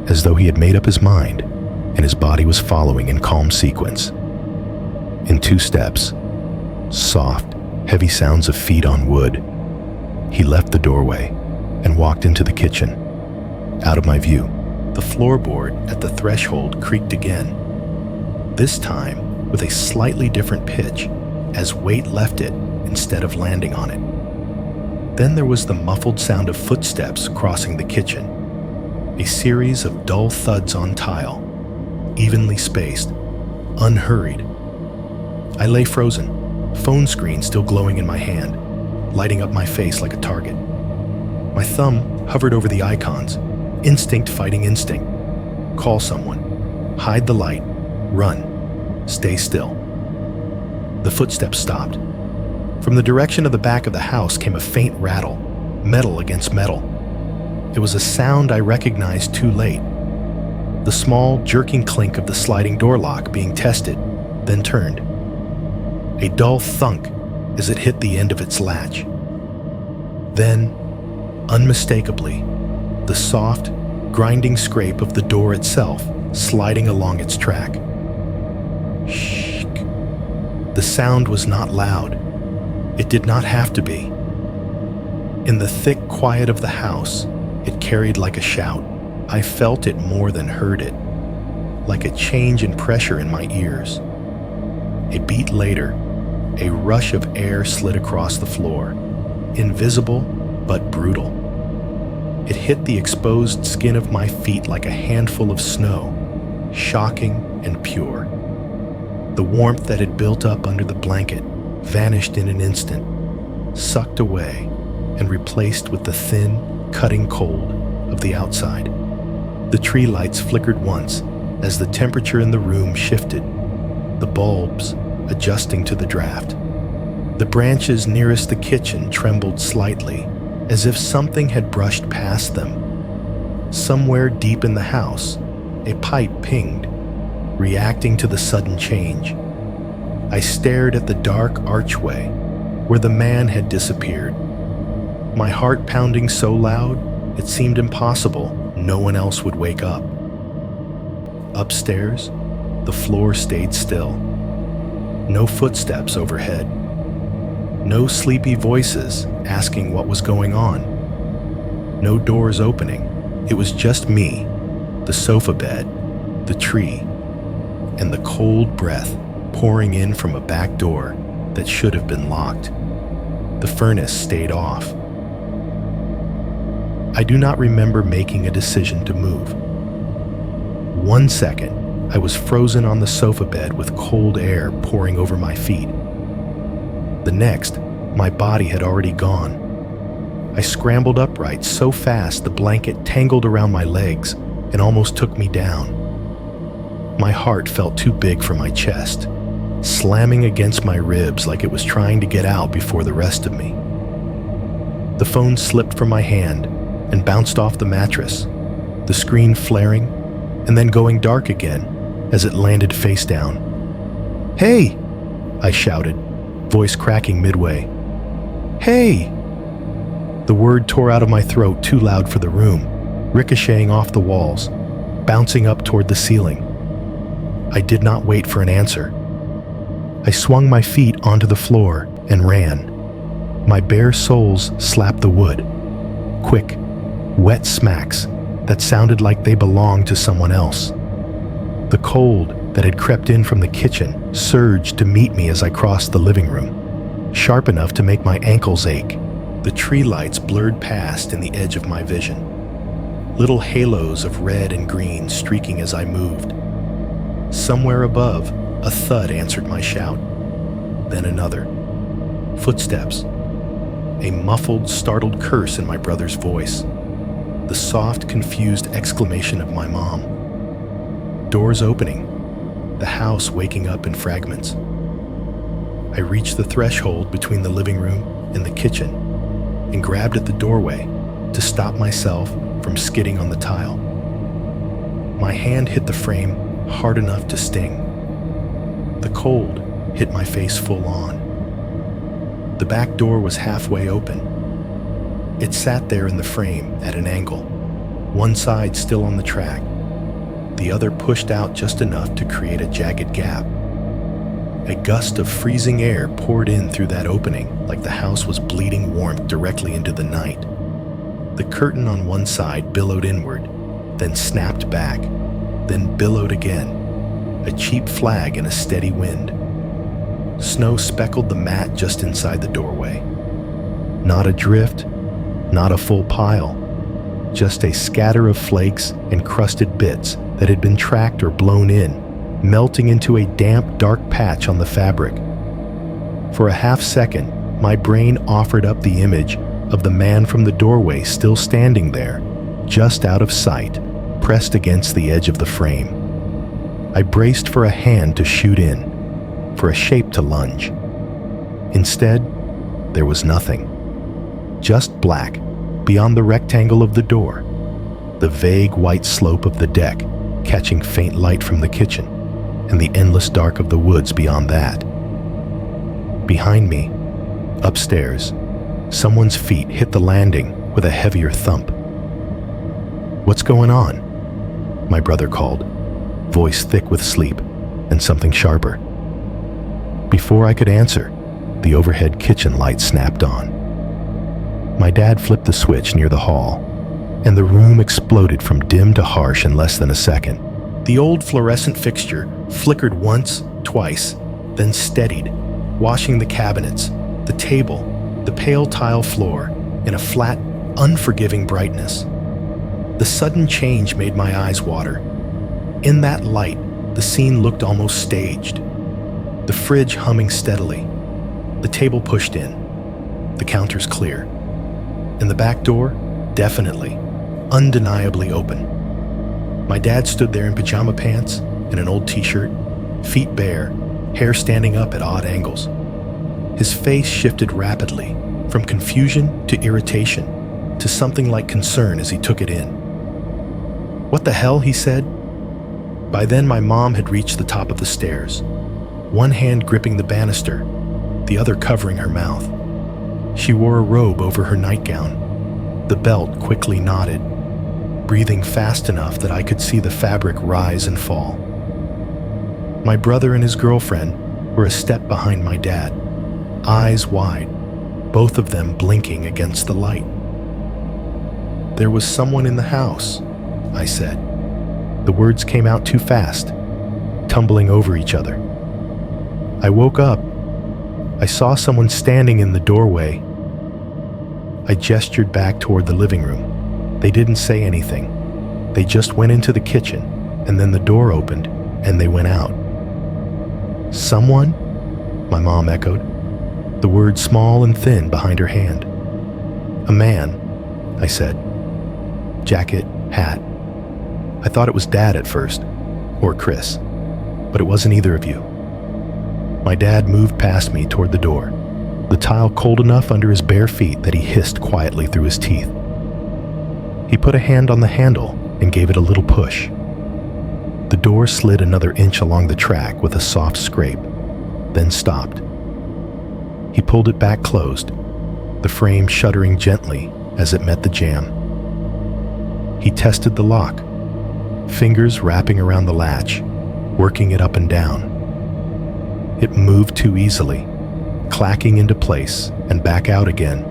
as though he had made up his mind and his body was following in calm sequence. In 2 steps, soft, heavy sounds of feet on wood, he left the doorway and walked into the kitchen. Out of my view, the floorboard at the threshold creaked again, this time with a slightly different pitch as weight left it instead of landing on it. Then there was the muffled sound of footsteps crossing the kitchen, a series of dull thuds on tile, evenly spaced, unhurried. I lay frozen, phone screen still glowing in my hand, lighting up my face like a target. My thumb hovered over the icons, instinct fighting instinct. Call someone, hide the light, run, stay still. The footsteps stopped. From the direction of the back of the house came a faint rattle, metal against metal. It was a sound I recognized too late. The small, jerking clink of the sliding door lock being tested, then turned. A dull thunk as it hit the end of its latch. Then, unmistakably, the soft, grinding scrape of the door itself sliding along its track. Shh. The sound was not loud. It did not have to be. In the thick quiet of the house, it carried like a shout. I felt it more than heard it, like a change in pressure in my ears. A beat later, a rush of air slid across the floor, invisible but brutal. It hit the exposed skin of my feet like a handful of snow, shocking and pure. The warmth that had built up under the blanket vanished in an instant, sucked away and replaced with the thin, cutting cold of the outside. The tree lights flickered once as the temperature in the room shifted, the bulbs adjusting to the draft. The branches nearest the kitchen trembled slightly, as if something had brushed past them. Somewhere deep in the house, a pipe pinged, reacting to the sudden change. I stared at the dark archway where the man had disappeared, my heart pounding so loud it seemed impossible no one else would wake up. Upstairs, the floor stayed still. No footsteps overhead. No sleepy voices asking what was going on. No doors opening. It was just me, the sofa bed, the tree, and the cold breath pouring in from a back door that should have been locked. The furnace stayed off. I do not remember making a decision to move. 1 second, I was frozen on the sofa bed with cold air pouring over my feet. The next, my body had already gone. I scrambled upright so fast the blanket tangled around my legs and almost took me down. My heart felt too big for my chest, slamming against my ribs like it was trying to get out before the rest of me. The phone slipped from my hand and bounced off the mattress, the screen flaring and then going dark again as it landed face down. "Hey!" I shouted, voice cracking midway. "Hey!" The word tore out of my throat too loud for the room, ricocheting off the walls, bouncing up toward the ceiling. I did not wait for an answer. I swung my feet onto the floor and ran. My bare soles slapped the wood. Quick, wet smacks that sounded like they belonged to someone else. The cold that had crept in from the kitchen surged to meet me as I crossed the living room, sharp enough to make my ankles ache. The tree lights blurred past in the edge of my vision, little halos of red and green streaking as I moved. Somewhere above, a thud answered my shout, then another. Footsteps. A muffled, startled curse in my brother's voice. The soft, confused exclamation of my mom. Doors opening, the house waking up in fragments. I reached the threshold between the living room and the kitchen and grabbed at the doorway to stop myself from skidding on the tile. My hand hit the frame hard enough to sting. The cold hit my face full on. The back door was halfway open. It sat there in the frame at an angle, one side still on the track, the other pushed out just enough to create a jagged gap. A gust of freezing air poured in through that opening like the house was bleeding warmth directly into the night. The curtain on one side billowed inward, then snapped back, then billowed again, a cheap flag in a steady wind. Snow speckled the mat just inside the doorway. Not a drift, not a full pile, just a scatter of flakes and crusted bits that had been tracked or blown in, melting into a damp, dark patch on the fabric. For a half second, my brain offered up the image of the man from the doorway still standing there, just out of sight, pressed against the edge of the frame. I braced for a hand to shoot in, for a shape to lunge. Instead, there was nothing. Just black, beyond the rectangle of the door, the vague white slope of the deck catching faint light from the kitchen, and the endless dark of the woods beyond that. Behind me, upstairs, someone's feet hit the landing with a heavier thump. "What's going on?" my brother called, voice thick with sleep and something sharper. Before I could answer, the overhead kitchen light snapped on. My dad flipped the switch near the hall, and the room exploded from dim to harsh in less than a second. The old fluorescent fixture flickered once, twice, then steadied, washing the cabinets, the table, the pale tile floor, in a flat, unforgiving brightness. The sudden change made my eyes water. In that light, the scene looked almost staged. The fridge humming steadily, the table pushed in, the counters clear, and the back door, definitely, undeniably open. My dad stood there in pajama pants and an old t-shirt, feet bare, hair standing up at odd angles. His face shifted rapidly, from confusion to irritation, to something like concern as he took it in. "What the hell?" he said. By then my mom had reached the top of the stairs, one hand gripping the banister, the other covering her mouth. She wore a robe over her nightgown, the belt quickly knotted, breathing fast enough that I could see the fabric rise and fall. My brother and his girlfriend were a step behind my dad, eyes wide, both of them blinking against the light. "There was someone in the house," I said. The words came out too fast, tumbling over each other. I woke up. I saw someone standing in the doorway. I gestured back toward the living room. They didn't say anything. They just went into the kitchen, and then the door opened, and they went out. Someone? My mom echoed, the word small and thin behind her hand. A man, I said. Jacket, hat. I thought it was Dad at first, or Chris, but it wasn't either of you. My dad moved past me toward the door, the tile cold enough under his bare feet that he hissed quietly through his teeth. He put a hand on the handle and gave it a little push. The door slid another inch along the track with a soft scrape, then stopped. He pulled it back closed, the frame shuddering gently as it met the jamb. He tested the lock, fingers wrapping around the latch, working it up and down. It moved too easily, clacking into place and back out again.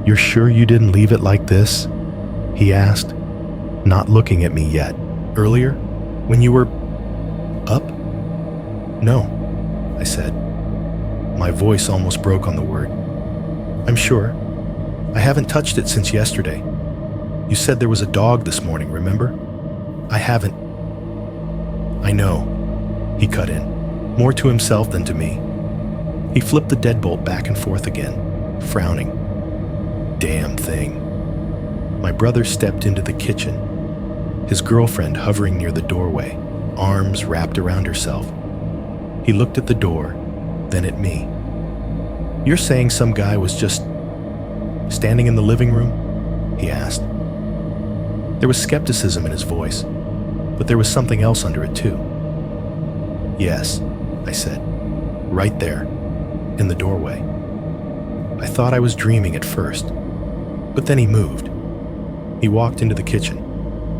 "You're sure you didn't leave it like this?" he asked, not looking at me yet. "Earlier, when you were up?" "No," I said. My voice almost broke on the word. "I'm sure. I haven't touched it since yesterday. You said there was a dog this morning, remember? I haven't." "I know," he cut in, more to himself than to me. He flipped the deadbolt back and forth again, frowning. "Damn thing." My brother stepped into the kitchen, his girlfriend hovering near the doorway, arms wrapped around herself. He looked at the door, then at me. "You're saying some guy was just standing in the living room?" he asked. There was skepticism in his voice, but there was something else under it too. "Yes," I said, "right there, in the doorway." I thought I was dreaming at first, but then he moved. He walked into the kitchen.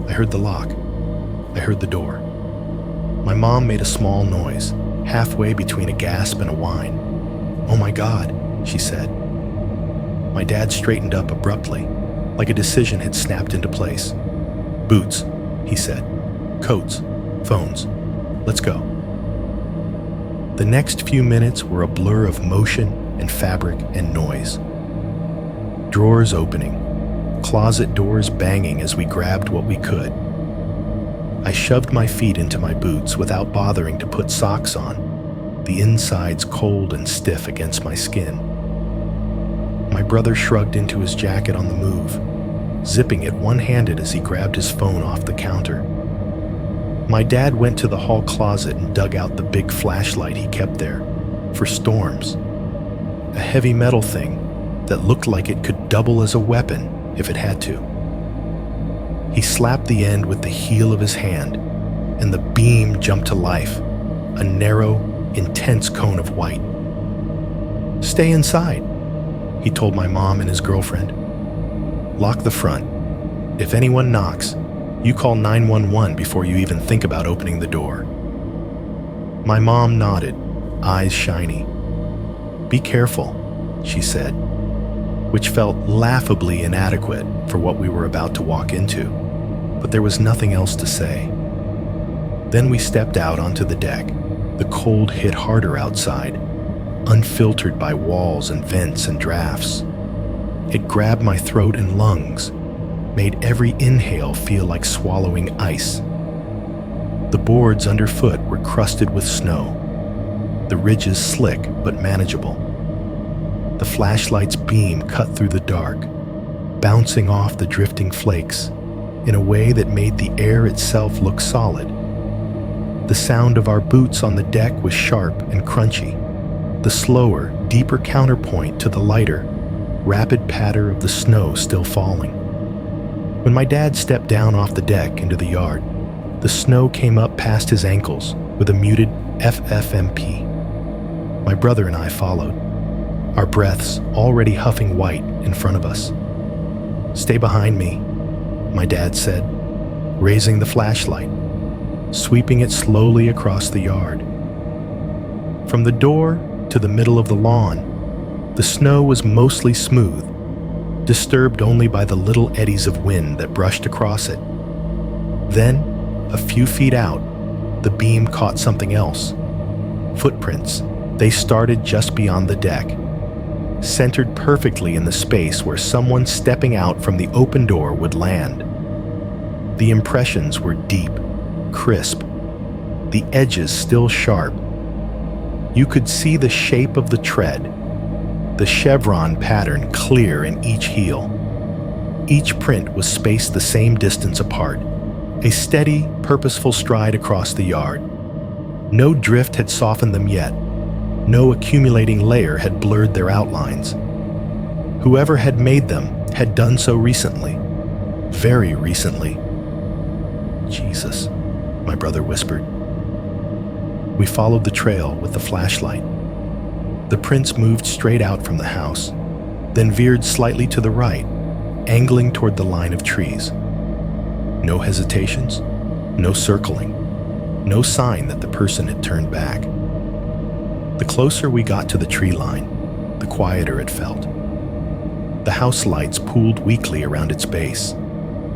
I heard the lock. I heard the door. My mom made a small noise, halfway between a gasp and a whine. "Oh my God," she said. My dad straightened up abruptly, like a decision had snapped into place. "Boots," he said. "Coats, phones. Let's go." The next few minutes were a blur of motion and fabric and noise. Drawers opening, closet doors banging as we grabbed what we could. I shoved my feet into my boots without bothering to put socks on, the insides cold and stiff against my skin. My brother shrugged into his jacket on the move, zipping it one-handed as he grabbed his phone off the counter. My dad went to the hall closet and dug out the big flashlight he kept there, for storms. A heavy metal thing that looked like it could double as a weapon if it had to. He slapped the end with the heel of his hand, and the beam jumped to life, a narrow, intense cone of white. "Stay inside," he told my mom and his girlfriend. "Lock the front. If anyone knocks, you call 911 before you even think about opening the door." My mom nodded, eyes shiny. "Be careful," she said, which felt laughably inadequate for what we were about to walk into, but there was nothing else to say. Then we stepped out onto the deck. The cold hit harder outside, unfiltered by walls and vents and drafts. It grabbed my throat and lungs, made every inhale feel like swallowing ice. The boards underfoot were crusted with snow, the ridges slick but manageable. The flashlight's beam cut through the dark, bouncing off the drifting flakes in a way that made the air itself look solid. The sound of our boots on the deck was sharp and crunchy, the slower, deeper counterpoint to the lighter, rapid patter of the snow still falling. When my dad stepped down off the deck into the yard, the snow came up past his ankles with a muted FFMP. My brother and I followed, our breaths already huffing white in front of us. "Stay behind me," my dad said, raising the flashlight, sweeping it slowly across the yard. From the door to the middle of the lawn, the snow was mostly smooth, disturbed only by the little eddies of wind that brushed across it. Then, a few feet out, the beam caught something else. Footprints. They started just beyond the deck. centered perfectly in the space where someone stepping out from the open door would land. The impressions were deep, crisp, the edges still sharp. You could see the shape of the tread, the chevron pattern clear in each heel. Each print was spaced the same distance apart, a steady, purposeful stride across the yard. No drift had softened them yet. No accumulating layer had blurred their outlines. Whoever had made them had done so recently, very recently. Jesus, my brother whispered. We followed the trail with the flashlight. The prints moved straight out from the house, then veered slightly to the right, angling toward the line of trees. No hesitations, no circling, no sign that the person had turned back. The closer we got to the tree line, the quieter it felt. The house lights pooled weakly around its base,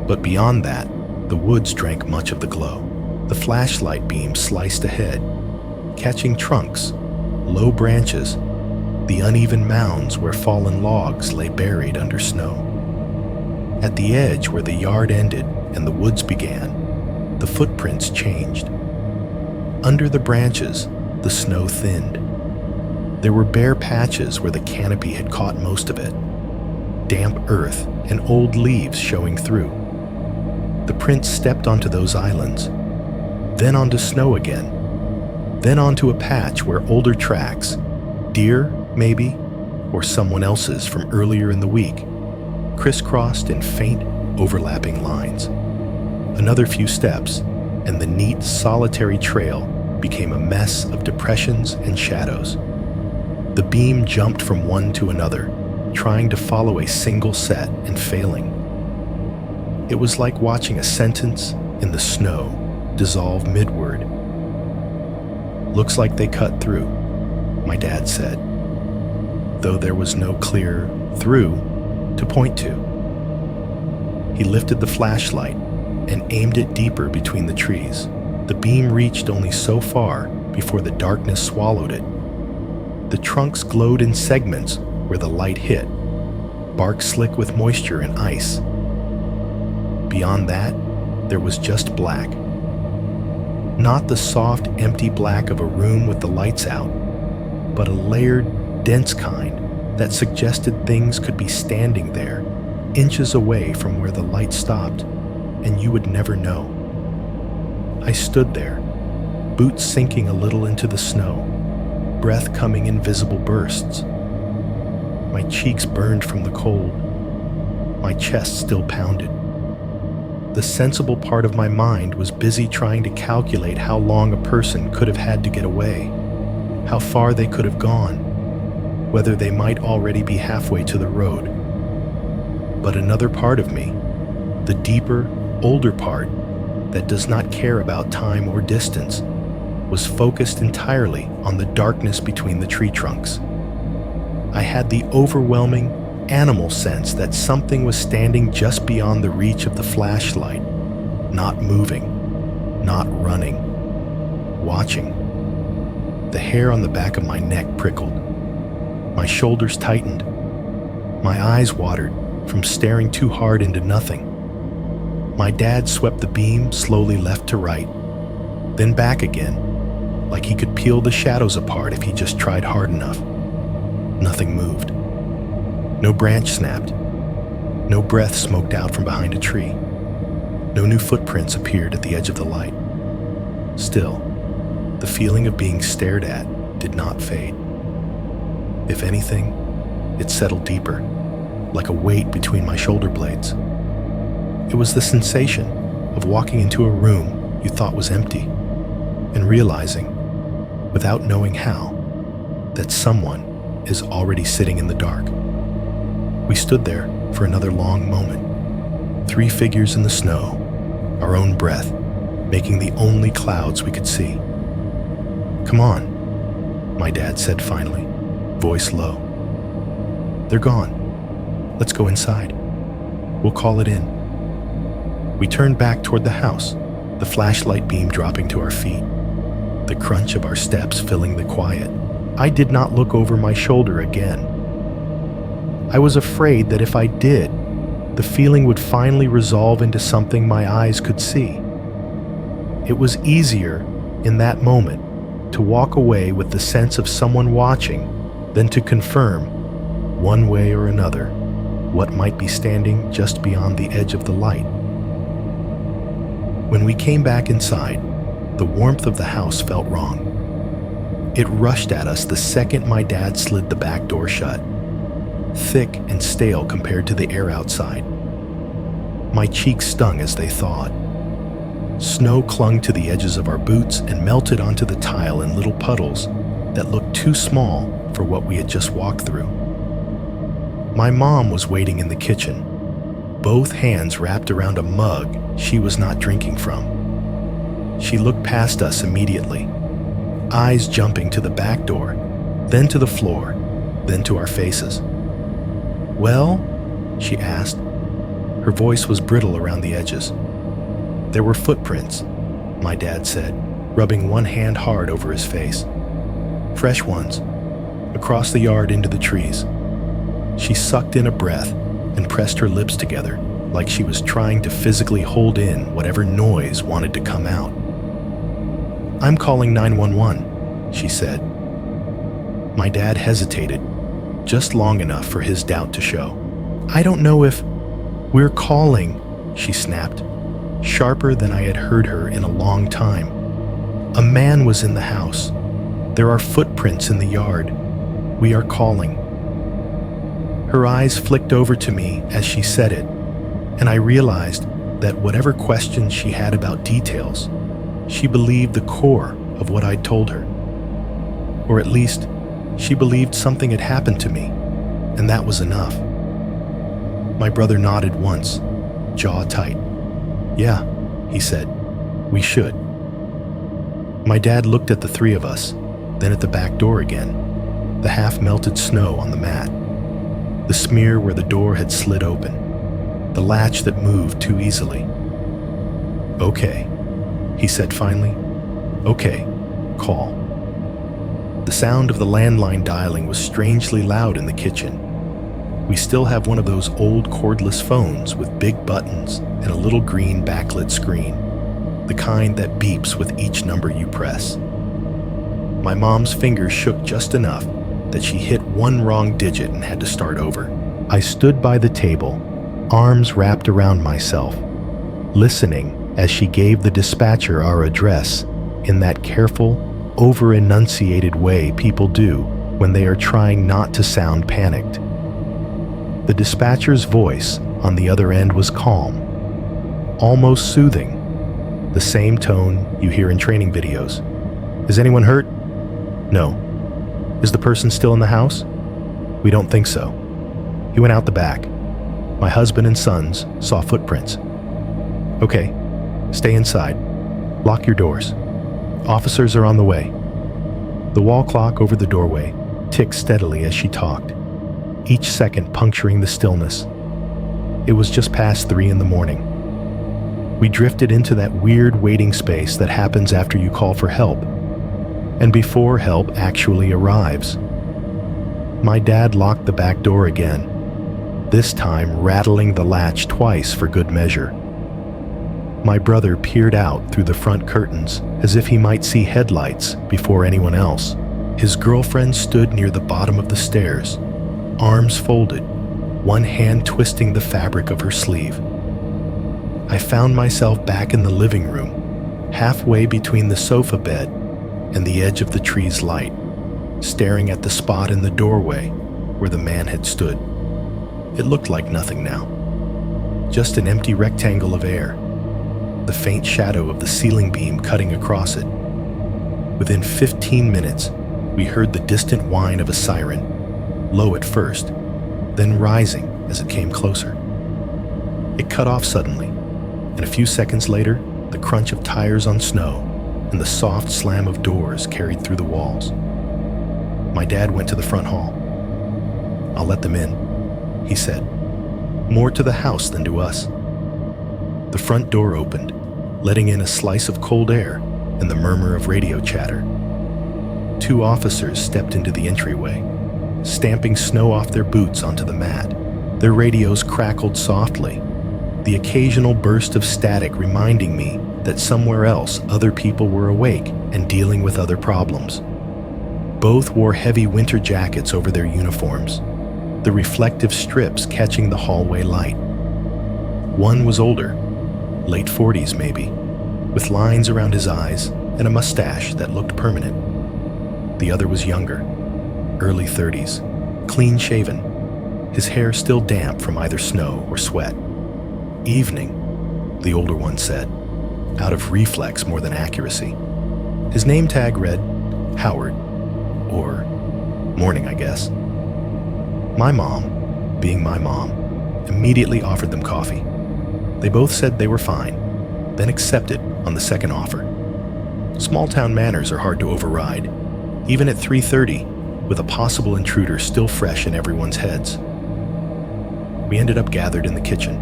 but beyond that, the woods drank much of the glow. The flashlight beam sliced ahead, catching trunks, low branches, the uneven mounds where fallen logs lay buried under snow. At the edge where the yard ended and the woods began, the footprints changed. Under the branches, the snow thinned. There were bare patches where the canopy had caught most of it, damp earth and old leaves showing through. The prints stepped onto those islands, then onto snow again, then onto a patch where older tracks, deer maybe, or someone else's from earlier in the week, crisscrossed in faint, overlapping lines. Another few steps, and the neat, solitary trail became a mess of depressions and shadows. The beam jumped from one to another, trying to follow a single set and failing. It was like watching a sentence in the snow dissolve midward. Looks like they cut through, my dad said, though there was no clear through to point to. He lifted the flashlight and aimed it deeper between the trees. The beam reached only so far before the darkness swallowed it. The trunks glowed in segments where the light hit, bark slick with moisture and ice. Beyond that, there was just black. Not the soft, empty black of a room with the lights out, but a layered, dense kind that suggested things could be standing there, inches away from where the light stopped, and you would never know. I stood there, boots sinking a little into the snow, breath coming in visible bursts. My cheeks burned from the cold. My chest still pounded. The sensible part of my mind was busy trying to calculate how long a person could have had to get away, how far they could have gone, whether they might already be halfway to the road. But another part of me, the deeper, older part that does not care about time or distance, was focused entirely on the darkness between the tree trunks. I had the overwhelming, animal sense that something was standing just beyond the reach of the flashlight, not moving, not running, watching. The hair on the back of my neck prickled. My shoulders tightened. My eyes watered from staring too hard into nothing. My dad swept the beam slowly left to right, then back again, like he could peel the shadows apart if he just tried hard enough. Nothing moved. No branch snapped. No breath smoked out from behind a tree. No new footprints appeared at the edge of the light. Still, the feeling of being stared at did not fade. If anything, it settled deeper, like a weight between my shoulder blades. It was the sensation of walking into a room you thought was empty and realizing, without knowing how, that someone is already sitting in the dark. We stood there for another long moment, 3 figures in the snow, our own breath making the only clouds we could see. "Come on," my dad said finally, voice low. "They're gone. Let's go inside. We'll call it in." We turned back toward the house, the flashlight beam dropping to our feet, the crunch of our steps filling the quiet. I did not look over my shoulder again. I was afraid that if I did, the feeling would finally resolve into something my eyes could see. It was easier in that moment to walk away with the sense of someone watching than to confirm, one way or another, what might be standing just beyond the edge of the light. When we came back inside, the warmth of the house felt wrong. It rushed at us the second my dad slid the back door shut, thick and stale compared to the air outside. My cheeks stung as they thawed. Snow clung to the edges of our boots and melted onto the tile in little puddles that looked too small for what we had just walked through. My mom was waiting in the kitchen, both hands wrapped around a mug she was not drinking from. She looked past us immediately, eyes jumping to the back door, then to the floor, then to our faces. "Well?" she asked. Her voice was brittle around the edges. "There were footprints," my dad said, rubbing one hand hard over his face. "Fresh ones, across the yard into the trees." She sucked in a breath and pressed her lips together like she was trying to physically hold in whatever noise wanted to come out. "I'm calling 911, she said. My dad hesitated, just long enough for his doubt to show. "I don't know if we're calling," she snapped, sharper than I had heard her in a long time. "A man was in the house. There are footprints in the yard. We are calling." Her eyes flicked over to me as she said it, and I realized that whatever questions she had about details, she believed the core of what I'd told her. Or at least, she believed something had happened to me, and that was enough. My brother nodded once, jaw tight. "Yeah," he said, "we should." My dad looked at the three of us, then at the back door again, the half-melted snow on the mat, the smear where the door had slid open, the latch that moved too easily. "Okay," he said finally. "Okay, call." The sound of the landline dialing was strangely loud in the kitchen. We still have one of those old cordless phones with big buttons and a little green backlit screen, the kind that beeps with each number you press. My mom's fingers shook just enough that she hit one wrong digit and had to start over. I stood by the table, arms wrapped around myself, listening as she gave the dispatcher our address in that careful, over-enunciated way people do when they are trying not to sound panicked. The dispatcher's voice on the other end was calm, almost soothing, the same tone you hear in training videos. "Is anyone hurt?" "No." "Is the person still in the house?" "We don't think so. He went out the back. My husband and sons saw footprints." "Okay, stay inside. Lock your doors. Officers are on the way." The wall clock over the doorway ticked steadily as she talked, each second puncturing the stillness. It was just past 3 in the morning. We drifted into that weird waiting space that happens after you call for help, and before help actually arrives. My dad locked the back door again, this time rattling the latch twice for good measure. My brother peered out through the front curtains as if he might see headlights before anyone else. His girlfriend stood near the bottom of the stairs, arms folded, one hand twisting the fabric of her sleeve. I found myself back in the living room, halfway between the sofa bed and the edge of the tree's light, staring at the spot in the doorway where the man had stood. It looked like nothing now, just an empty rectangle of air, the faint shadow of the ceiling beam cutting across it. Within 15 minutes, we heard the distant whine of a siren, low at first, then rising as it came closer. It cut off suddenly, and a few seconds later, the crunch of tires on snow and the soft slam of doors carried through the walls. My dad went to the front hall. "I'll let them in," he said, more to the house than to us. The front door opened, letting in a slice of cold air and the murmur of radio chatter. 2 officers stepped into the entryway, stamping snow off their boots onto the mat. Their radios crackled softly, the occasional burst of static reminding me that somewhere else other people were awake and dealing with other problems. Both wore heavy winter jackets over their uniforms, the reflective strips catching the hallway light. One was older, late 40s maybe, with lines around his eyes and a mustache that looked permanent. The other was younger, early 30s, clean-shaven, his hair still damp from either snow or sweat. "Evening," the older one said, out of reflex more than accuracy. His name tag read Howard, or morning, I guess. My mom, being my mom, immediately offered them coffee. They both said they were fine, then accepted on the second offer. Small-town manners are hard to override, even at 3:30, with a possible intruder still fresh in everyone's heads. We ended up gathered in the kitchen.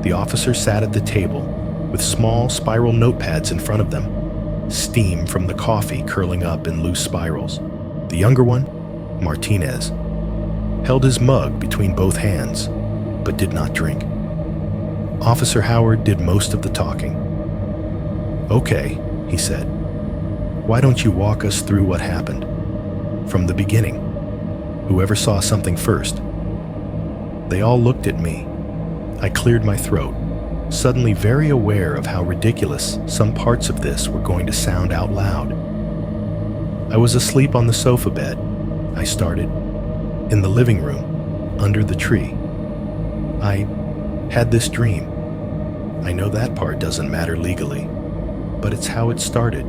The officer sat at the table with small spiral notepads in front of them, steam from the coffee curling up in loose spirals. The younger one, Martinez, held his mug between both hands, but did not drink. Officer Howard did most of the talking. "Okay," he said. "Why don't you walk us through what happened? From the beginning. Whoever saw something first." They all looked at me. I cleared my throat, suddenly very aware of how ridiculous some parts of this were going to sound out loud. "I was asleep on the sofa bed," I started, "in the living room, under the tree. I had this dream. I know that part doesn't matter legally, but it's how it started.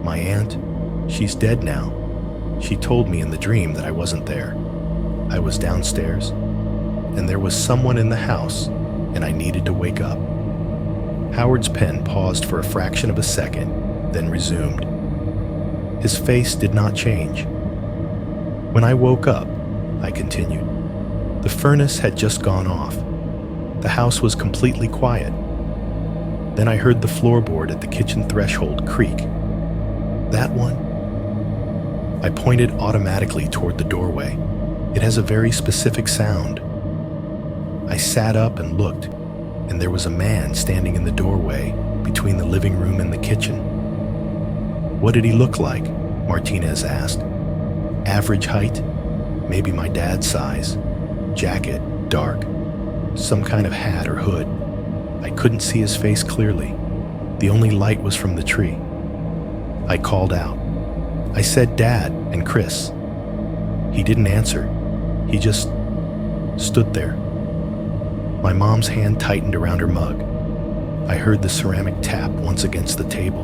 My aunt, she's dead now. She told me in the dream that I wasn't there. I was downstairs, and there was someone in the house, and I needed to wake up." Howard's pen paused for a fraction of a second, then resumed. His face did not change. "When I woke up," I continued, "the furnace had just gone off. The house was completely quiet. Then I heard the floorboard at the kitchen threshold creak. That one?" I pointed automatically toward the doorway. It has a very specific sound. I sat up and looked, and there was a man standing in the doorway between the living room and the kitchen. "What did he look like?" Martinez asked. "Average height, maybe my dad's size. Jacket, dark. Some kind of hat or hood. I couldn't see his face clearly. The only light was from the tree." I called out. I said Dad and Chris. He didn't answer. He just stood there. My mom's hand tightened around her mug. I heard the ceramic tap once against the table.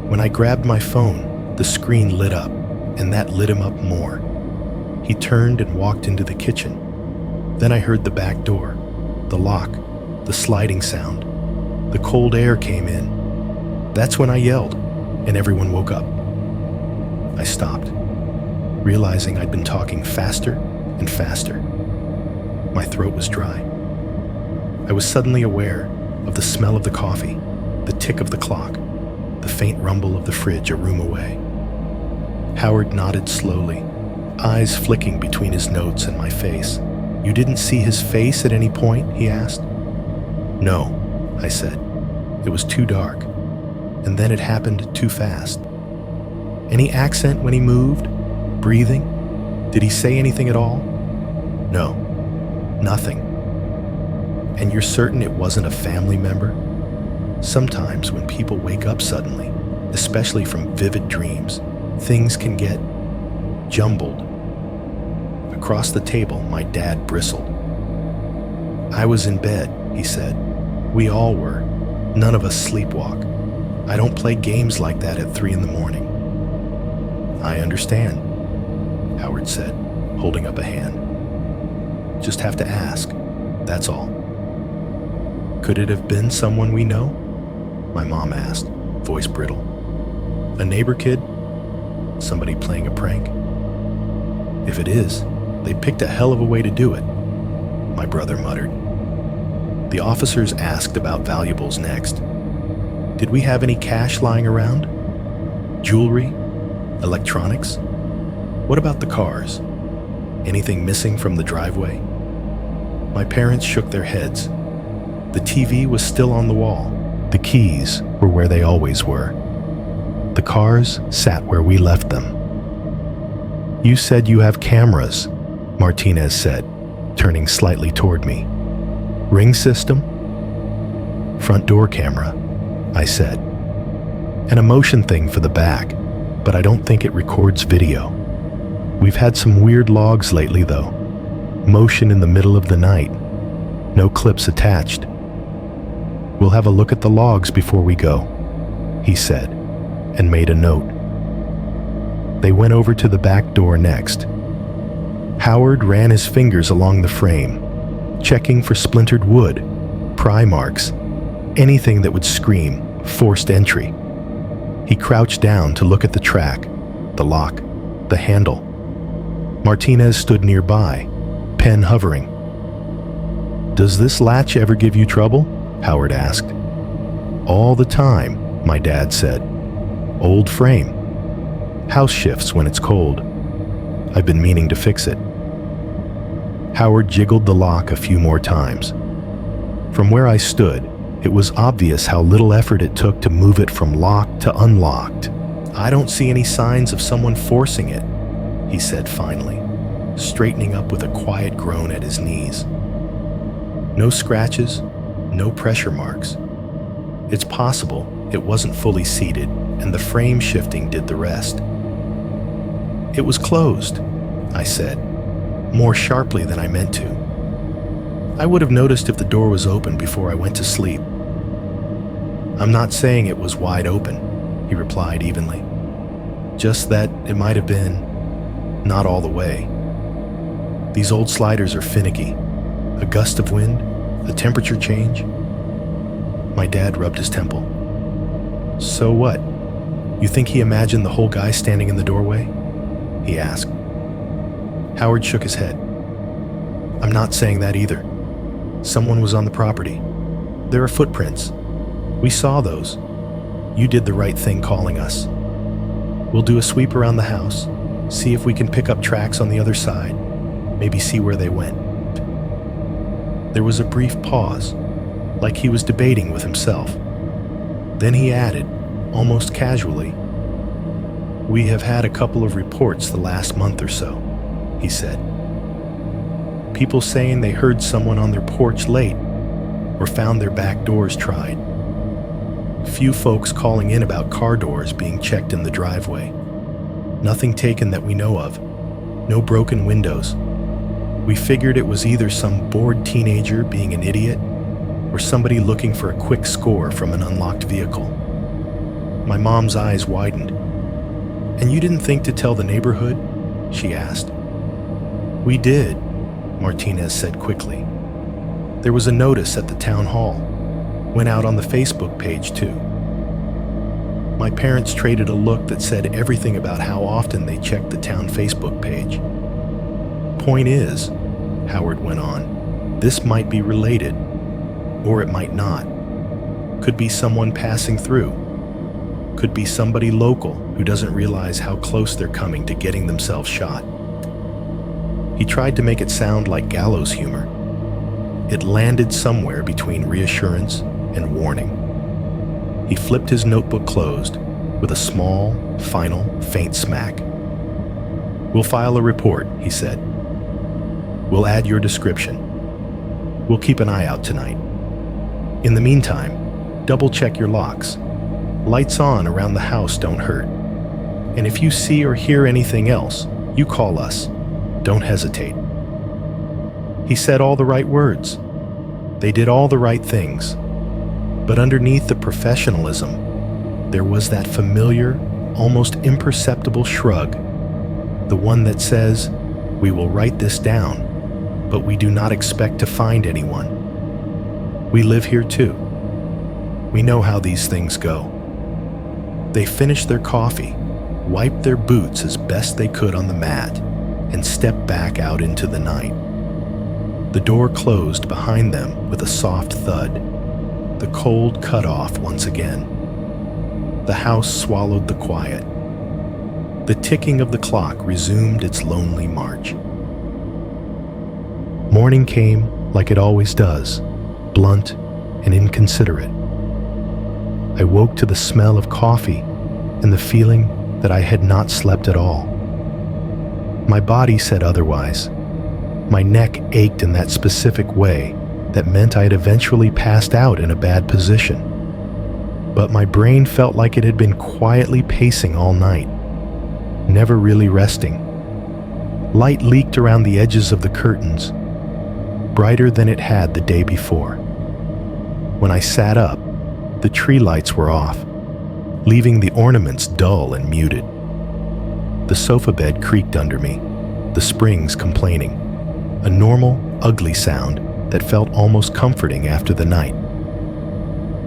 When I grabbed my phone, the screen lit up, and that lit him up more. He turned and walked into the kitchen. Then I heard the back door, the lock, the sliding sound. The cold air came in. That's when I yelled, and everyone woke up. I stopped, realizing I'd been talking faster and faster. My throat was dry. I was suddenly aware of the smell of the coffee, the tick of the clock, the faint rumble of the fridge a room away. Howard nodded slowly, eyes flicking between his notes and my face. "You didn't see his face at any point?" he asked. "No," I said. "It was too dark, and then it happened too fast." "Any accent when he moved? Breathing? Did he say anything at all?" "No, nothing." "And you're certain it wasn't a family member? Sometimes when people wake up suddenly, especially from vivid dreams, things can get jumbled." Across the table, my dad bristled. "I was in bed," he said. "We all were. None of us sleepwalk. I don't play games like that at 3 a.m. "I understand," Howard said, holding up a hand. "Just have to ask, that's all." "Could it have been someone we know?" my mom asked, voice brittle. "A neighbor kid? Somebody playing a prank?" "If it is, they picked a hell of a way to do it," my brother muttered. The officers asked about valuables next. Did we have any cash lying around? Jewelry? Electronics? What about the cars? Anything missing from the driveway? My parents shook their heads. The TV was still on the wall. The keys were where they always were. The cars sat where we left them. You said you have cameras, Martinez said, turning slightly toward me. Ring system? Front door camera, I said. And a motion thing for the back, but I don't think it records video. We've had some weird logs lately though. Motion in the middle of the night. No clips attached. We'll have a look at the logs before we go, he said, and made a note. They went over to the back door next. Howard ran his fingers along the frame, checking for splintered wood, pry marks, anything that would scream forced entry. He crouched down to look at the track, the lock, the handle. Martinez stood nearby, pen hovering. Does this latch ever give you trouble? Howard asked. All the time, my dad said. Old frame. House shifts when it's cold. I've been meaning to fix it. Howard jiggled the lock a few more times. From where I stood, it was obvious how little effort it took to move it from locked to unlocked. I don't see any signs of someone forcing it, he said finally, straightening up with a quiet groan at his knees. No scratches, no pressure marks. It's possible it wasn't fully seated and the frame shifting did the rest. It was closed, I said, more sharply than I meant to. I would have noticed if the door was open before I went to sleep. I'm not saying it was wide open, he replied evenly. Just that it might have been not all the way. These old sliders are finicky. A gust of wind, a temperature change. My dad rubbed his temple. So what? You think he imagined the whole guy standing in the doorway? He asked. Howard shook his head. I'm not saying that either. Someone was on the property. There are footprints. We saw those. You did the right thing calling us. We'll do a sweep around the house, see if we can pick up tracks on the other side, maybe see where they went. There was a brief pause, like he was debating with himself. Then he added, almost casually, We have had a couple of reports the last month or so, he said. People saying they heard someone on their porch late or found their back doors tried. Few folks calling in about car doors being checked in the driveway. Nothing taken that we know of. No broken windows. We figured it was either some bored teenager being an idiot or somebody looking for a quick score from an unlocked vehicle. My mom's eyes widened. And you didn't think to tell the neighborhood? She asked. We did, Martinez said quickly. There was a notice at the town hall. Went out on the Facebook page too. My parents traded a look that said everything about how often they checked the town Facebook page. Point is, Howard went on, this might be related, or it might not. Could be someone passing through. Could be somebody local who doesn't realize how close they're coming to getting themselves shot. He tried to make it sound like gallows humor. It landed somewhere between reassurance and warning. He flipped his notebook closed with a small, final, faint smack. We'll file a report, he said. We'll add your description. We'll keep an eye out tonight. In the meantime, double-check your locks. Lights on around the house don't hurt. And if you see or hear anything else, you call us. Don't hesitate. He said all the right words. They did all the right things. But underneath the professionalism, there was that familiar, almost imperceptible shrug, the one that says, we will write this down, but we do not expect to find anyone. We live here too. We know how these things go. They finished their coffee, wiped their boots as best they could on the mat, and stepped back out into the night. The door closed behind them with a soft thud. The cold cut off once again. The house swallowed the quiet. The ticking of the clock resumed its lonely march. Morning came like it always does, blunt and inconsiderate. I woke to the smell of coffee and the feeling that I had not slept at all. My body said otherwise. My neck ached in that specific way that meant I had eventually passed out in a bad position. But my brain felt like it had been quietly pacing all night, never really resting. Light leaked around the edges of the curtains, brighter than it had the day before. When I sat up, the tree lights were off, leaving the ornaments dull and muted. The sofa bed creaked under me, the springs complaining, a normal, ugly sound that felt almost comforting after the night.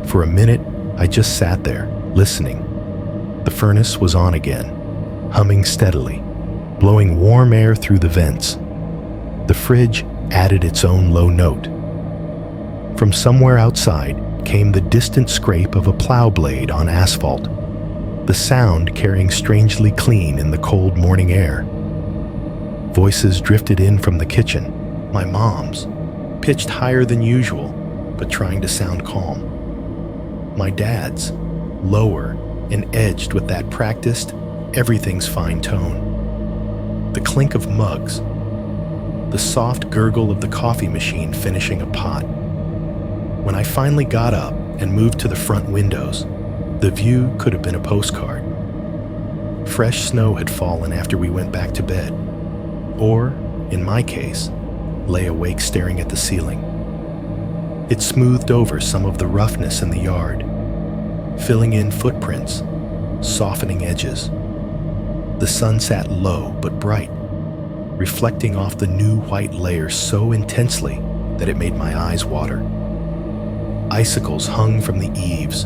For a minute, I just sat there, listening. The furnace was on again, humming steadily, blowing warm air through the vents. The fridge added its own low note. From somewhere outside came the distant scrape of a plow blade on asphalt, the sound carrying strangely clean in the cold morning air. Voices drifted in from the kitchen, my mom's, pitched higher than usual, but trying to sound calm. My dad's, lower and edged with that practiced, everything's fine tone. The clink of mugs, the soft gurgle of the coffee machine finishing a pot. When I finally got up and moved to the front windows, the view could have been a postcard. Fresh snow had fallen after we went back to bed, or, in my case, lay awake staring at the ceiling. It smoothed over some of the roughness in the yard, filling in footprints, softening edges. The sun sat low but bright, reflecting off the new white layer so intensely that it made my eyes water. Icicles hung from the eaves,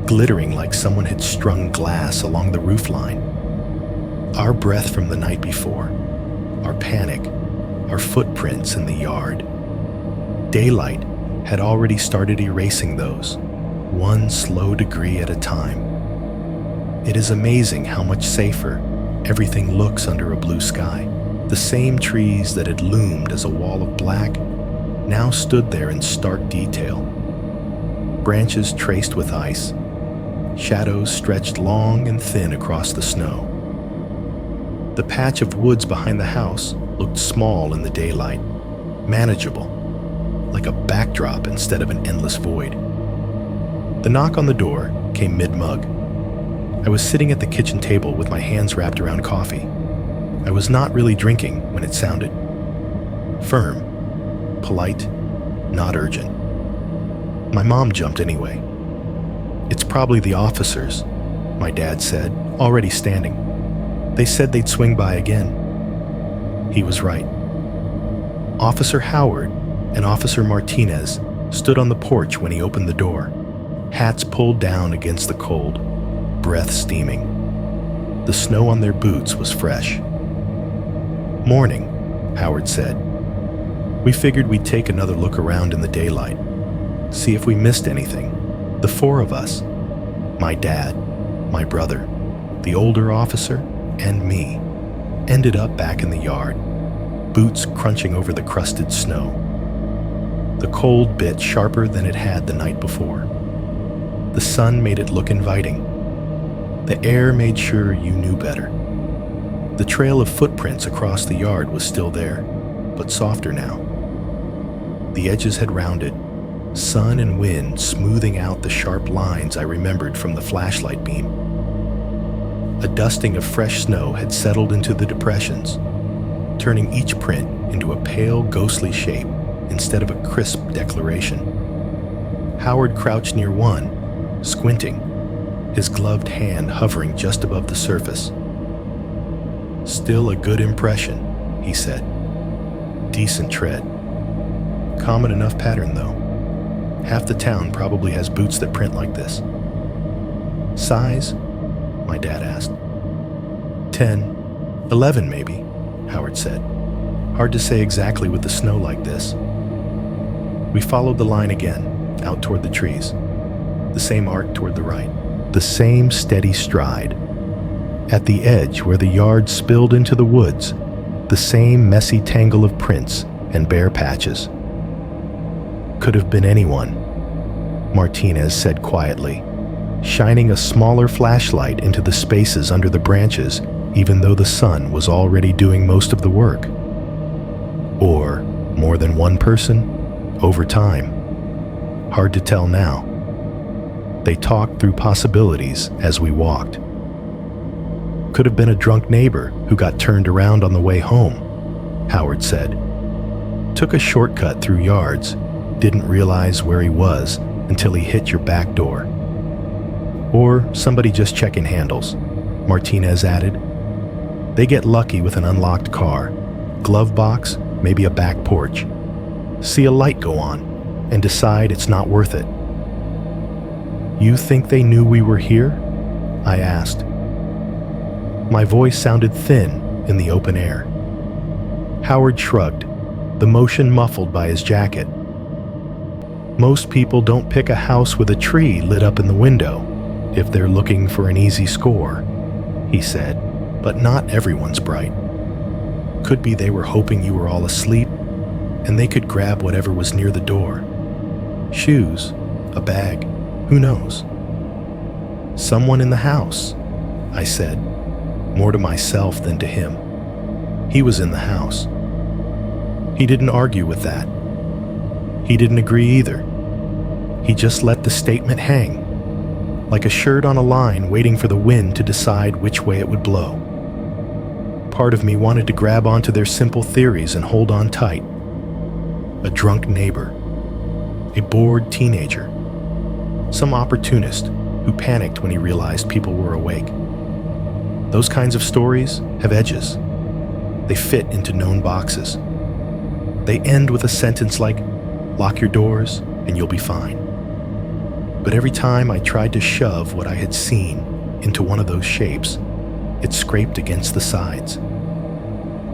glittering like someone had strung glass along the roofline. Our breath from the night before, our panic, our footprints in the yard. Daylight had already started erasing those, one slow degree at a time. It is amazing how much safer everything looks under a blue sky. The same trees that had loomed as a wall of black now stood there in stark detail. Branches traced with ice, shadows stretched long and thin across the snow. The patch of woods behind the house looked small in the daylight, manageable, like a backdrop instead of an endless void. The knock on the door came mid-mug. I was sitting at the kitchen table with my hands wrapped around coffee. I was not really drinking when it sounded. Firm, polite, not urgent. My mom jumped anyway. "It's probably the officers," my dad said, already standing. "They said they'd swing by again." He was right. Officer Howard and Officer Martinez stood on the porch when he opened the door, hats pulled down against the cold, breath steaming. The snow on their boots was fresh. "Morning," Howard said. "We figured we'd take another look around in the daylight, see if we missed anything." The four of us, my dad, my brother, the older officer, and me, ended up back in the yard, boots crunching over the crusted snow. The cold bit sharper than it had the night before. The sun made it look inviting. The air made sure you knew better. The trail of footprints across the yard was still there, but softer now. The edges had rounded, sun and wind smoothing out the sharp lines I remembered from the flashlight beam. A dusting of fresh snow had settled into the depressions, turning each print into a pale, ghostly shape instead of a crisp declaration. Howard crouched near one, squinting, his gloved hand hovering just above the surface. "Still a good impression," he said. "Decent tread. Common enough pattern, though. Half the town probably has boots that print like this." "Size?" my dad asked. 10, 11 maybe, Howard said. "Hard to say exactly with the snow like this." We followed the line again, out toward the trees. The same arc toward the right. The same steady stride. At the edge where the yard spilled into the woods, the same messy tangle of prints and bare patches. Could have been anyone, Martinez said quietly, shining a smaller flashlight into the spaces under the branches, even though the sun was already doing most of the work. Or more than one person, over time. Hard to tell now. They talked through possibilities as we walked. Could have been a drunk neighbor who got turned around on the way home, Howard said. Took a shortcut through yards, didn't realize where he was until he hit your back door. Or somebody just checking handles, Martinez added. They get lucky with an unlocked car, glove box, maybe a back porch. See a light go on and decide it's not worth it. You think they knew we were here? I asked. My voice sounded thin in the open air. Howard shrugged, the motion muffled by his jacket. Most people don't pick a house with a tree lit up in the window if they're looking for an easy score, he said, but not everyone's bright. Could be they were hoping you were all asleep and they could grab whatever was near the door. Shoes, a bag, who knows? Someone in the house, I said, more to myself than to him. He was in the house. He didn't argue with that. He didn't agree either. He just let the statement hang, like a shirt on a line waiting for the wind to decide which way it would blow. Part of me wanted to grab onto their simple theories and hold on tight. A drunk neighbor, a bored teenager, some opportunist who panicked when he realized people were awake. Those kinds of stories have edges. They fit into known boxes. They end with a sentence like, "Lock your doors and you'll be fine." But every time I tried to shove what I had seen into one of those shapes, it scraped against the sides.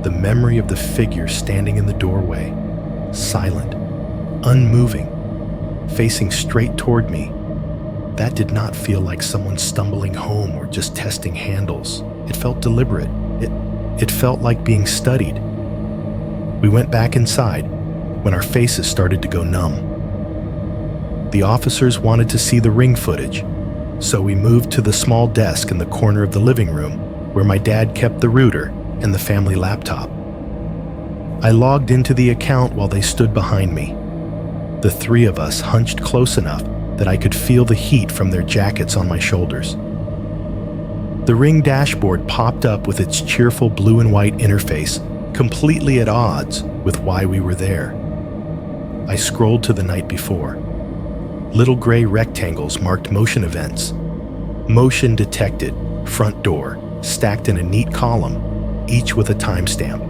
The memory of the figure standing in the doorway, silent, unmoving, facing straight toward me, that did not feel like someone stumbling home or just testing handles. It felt deliberate. It felt like being studied. We went back inside when our faces started to go numb. The officers wanted to see the ring footage, so we moved to the small desk in the corner of the living room where my dad kept the router and the family laptop. I logged into the account while they stood behind me. The three of us hunched close enough that I could feel the heat from their jackets on my shoulders. The Ring dashboard popped up with its cheerful blue and white interface, completely at odds with why we were there. I scrolled to the night before. Little gray rectangles marked motion events. Motion detected, front door, stacked in a neat column, each with a timestamp.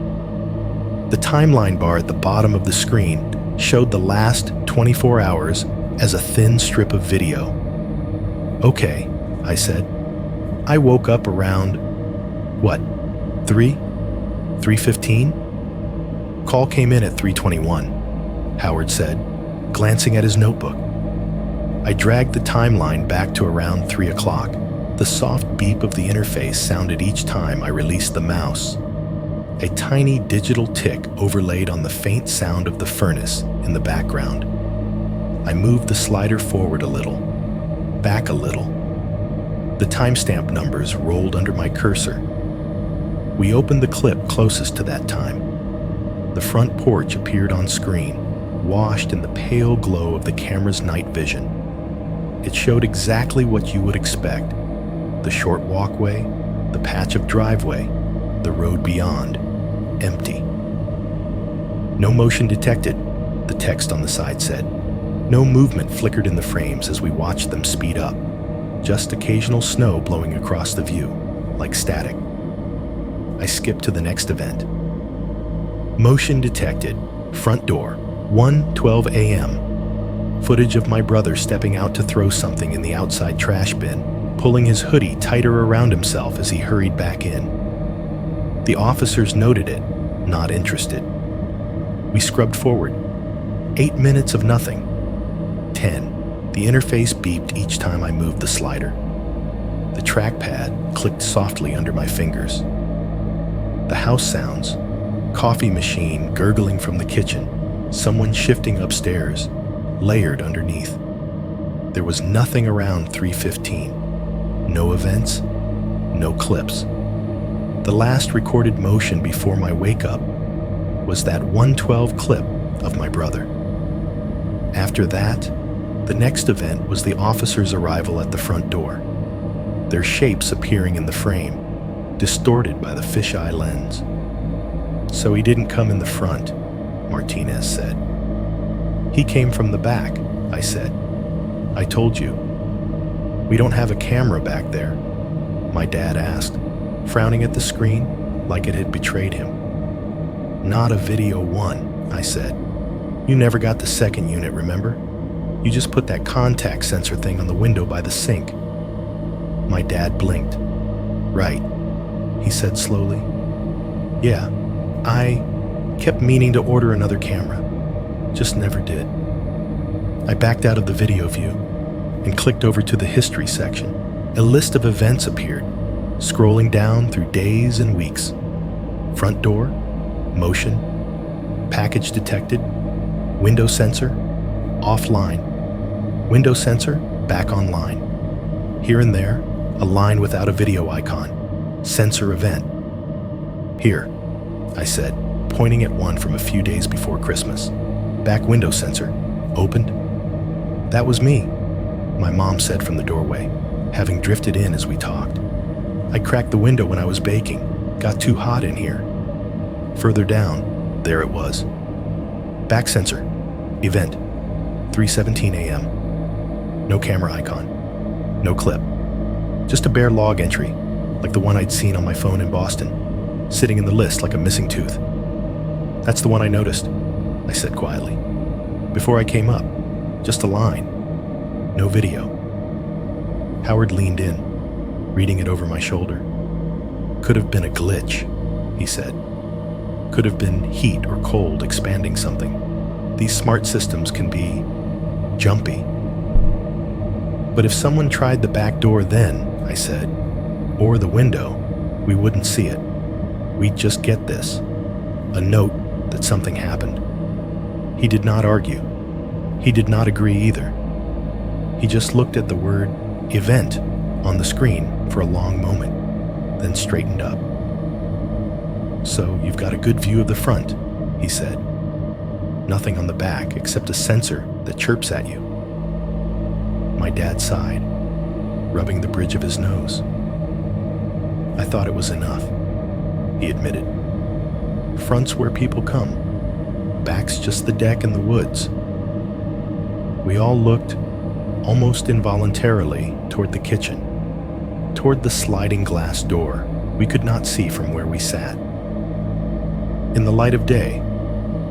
The timeline bar at the bottom of the screen showed the last 24 hours as a thin strip of video. Okay, I said. I woke up around, 3:15? Call came in at 3:21, Howard said, glancing at his notebook. I dragged the timeline back to around 3 o'clock. The soft beep of the interface sounded each time I released the mouse. A tiny digital tick overlaid on the faint sound of the furnace in the background. I moved the slider forward a little, back a little. The timestamp numbers rolled under my cursor. We opened the clip closest to that time. The front porch appeared on screen, washed in the pale glow of the camera's night vision. It showed exactly what you would expect. The short walkway, the patch of driveway, the road beyond, empty. No motion detected, the text on the side said. No movement flickered in the frames as we watched them speed up. Just occasional snow blowing across the view, like static. I skipped to the next event. Motion detected, front door, 1:12 a.m. Footage of my brother stepping out to throw something in the outside trash bin, pulling his hoodie tighter around himself as he hurried back in. The officers noted it, not interested. We scrubbed forward. 8 minutes of nothing. 10. The interface beeped each time I moved the slider. The The trackpad clicked softly under my fingers. The house sounds, coffee machine gurgling from the kitchen, someone shifting upstairs, layered underneath. There was nothing around 3:15. No events, no clips. The last recorded motion before my wake-up was that 1:12 clip of my brother. After that, the next event was the officer's arrival at the front door, their shapes appearing in the frame, distorted by the fisheye lens. "So he didn't come in the front," Martinez said. "He came from the back," I said. "I told you." "We don't have a camera back there," my dad asked, frowning at the screen like it had betrayed him. "Not a video one," I said. "You never got the second unit, remember? You just put that contact sensor thing on the window by the sink." My dad blinked. "Right," he said slowly. "Yeah, I kept meaning to order another camera. Just never did." I backed out of the video view and clicked over to the history section. A list of events appeared, scrolling down through days and weeks. Front door, motion, package detected, window sensor, offline, window sensor, back online. Here and there, a line without a video icon, sensor event. "Here," I said, pointing at one from a few days before Christmas. "Back window sensor, opened." "That was me," my mom said from the doorway, having drifted in as we talked. "I cracked the window when I was baking. Got too hot in here." Further down, there it was. "Back sensor, event, 3:17 a.m. No camera icon, no clip. Just a bare log entry, like the one I'd seen on my phone in Boston, sitting in the list like a missing tooth." "That's the one I noticed," I said quietly. "Before I came up, just a line, no video." Howard leaned in, reading it over my shoulder. "Could have been a glitch," he said. "Could have been heat or cold expanding something. These smart systems can be jumpy." "But if someone tried the back door then," I said, "or the window, we wouldn't see it. We'd just get this, a note that something happened." He did not argue. He did not agree either. He just looked at the word event on the screen for a long moment, then straightened up. "So you've got a good view of the front," he said. "Nothing on the back except a sensor that chirps at you." My dad sighed, rubbing the bridge of his nose. "I thought it was enough," he admitted. "Front's where people come. Back's just the deck and the woods." We all looked, almost involuntarily, toward the kitchen, toward the sliding glass door we could not see from where we sat. In the light of day,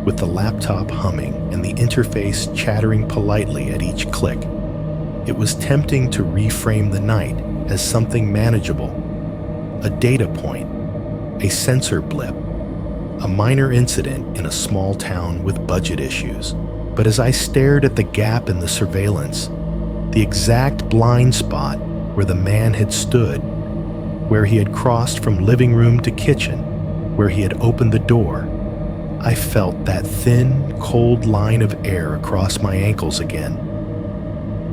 with the laptop humming and the interface chattering politely at each click, it was tempting to reframe the night as something manageable, a data point, a sensor blip, a minor incident in a small town with budget issues. But as I stared at the gap in the surveillance, the exact blind spot where the man had stood, where he had crossed from living room to kitchen, where he had opened the door, I felt that thin, cold line of air across my ankles again.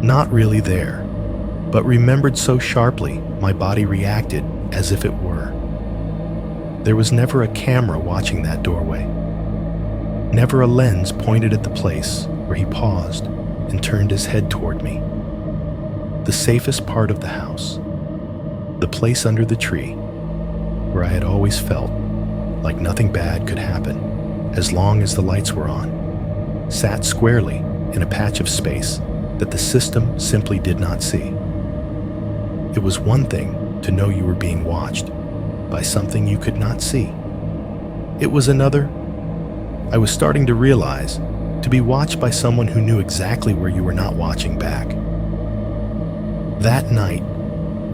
Not really there, but remembered so sharply my body reacted as if it were. There was never a camera watching that doorway. Never a lens pointed at the place where he paused and turned his head toward me. The safest part of the house, the place under the tree, where I had always felt like nothing bad could happen as long as the lights were on, sat squarely in a patch of space that the system simply did not see. It was one thing to know you were being watched by something you could not see. It was another, I was starting to realize, to be watched by someone who knew exactly where you were not watching back. That night,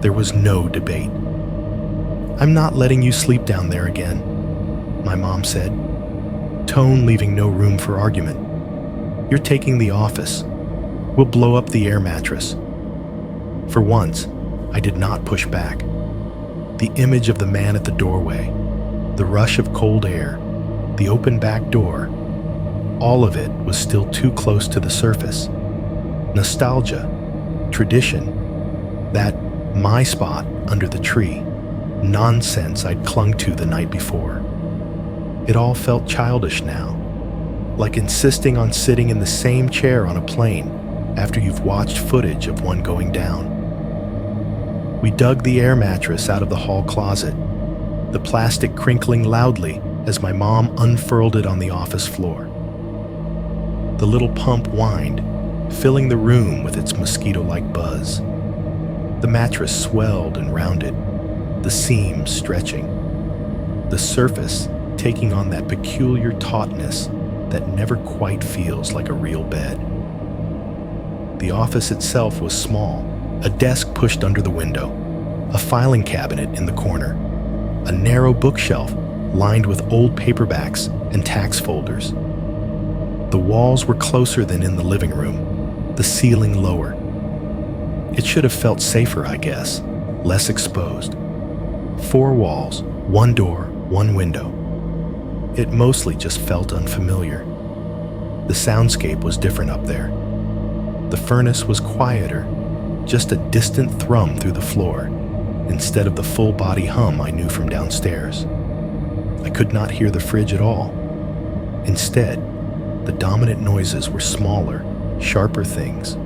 there was no debate. "I'm not letting you sleep down there again," my mom said, tone leaving no room for argument. "You're taking the office. We'll blow up the air mattress." For once, I did not push back. The image of the man at the doorway, the rush of cold air, the open back door, all of it was still too close to the surface. Nostalgia, tradition, that my spot under the tree, nonsense I'd clung to the night before. It all felt childish now, like insisting on sitting in the same chair on a plane after you've watched footage of one going down. We dug the air mattress out of the hall closet, the plastic crinkling loudly as my mom unfurled it on the office floor. The little pump whined, filling the room with its mosquito-like buzz. The mattress swelled and rounded, the seams stretching, the surface taking on that peculiar tautness that never quite feels like a real bed. The office itself was small, a desk pushed under the window, a filing cabinet in the corner, a narrow bookshelf lined with old paperbacks and tax folders. The walls were closer than in the living room, the ceiling lower. It should have felt safer, I guess, less exposed. 4 walls, 1 door, 1 window. It mostly just felt unfamiliar. The soundscape was different up there. The furnace was quieter, just a distant thrum through the floor, instead of the full-body hum I knew from downstairs. I could not hear the fridge at all. Instead, the dominant noises were smaller, sharper things.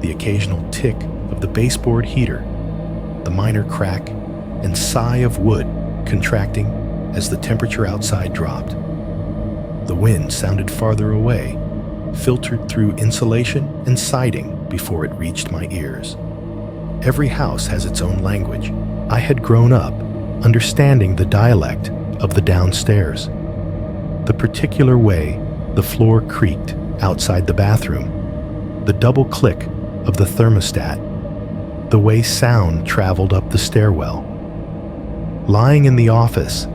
The occasional tick of the baseboard heater, the minor crack and sigh of wood contracting as the temperature outside dropped. The wind sounded farther away, filtered through insulation and siding before it reached my ears. Every house has its own language. I had grown up understanding the dialect of the downstairs. The particular way the floor creaked outside the bathroom, the double click of the thermostat, the way sound traveled up the stairwell. Lying in the office,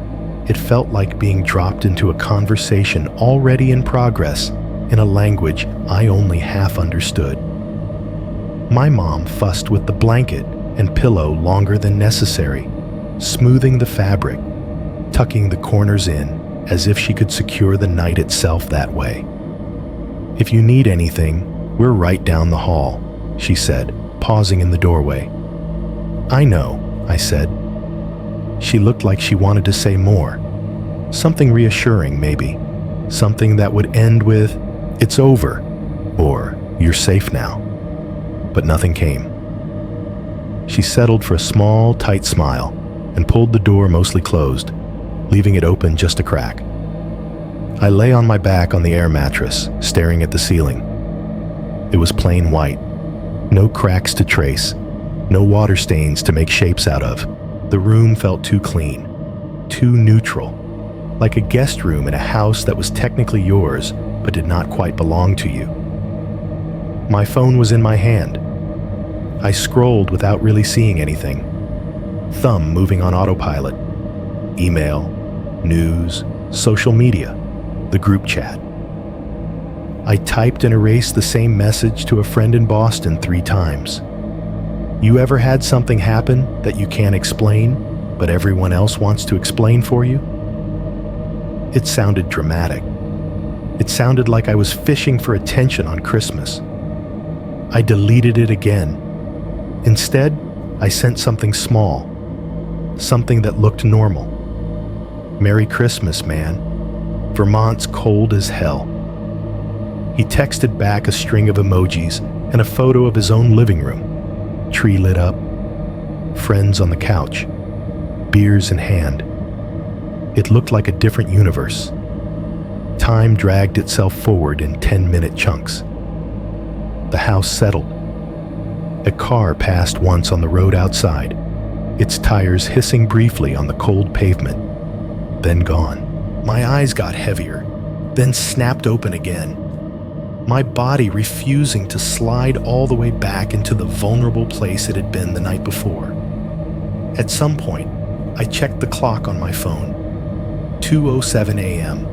it felt like being dropped into a conversation already in progress in a language I only half understood. My mom fussed with the blanket and pillow longer than necessary, smoothing the fabric, tucking the corners in as if she could secure the night itself that way. "If you need anything, we're right down the hall," she said, pausing in the doorway. "I know," I said. She looked like she wanted to say more. Something reassuring, maybe. Something that would end with, "It's over," or "You're safe now." But nothing came. She settled for a small, tight smile and pulled the door mostly closed, leaving it open just a crack. I lay on my back on the air mattress, staring at the ceiling. It was plain white. No cracks to trace, no water stains to make shapes out of. The room felt too clean, too neutral, like a guest room in a house that was technically yours but did not quite belong to you. My phone was in my hand. I scrolled without really seeing anything. Thumb moving on autopilot. Email, news, social media, the group chat. I typed and erased the same message to a friend in Boston 3 times. You ever had something happen that you can't explain, but everyone else wants to explain for you? It sounded dramatic. It sounded like I was fishing for attention on Christmas. I deleted it again. Instead, I sent something small, something that looked normal. "Merry Christmas, man. Vermont's cold as hell." He texted back a string of emojis and a photo of his own living room. Tree lit up, friends on the couch, beers in hand. It looked like a different universe. Time dragged itself forward in 10-minute chunks. The house settled. A car passed once on the road outside, its tires hissing briefly on the cold pavement, then gone. My eyes got heavier, then snapped open again. My body refusing to slide all the way back into the vulnerable place it had been the night before. At some point, I checked the clock on my phone. 2:07 a.m.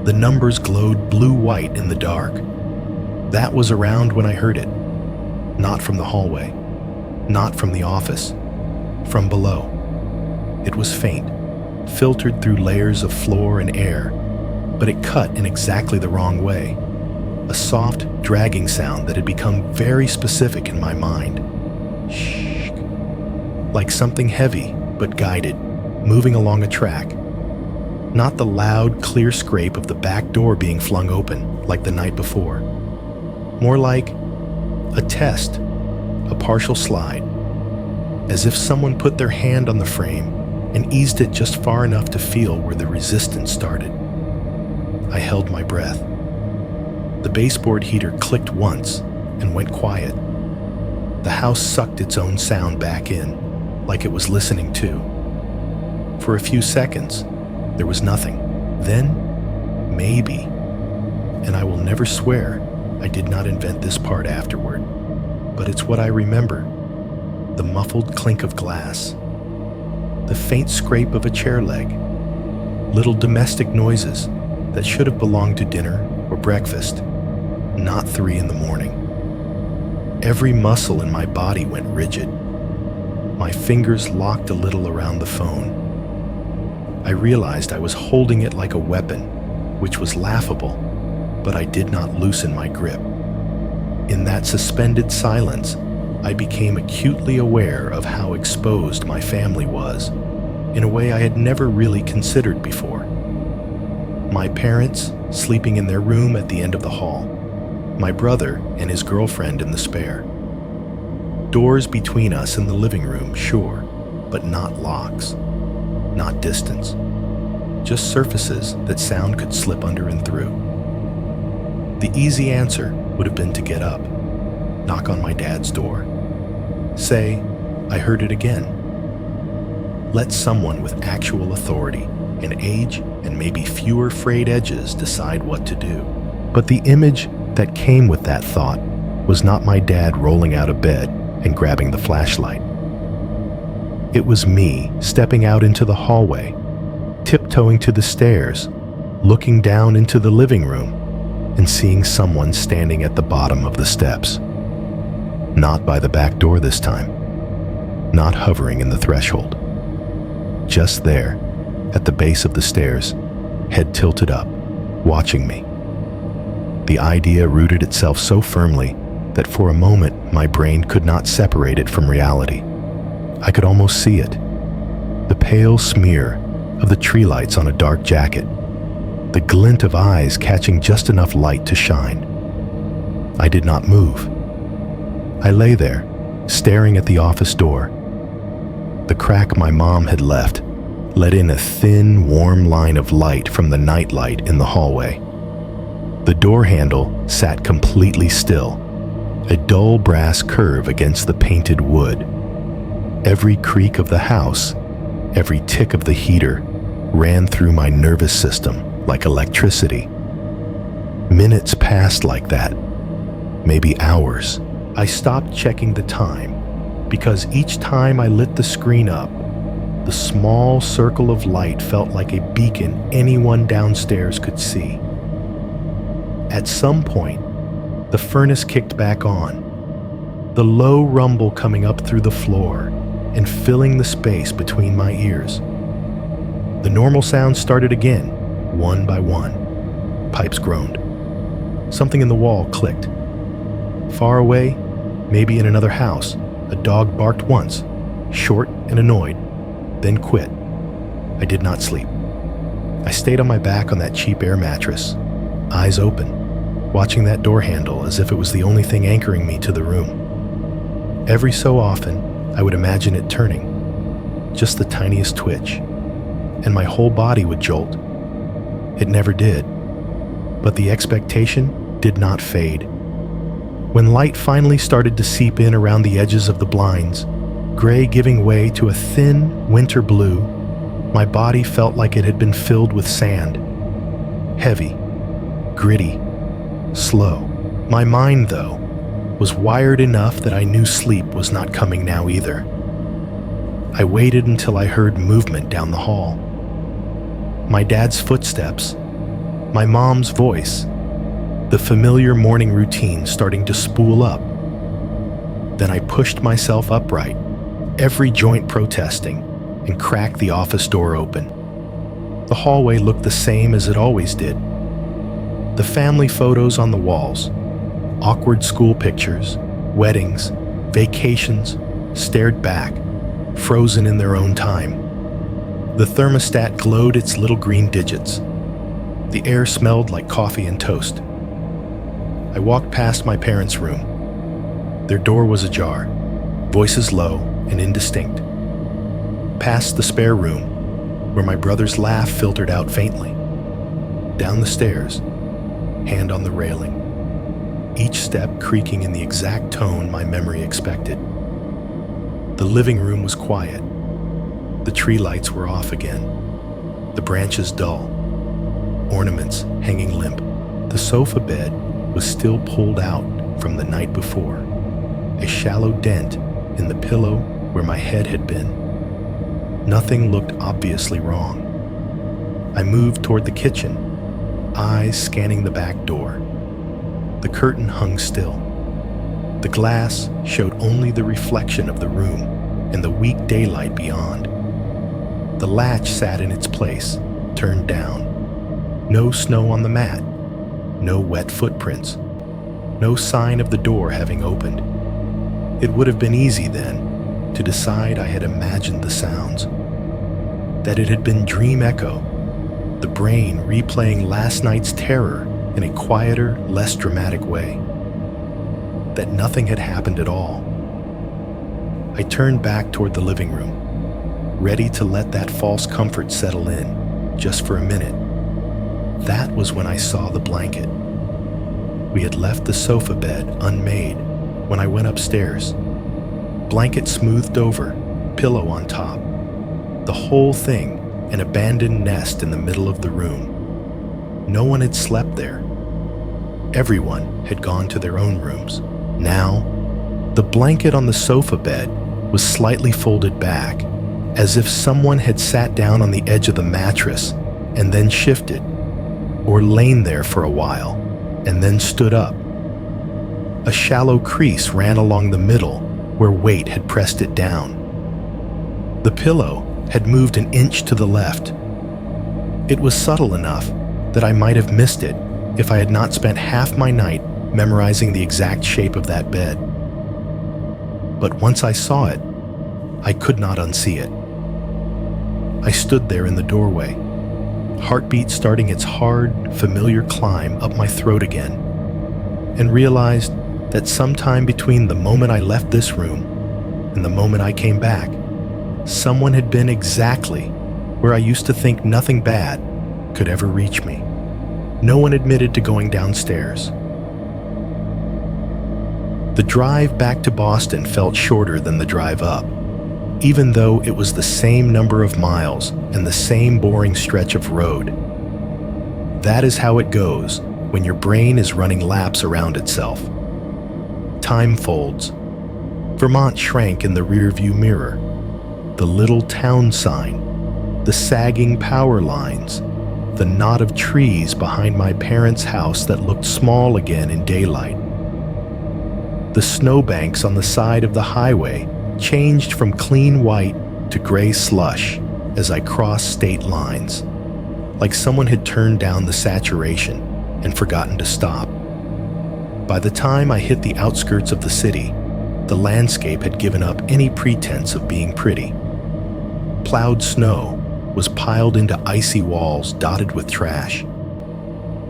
The numbers glowed blue-white in the dark. That was around when I heard it, not from the hallway. Not from the office, from below. It was faint, filtered through layers of floor and air, but it cut in exactly the wrong way. A soft, dragging sound that had become very specific in my mind. Shh. Like something heavy, but guided, moving along a track. Not the loud, clear scrape of the back door being flung open, like the night before. More like a test, a partial slide, as if someone put their hand on the frame and eased it just far enough to feel where the resistance started. I held my breath. The baseboard heater clicked once and went quiet. The house sucked its own sound back in, like it was listening too. For a few seconds, there was nothing. Then, maybe, and I will never swear I did not invent this part afterward, but it's what I remember. The muffled clink of glass, the faint scrape of a chair leg, little domestic noises that should have belonged to dinner or breakfast, not 3 a.m. Every muscle in my body went rigid. My fingers locked a little around the phone. I realized I was holding it like a weapon, which was laughable, but I did not loosen my grip. In that suspended silence, I became acutely aware of how exposed my family was, in a way I had never really considered before. My parents sleeping in their room at the end of the hall, my brother and his girlfriend in the spare. Doors between us in the living room, sure, but not locks, not distance, just surfaces that sound could slip under and through. The easy answer would have been to get up, knock on my dad's door, say, I heard it again. Let someone with actual authority and age and maybe fewer frayed edges decide what to do. But the image that came with that thought was not my dad rolling out of bed and grabbing the flashlight. It was me stepping out into the hallway, tiptoeing to the stairs, looking down into the living room, and seeing someone standing at the bottom of the steps. Not by the back door this time, not hovering in the threshold. Just there, at the base of the stairs, head tilted up, watching me. The idea rooted itself so firmly that for a moment my brain could not separate it from reality. I could almost see it. The pale smear of the tree lights on a dark jacket, the glint of eyes catching just enough light to shine. I did not move. I lay there, staring at the office door. The crack my mom had left let in a thin, warm line of light from the nightlight in the hallway. The door handle sat completely still, a dull brass curve against the painted wood. Every creak of the house, every tick of the heater, ran through my nervous system like electricity. Minutes passed like that, maybe hours. I stopped checking the time because each time I lit the screen up, the small circle of light felt like a beacon anyone downstairs could see. At some point, the furnace kicked back on, the low rumble coming up through the floor and filling the space between my ears. The normal sounds started again, one by one. Pipes groaned. Something in the wall clicked. Far away, maybe in another house, a dog barked once, short and annoyed, then quit. I did not sleep. I stayed on my back on that cheap air mattress, eyes open, watching that door handle as if it was the only thing anchoring me to the room. Every so often, I would imagine it turning, just the tiniest twitch, and my whole body would jolt. It never did, but the expectation did not fade. When light finally started to seep in around the edges of the blinds, gray giving way to a thin winter blue, my body felt like it had been filled with sand. Heavy, gritty, slow. My mind, though, was wired enough that I knew sleep was not coming now either. I waited until I heard movement down the hall. My dad's footsteps, my mom's voice, the familiar morning routine starting to spool up. Then I pushed myself upright, every joint protesting, and cracked the office door open. The hallway looked the same as it always did. The family photos on the walls, awkward school pictures, weddings, vacations, stared back, frozen in their own time. The thermostat glowed its little green digits. The air smelled like coffee and toast. I walked past my parents' room. Their door was ajar, voices low and indistinct. Past the spare room, where my brother's laugh filtered out faintly. Down the stairs, hand on the railing, each step creaking in the exact tone my memory expected. The living room was quiet. The tree lights were off again, the branches dull, ornaments hanging limp. The sofa bed was still pulled out from the night before, a shallow dent in the pillow where my head had been. Nothing looked obviously wrong. I moved toward the kitchen, eyes scanning the back door. The curtain hung still. The glass showed only the reflection of the room and the weak daylight beyond. The latch sat in its place, turned down. No snow on the mat, no wet footprints, no sign of the door having opened. It would have been easy then to decide I had imagined the sounds, that it had been dream echo, the brain replaying last night's terror in a quieter, less dramatic way, that nothing had happened at all. I turned back toward the living room, ready to let that false comfort settle in, just for a minute. That was when I saw the blanket. We had left the sofa bed unmade when I went upstairs. Blanket smoothed over, pillow on top. The whole thing, an abandoned nest in the middle of the room. No one had slept there. Everyone had gone to their own rooms. Now, the blanket on the sofa bed was slightly folded back, as if someone had sat down on the edge of the mattress and then shifted, or lain there for a while and then stood up. A shallow crease ran along the middle where weight had pressed it down. The pillow had moved an inch to the left. It was subtle enough that I might have missed it if I had not spent half my night memorizing the exact shape of that bed. But once I saw it, I could not unsee it. I stood there in the doorway, heartbeat starting its hard, familiar climb up my throat again, and realized that sometime between the moment I left this room and the moment I came back, someone had been exactly where I used to think nothing bad could ever reach me. No one admitted to going downstairs. The drive back to Boston felt shorter than the drive up, even though it was the same number of miles and the same boring stretch of road. That is how it goes when your brain is running laps around itself. Time folds. Vermont shrank in the rearview mirror. The little town sign, the sagging power lines, the knot of trees behind my parents' house that looked small again in daylight. The snowbanks on the side of the highway changed from clean white to gray slush as I crossed state lines, like someone had turned down the saturation and forgotten to stop. By the time I hit the outskirts of the city, the landscape had given up any pretense of being pretty. Plowed snow was piled into icy walls dotted with trash.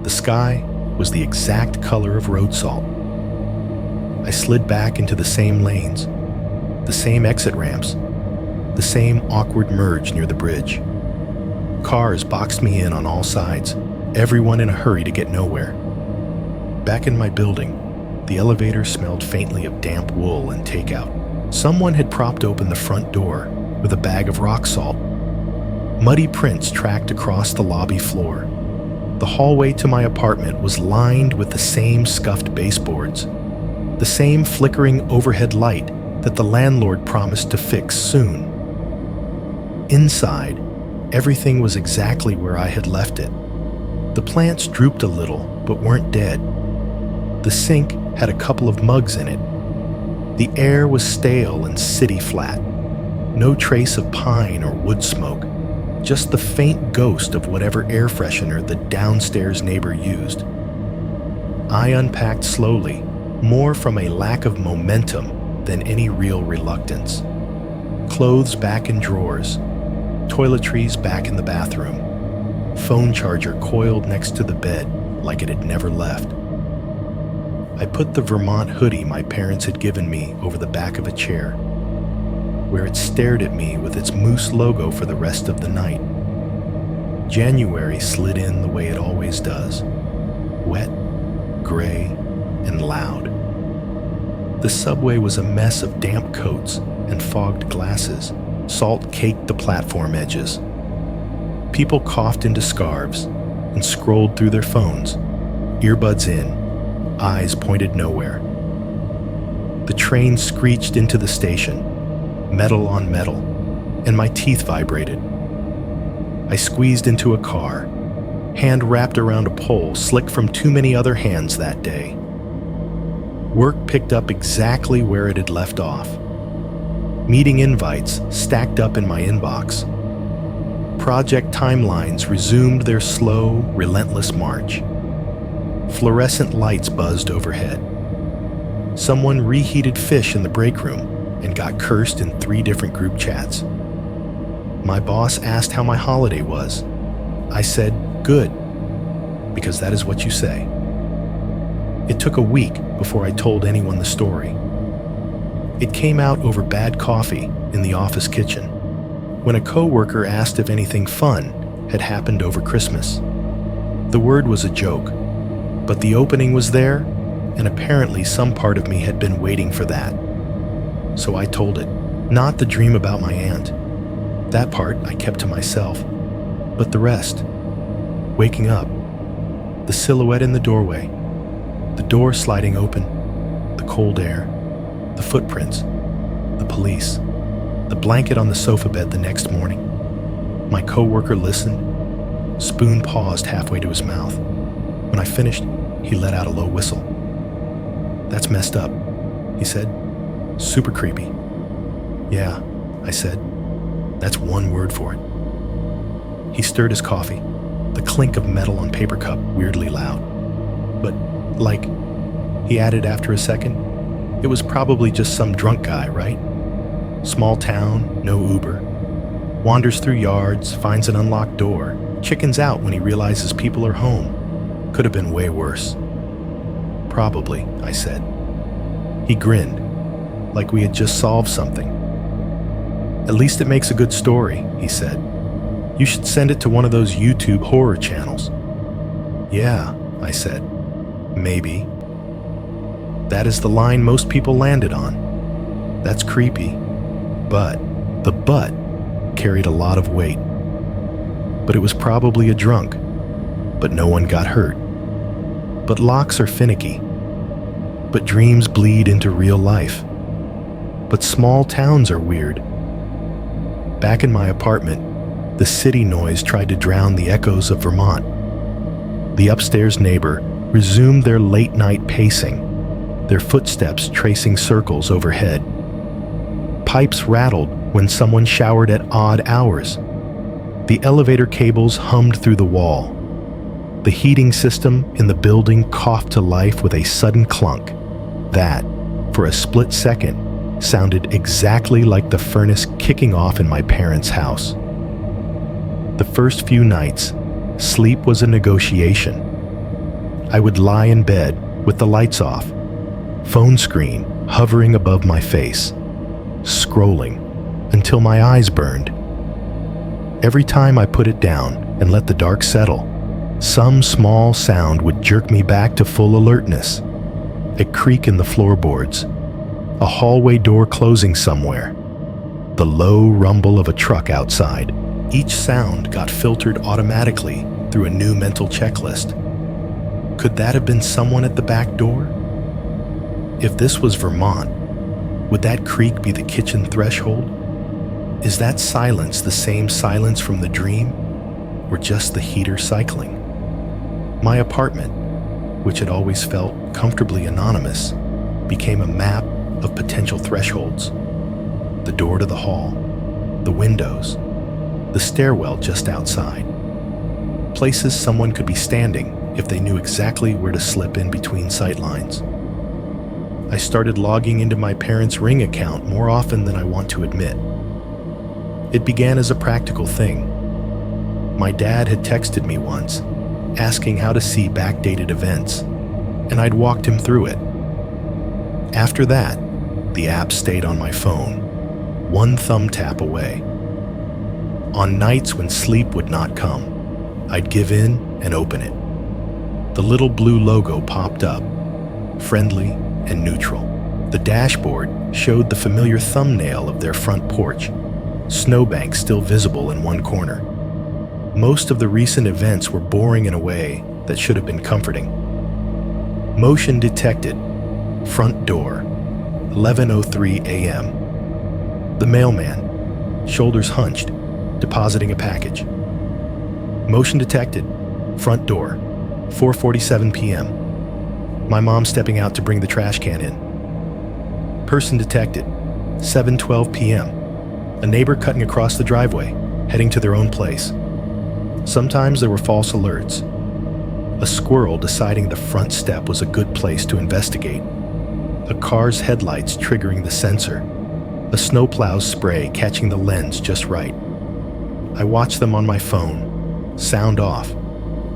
The sky was the exact color of road salt. I slid back into the same lanes, the same exit ramps, the same awkward merge near the bridge. Cars boxed me in on all sides, everyone in a hurry to get nowhere. Back in my building, the elevator smelled faintly of damp wool and takeout. Someone had propped open the front door with a bag of rock salt. Muddy prints tracked across the lobby floor. The hallway to my apartment was lined with the same scuffed baseboards, the same flickering overhead light that the landlord promised to fix soon. Inside, everything was exactly where I had left it. The plants drooped a little, but weren't dead. The sink had a couple of mugs in it. The air was stale and city flat. No trace of pine or wood smoke, just the faint ghost of whatever air freshener the downstairs neighbor used. I unpacked slowly, more from a lack of momentum than any real reluctance. Clothes back in drawers, toiletries back in the bathroom, phone charger coiled next to the bed like it had never left. I put the Vermont hoodie my parents had given me over the back of a chair, where it stared at me with its moose logo for the rest of the night. January slid in the way it always does, wet, gray, and loud. The subway was a mess of damp coats and fogged glasses. Salt caked the platform edges. People coughed into scarves and scrolled through their phones, earbuds in, eyes pointed nowhere. The train screeched into the station, metal on metal, and my teeth vibrated. I squeezed into a car, hand wrapped around a pole slick from too many other hands that day. Work picked up exactly where it had left off. Meeting invites stacked up in my inbox. Project timelines resumed their slow, relentless march. Fluorescent lights buzzed overhead. Someone reheated fish in the break room and got cursed in 3 different group chats. My boss asked how my holiday was. I said, good, because that is what you say. It took a week before I told anyone the story. It came out over bad coffee in the office kitchen, when a coworker asked if anything fun had happened over Christmas. The word was a joke, but the opening was there, and apparently some part of me had been waiting for that. So I told it, not the dream about my aunt. That part I kept to myself, but the rest. Waking up, the silhouette in the doorway, the door sliding open, the cold air, the footprints, the police, the blanket on the sofa bed the next morning. My coworker listened. Spoon paused halfway to his mouth. When I finished, he let out a low whistle. That's messed up, he said. Super creepy. Yeah, I said. That's one word for it. He stirred his coffee, the clink of metal on paper cup weirdly loud. But, like, he added after a second, it was probably just some drunk guy, right? Small town, no Uber. Wanders through yards, finds an unlocked door, chickens out when he realizes people are home. Could have been way worse. Probably, I said. He grinned, like we had just solved something. At least it makes a good story, he said. You should send it to one of those YouTube horror channels. Yeah, I said. Maybe. That is the line most people landed on. That's creepy. But the but carried a lot of weight. But it was probably a drunk. But no one got hurt. But locks are finicky. But dreams bleed into real life. But small towns are weird. Back in my apartment, the city noise tried to drown the echoes of Vermont. The upstairs neighbor resumed their late-night pacing, their footsteps tracing circles overhead. Pipes rattled when someone showered at odd hours. The elevator cables hummed through the wall. The heating system in the building coughed to life with a sudden clunk that, for a split second, sounded exactly like the furnace kicking off in my parents' house. The first few nights, sleep was a negotiation. I would lie in bed with the lights off, phone screen hovering above my face, scrolling until my eyes burned. Every time I put it down and let the dark settle, some small sound would jerk me back to full alertness. A creak in the floorboards, a hallway door closing somewhere, the low rumble of a truck outside. Each sound got filtered automatically through a new mental checklist. Could that have been someone at the back door? If this was Vermont, would that creak be the kitchen threshold? Is that silence the same silence from the dream, or just the heater cycling? My apartment, which had always felt comfortably anonymous, became a map of potential thresholds. The door to the hall, the windows, the stairwell just outside. Places someone could be standing if they knew exactly where to slip in between sightlines. I started logging into my parents' Ring account more often than I want to admit. It began as a practical thing. My dad had texted me once, asking how to see backdated events, and I'd walked him through it. After that, the app stayed on my phone, one thumb tap away. On nights when sleep would not come, I'd give in and open it. The little blue logo popped up, friendly and neutral. The dashboard showed the familiar thumbnail of their front porch, snowbanks still visible in one corner. Most of the recent events were boring in a way that should have been comforting. Motion detected. Front door, 11:03 a.m. The mailman, shoulders hunched, depositing a package. Motion detected. Front door, 4:47 p.m. My mom stepping out to bring the trash can in. Person detected. 7:12 p.m. A neighbor cutting across the driveway, heading to their own place. Sometimes there were false alerts. A squirrel deciding the front step was a good place to investigate. A car's headlights triggering the sensor. A snowplow's spray catching the lens just right. I watched them on my phone. Sound off.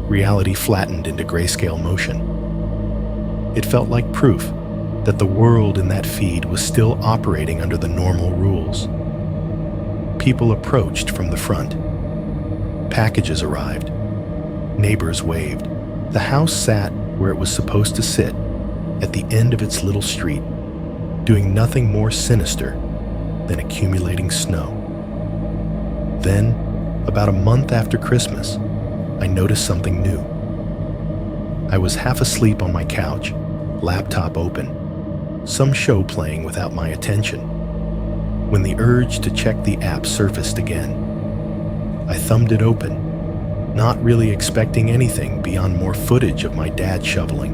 Reality flattened into grayscale motion. It felt like proof that the world in that feed was still operating under the normal rules. People approached from the front. Packages arrived. Neighbors waved. The house sat where it was supposed to sit, at the end of its little street, doing nothing more sinister than accumulating snow. Then, about a month after Christmas, I noticed something new. I was half asleep on my couch, laptop open, some show playing without my attention, when the urge to check the app surfaced again. I thumbed it open, not really expecting anything beyond more footage of my dad shoveling.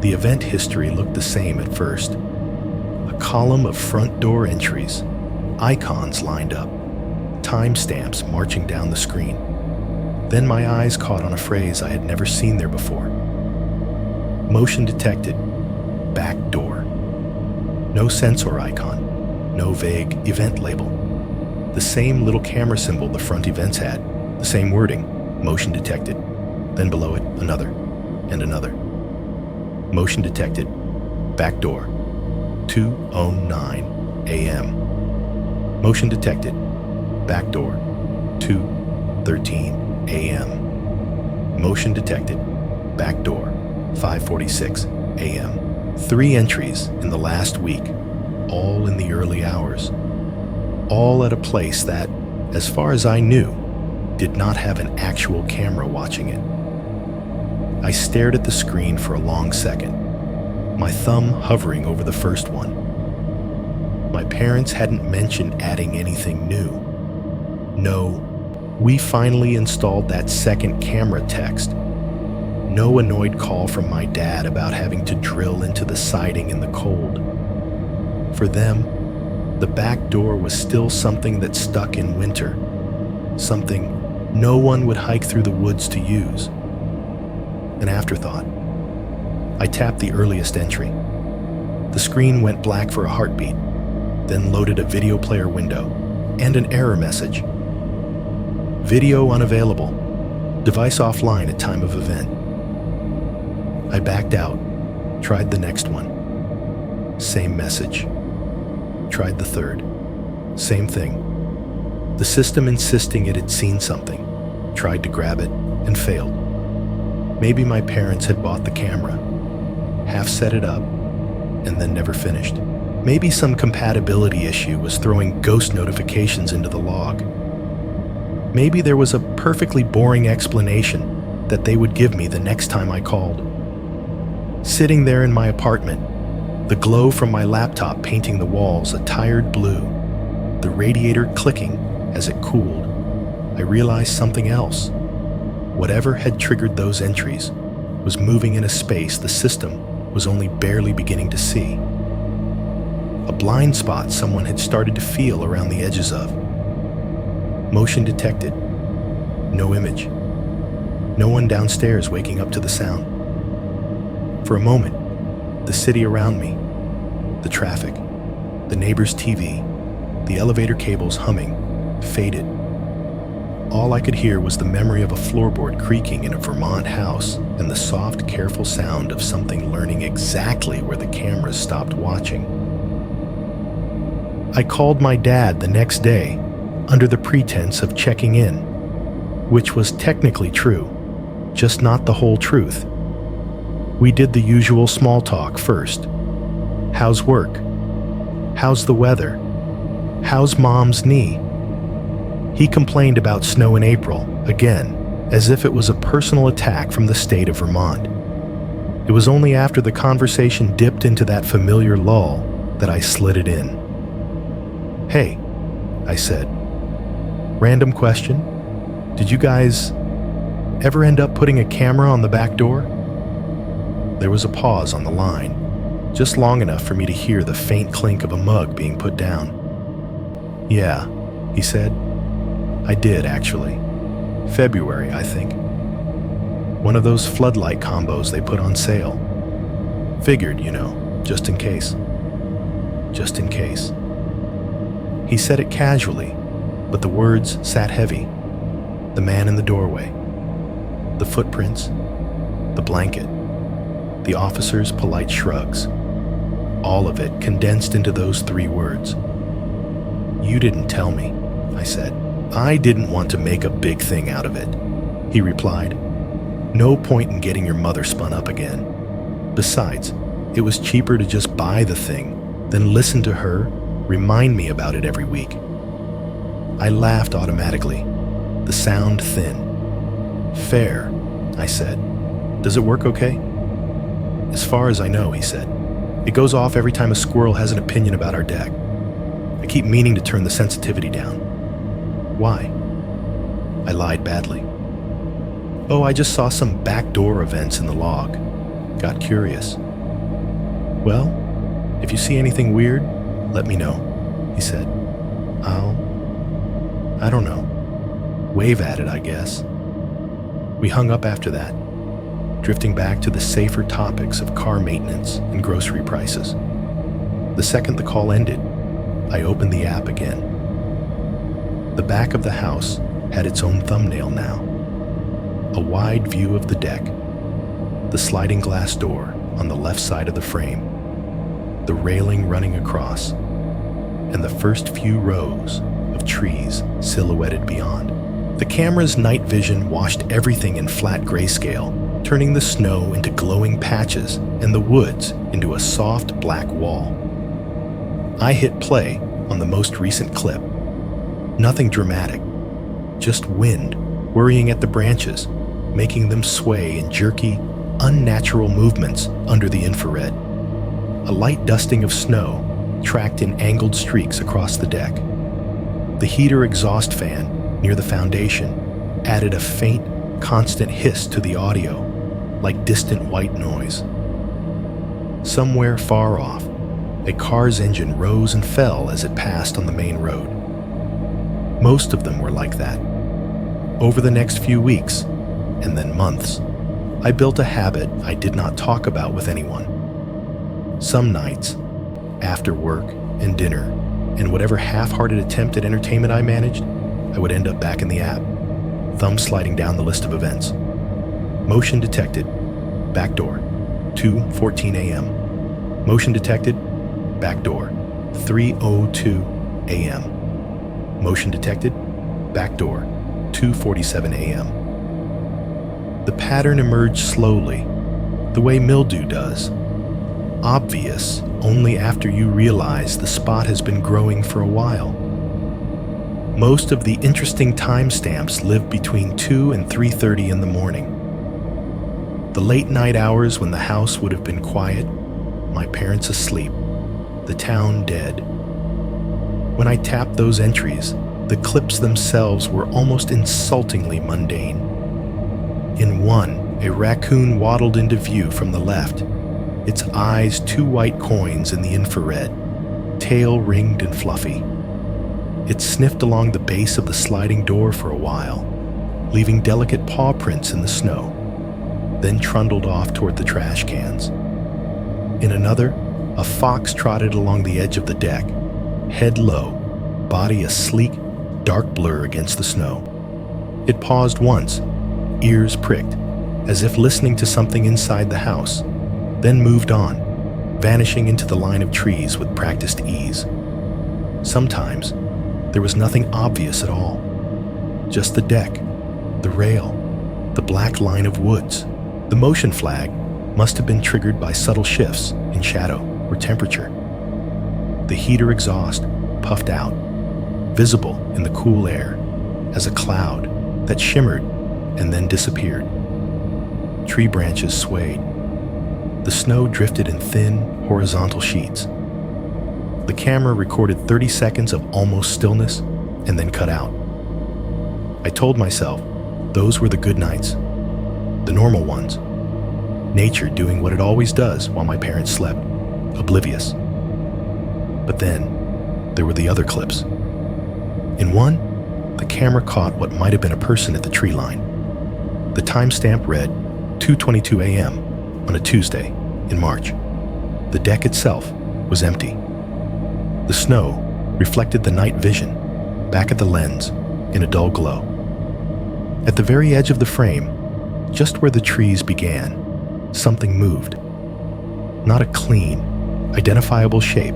The event history looked the same at first. A column of front door entries, icons lined up, timestamps marching down the screen. Then my eyes caught on a phrase I had never seen there before. Motion detected. Back door. No sensor icon, no vague event label. The same little camera symbol the front events had, the same wording, motion detected. Then below it, another, and another. Motion detected. Back door. 2:09 a.m. Motion detected. Back door. 2:13 a.m. Motion detected. Back door. 5:46 a.m. 3 entries in the last week, all in the early hours. All at a place that, as far as I knew, did not have an actual camera watching it. I stared at the screen for a long second, my thumb hovering over the first one. My parents hadn't mentioned adding anything new. No, we finally installed that second camera text. No annoyed call from my dad about having to drill into the siding in the cold. For them, the back door was still something that stuck in winter, something no one would hike through the woods to use. An afterthought. I tapped the earliest entry. The screen went black for a heartbeat, then loaded a video player window and an error message. Video unavailable. Device offline at time of event. I backed out, tried the next one. Same message. Tried the third. Same thing. The system insisting it had seen something. Tried to grab it and failed. Maybe my parents had bought the camera, half set it up, and then never finished. Maybe some compatibility issue was throwing ghost notifications into the log. Maybe there was a perfectly boring explanation that they would give me the next time I called. Sitting there in my apartment, the glow from my laptop painting the walls a tired blue, the radiator clicking as it cooled, I realized something else. Whatever had triggered those entries was moving in a space the system was only barely beginning to see. a blind spot someone had started to feel around the edges of. Motion detected. No image. No one downstairs waking up to the sound. For a moment, the city around me, the traffic, the neighbor's TV, the elevator cables humming, faded. All I could hear was the memory of a floorboard creaking in a Vermont house and the soft, careful sound of something learning exactly where the cameras stopped watching. I called my dad the next day under the pretense of checking in, which was technically true, just not the whole truth. We did the usual small talk first. How's work? How's the weather? How's mom's knee? He complained about snow in April, again, as if it was a personal attack from the state of Vermont. It was only after the conversation dipped into that familiar lull that I slid it in. "Hey," I said. "Random question. Did you guys ever end up putting a camera on the back door?" There was a pause on the line, just long enough for me to hear the faint clink of a mug being put down. "Yeah," he said. "I did, actually. February, I think. One of those floodlight combos they put on sale. Figured, just in case." Just in case. He said it casually, but the words sat heavy. The man in the doorway. The footprints. The blanket. The officer's polite shrugs. All of it condensed into those 3 words. "You didn't tell me," I said. "I didn't want to make a big thing out of it," he replied. "No point in getting your mother spun up again. Besides, it was cheaper to just buy the thing than listen to her remind me about it every week." I laughed automatically, the sound thin. "Fair," I said. "Does it work okay?" "As far as I know," he said. "It goes off every time a squirrel has an opinion about our deck. I keep meaning to turn the sensitivity down." "Why?" I lied badly. "Oh, I just saw some backdoor events in the log. Got curious." "Well, if you see anything weird, let me know," he said. I don't know. Wave at it, I guess." We hung up after that, drifting back to the safer topics of car maintenance and grocery prices. The second the call ended, I opened the app again. The back of the house had its own thumbnail now. A wide view of the deck, the sliding glass door on the left side of the frame, the railing running across, and the first few rows of trees silhouetted beyond. The camera's night vision washed everything in flat grayscale, turning the snow into glowing patches and the woods into a soft black wall. I hit play on the most recent clip. Nothing dramatic, just wind worrying at the branches, making them sway in jerky, unnatural movements under the infrared. A light dusting of snow tracked in angled streaks across the deck. The heater exhaust fan near the foundation added a faint, constant hiss to the audio, like distant white noise. Somewhere far off, a car's engine rose and fell as it passed on the main road. Most of them were like that. Over the next few weeks, and then months, I built a habit I did not talk about with anyone. Some nights, after work and dinner, and whatever half-hearted attempt at entertainment I managed, I would end up back in the app, thumb sliding down the list of events. Motion detected, back door, 2:14 a.m. Motion detected, back door, 3:02 a.m. Motion detected, back door, 2:47 a.m. The pattern emerged slowly, the way mildew does. Obvious only after you realize the spot has been growing for a while. Most of the interesting timestamps live between 2 and 3:30 in the morning. The late night hours when the house would have been quiet, my parents asleep, the town dead. When I tapped those entries, the clips themselves were almost insultingly mundane. In one, a raccoon waddled into view from the left, its eyes 2 white coins in the infrared, tail ringed and fluffy. It sniffed along the base of the sliding door for a while, leaving delicate paw prints in the snow, then trundled off toward the trash cans. In another, a fox trotted along the edge of the deck, head low, body a sleek, dark blur against the snow. It paused once, ears pricked, as if listening to something inside the house, then moved on, vanishing into the line of trees with practiced ease. Sometimes, there was nothing obvious at all. Just the deck, the rail, the black line of woods. The motion flag must have been triggered by subtle shifts in shadow or temperature. The heater exhaust puffed out, visible in the cool air as a cloud that shimmered and then disappeared. Tree branches swayed. The snow drifted in thin, horizontal sheets. The camera recorded 30 seconds of almost stillness and then cut out. I told myself those were the good nights, the normal ones. Nature doing what it always does while my parents slept, oblivious. But then, there were the other clips. In one, the camera caught what might have been a person at the tree line. The timestamp read 2:22 a.m. on a Tuesday in March. The deck itself was empty. The snow reflected the night vision back at the lens in a dull glow. At the very edge of the frame, just where the trees began, something moved. Not a clean, identifiable shape,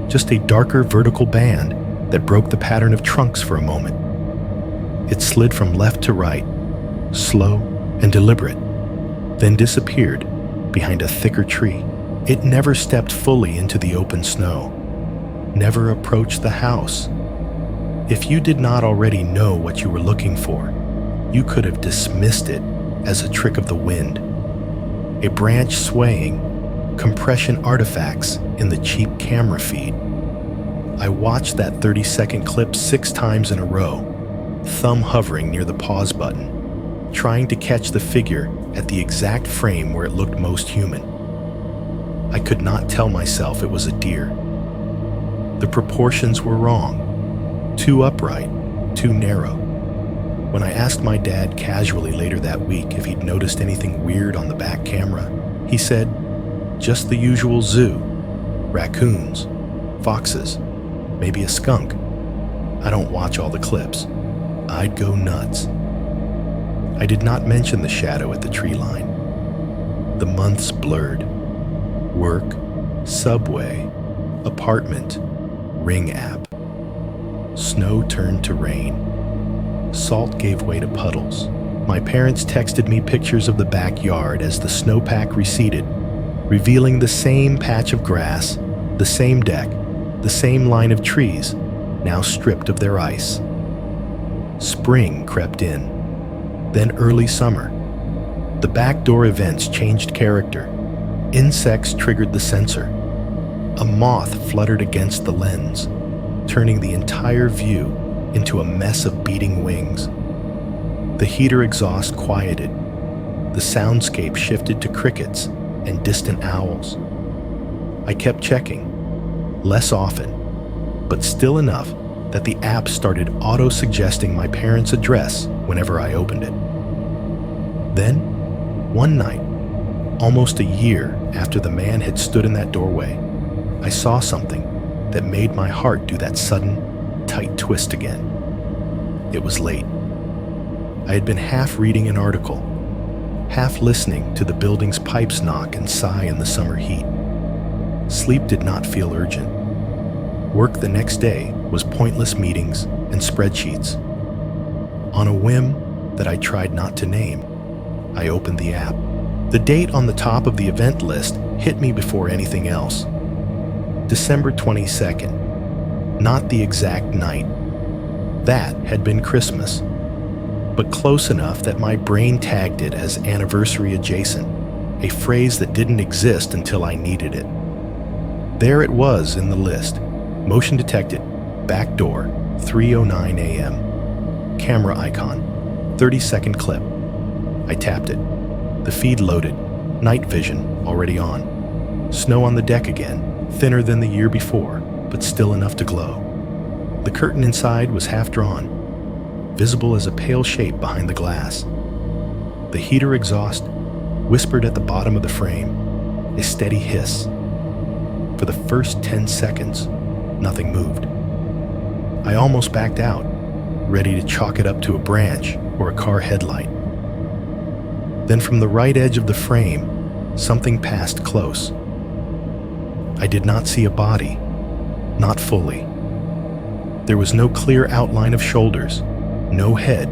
just a darker vertical band that broke the pattern of trunks for a moment. It slid from left to right, slow and deliberate, then disappeared behind a thicker tree. It never stepped fully into the open snow, never approached the house. If you did not already know what you were looking for, you could have dismissed it as a trick of the wind, a branch swaying, compression artifacts in the cheap camera feed. I watched that 30-second clip 6 times in a row, thumb hovering near the pause button, trying to catch the figure at the exact frame where it looked most human. I could not tell myself it was a deer. The proportions were wrong, too upright, too narrow. When I asked my dad casually later that week if he'd noticed anything weird on the back camera, he said, just the usual zoo, raccoons, foxes, maybe a skunk. I don't watch all the clips. I'd go nuts. I did not mention the shadow at the tree line. The months blurred. Work, subway, apartment, Ring app. Snow turned to rain. Salt gave way to puddles. My parents texted me pictures of the backyard as the snowpack receded, revealing the same patch of grass, the same deck, the same line of trees, now stripped of their ice. Spring crept in, then early summer. The backdoor events changed character. Insects triggered the sensor. A moth fluttered against the lens, turning the entire view into a mess of beating wings. The heater exhaust quieted. The soundscape shifted to crickets and distant owls. I kept checking, less often, but still enough that the app started auto-suggesting my parents' address whenever I opened it. Then, one night, almost a year after the man had stood in that doorway, I saw something that made my heart do that sudden, tight twist again. It was late. I had been half reading an article, half listening to the building's pipes knock and sigh in the summer heat. Sleep did not feel urgent. Work the next day was pointless meetings and spreadsheets. On a whim that I tried not to name, I opened the app. The date on the top of the event list hit me before anything else. December 22nd, not the exact night. That had been Christmas, but close enough that my brain tagged it as anniversary adjacent, a phrase that didn't exist until I needed it. There it was in the list. Motion detected, back door, 3:09 a.m. Camera icon, 30-second clip. I tapped it. The feed loaded, night vision already on. Snow on the deck again, thinner than the year before. but still enough to glow. The curtain inside was half drawn, visible as a pale shape behind the glass. The heater exhaust whispered at the bottom of the frame, a steady hiss. For the first 10 seconds, nothing moved. I almost backed out, ready to chalk it up to a branch or a car headlight. Then from the right edge of the frame, something passed close. I did not see a body, not fully. There was no clear outline of shoulders, no head,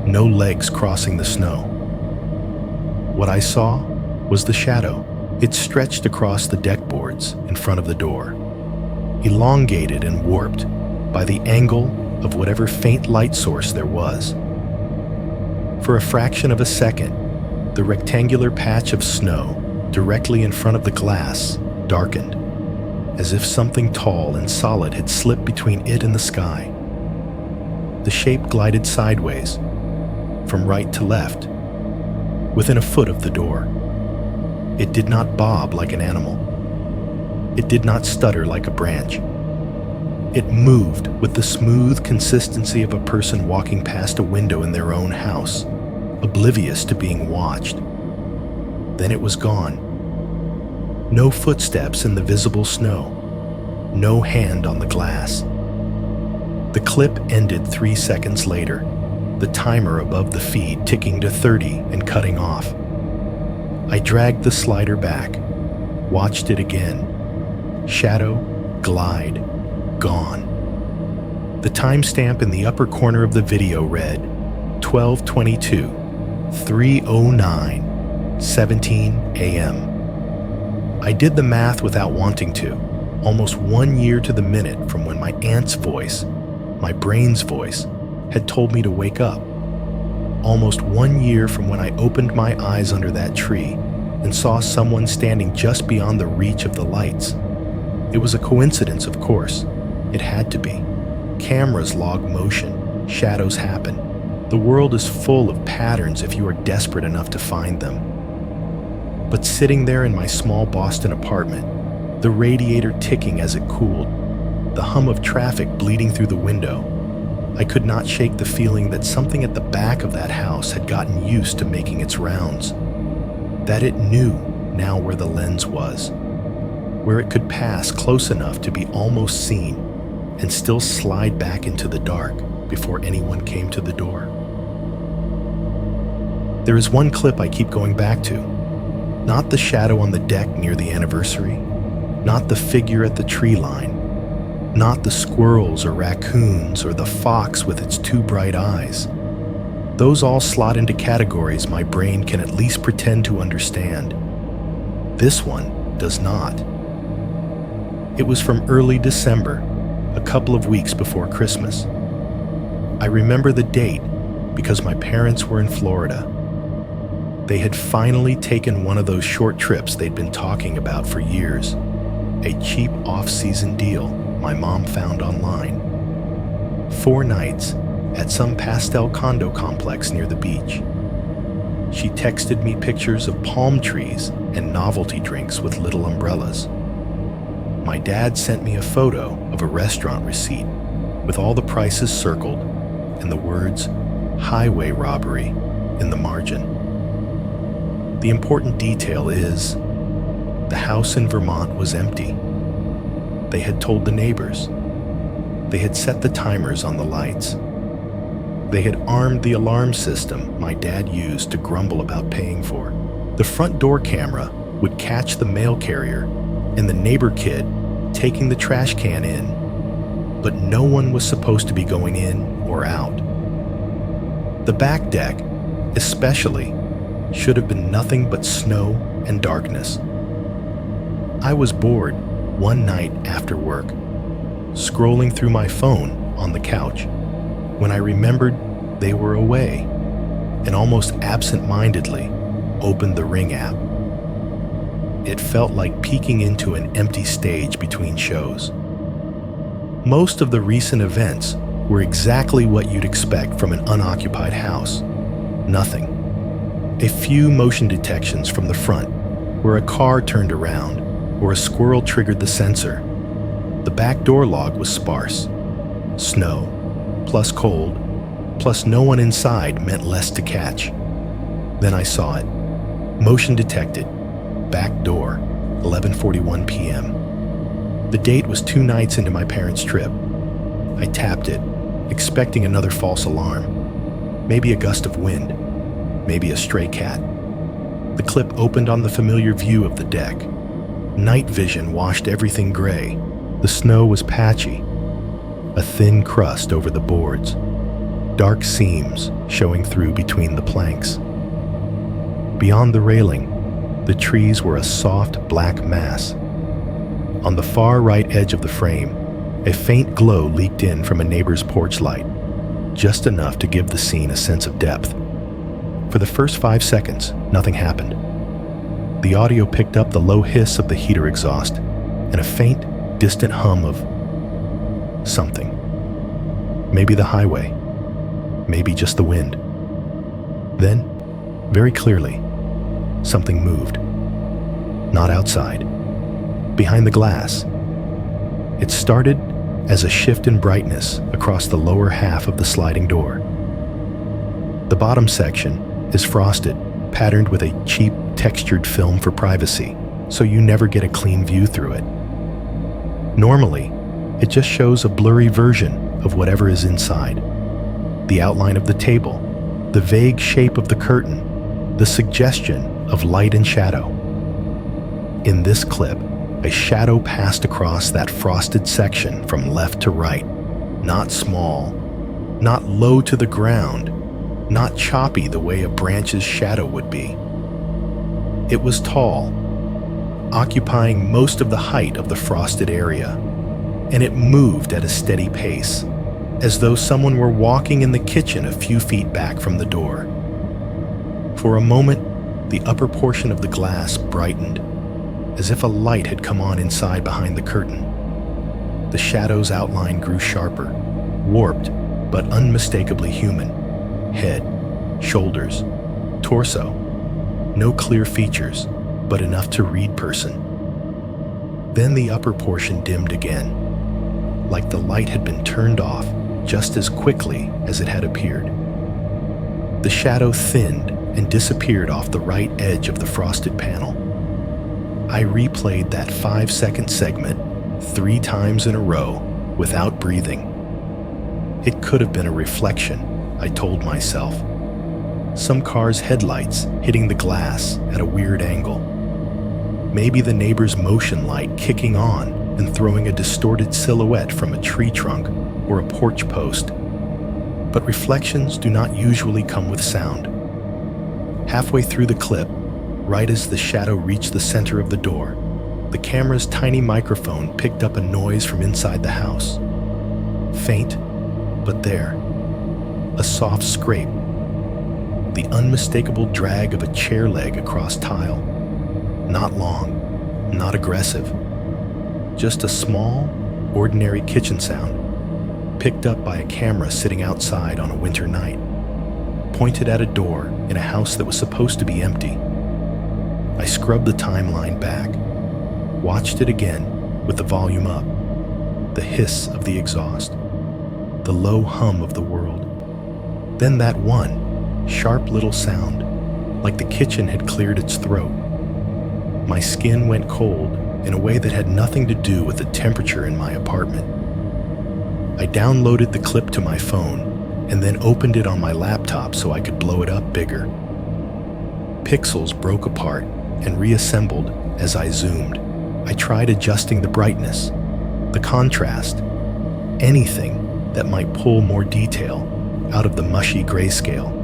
no legs crossing the snow. What I saw was the shadow. It stretched across the deck boards in front of the door, elongated and warped by the angle of whatever faint light source there was. For a fraction of a second, the rectangular patch of snow directly in front of the glass darkened, as if something tall and solid had slipped between it and the sky. The shape glided sideways, from right to left, within a foot of the door. It did not bob like an animal. It did not stutter like a branch. It moved with the smooth consistency of a person walking past a window in their own house, oblivious to being watched. Then it was gone. No footsteps in the visible snow. No hand on the glass. The clip ended 3 seconds later, the timer above the feed ticking to 30 and cutting off. I dragged the slider back, watched it again. Shadow, glide, gone. The timestamp in the upper corner of the video read 12:22, 3:09, 17 a.m. I did the math without wanting to, almost 1 year to the minute from when my aunt's voice, my brain's voice, had told me to wake up. Almost 1 year from when I opened my eyes under that tree and saw someone standing just beyond the reach of the lights. It was a coincidence, of course. It had to be. Cameras log motion. Shadows happen. The world is full of patterns if you are desperate enough to find them. But sitting there in my small Boston apartment, the radiator ticking as it cooled, the hum of traffic bleeding through the window, I could not shake the feeling that something at the back of that house had gotten used to making its rounds. That it knew now where the lens was, where it could pass close enough to be almost seen and still slide back into the dark before anyone came to the door. There is one clip I keep going back to. Not the shadow on the deck near the anniversary, not the figure at the tree line, not the squirrels or raccoons or the fox with its two bright eyes. Those all slot into categories my brain can at least pretend to understand. This one does not. It was from early December, a couple of weeks before Christmas. I remember the date because my parents were in Florida. They had finally taken one of those short trips they'd been talking about for years, a cheap off-season deal my mom found online. 4 nights at some pastel condo complex near the beach. She texted me pictures of palm trees and novelty drinks with little umbrellas. My dad sent me a photo of a restaurant receipt with all the prices circled and the words "highway robbery" in the margin. The important detail is, the house in Vermont was empty. They had told the neighbors. They had set the timers on the lights. They had armed the alarm system my dad used to grumble about paying for. The front door camera would catch the mail carrier and the neighbor kid taking the trash can in, but no one was supposed to be going in or out. The back deck, especially, should have been nothing but snow and darkness. I was bored one night after work, scrolling through my phone on the couch, when I remembered they were away, and almost absent-mindedly opened the Ring app. It felt like peeking into an empty stage between shows. Most of the recent events were exactly what you'd expect from an unoccupied house. Nothing. A few motion detections from the front, where a car turned around or a squirrel triggered the sensor. The back door log was sparse. Snow, plus cold, plus no one inside meant less to catch. Then I saw it. Motion detected. Back door, 11:41 p.m. The date was 2 nights into my parents' trip. I tapped it, expecting another false alarm. Maybe a gust of wind. Maybe a stray cat. The clip opened on the familiar view of the deck. Night vision washed everything gray. The snow was patchy. A thin crust over the boards. Dark seams showing through between the planks. Beyond the railing, the trees were a soft black mass. On the far right edge of the frame, a faint glow leaked in from a neighbor's porch light, just enough to give the scene a sense of depth. For the first 5 seconds, nothing happened. The audio picked up the low hiss of the heater exhaust and a faint, distant hum of something. Maybe the highway, maybe just the wind. Then, very clearly, something moved. Not outside, behind the glass. It started as a shift in brightness across the lower half of the sliding door. The bottom section is frosted, patterned with a cheap, textured film for privacy, so you never get a clean view through it. Normally, it just shows a blurry version of whatever is inside. The outline of the table, the vague shape of the curtain, the suggestion of light and shadow. In this clip, a shadow passed across that frosted section from left to right. Not small, not low to the ground, not choppy the way a branch's shadow would be. It was tall, occupying most of the height of the frosted area, and it moved at a steady pace, as though someone were walking in the kitchen a few feet back from the door. For a moment, the upper portion of the glass brightened, as if a light had come on inside behind the curtain. The shadow's outline grew sharper, warped but unmistakably human. Head, shoulders, torso. No clear features, but enough to read person. Then the upper portion dimmed again, like the light had been turned off just as quickly as it had appeared. The shadow thinned and disappeared off the right edge of the frosted panel. I replayed that 5-second segment 3 times in a row without breathing. It could have been a reflection, I told myself. Some car's headlights hitting the glass at a weird angle. Maybe the neighbor's motion light kicking on and throwing a distorted silhouette from a tree trunk or a porch post. But reflections do not usually come with sound. Halfway through the clip, right as the shadow reached the center of the door, the camera's tiny microphone picked up a noise from inside the house. Faint, but there. A soft scrape. The unmistakable drag of a chair leg across tile. Not long, not aggressive. Just a small, ordinary kitchen sound, picked up by a camera sitting outside on a winter night, pointed at a door in a house that was supposed to be empty. I scrubbed the timeline back, watched it again with the volume up, the hiss of the exhaust, the low hum of the world. Then that one sharp little sound, like the kitchen had cleared its throat. My skin went cold in a way that had nothing to do with the temperature in my apartment. I downloaded the clip to my phone and then opened it on my laptop so I could blow it up bigger. Pixels broke apart and reassembled as I zoomed. I tried adjusting the brightness, the contrast, anything that might pull more detail out of the mushy grayscale.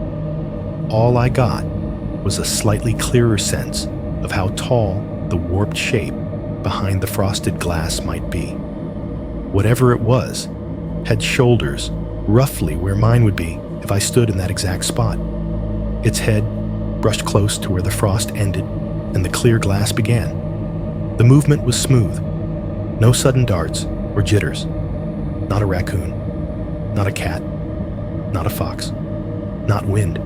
All I got was a slightly clearer sense of how tall the warped shape behind the frosted glass might be. Whatever it was, had shoulders roughly where mine would be if I stood in that exact spot. Its head brushed close to where the frost ended and the clear glass began. The movement was smooth, no sudden darts or jitters. Not a raccoon, not a cat, not a fox, not wind.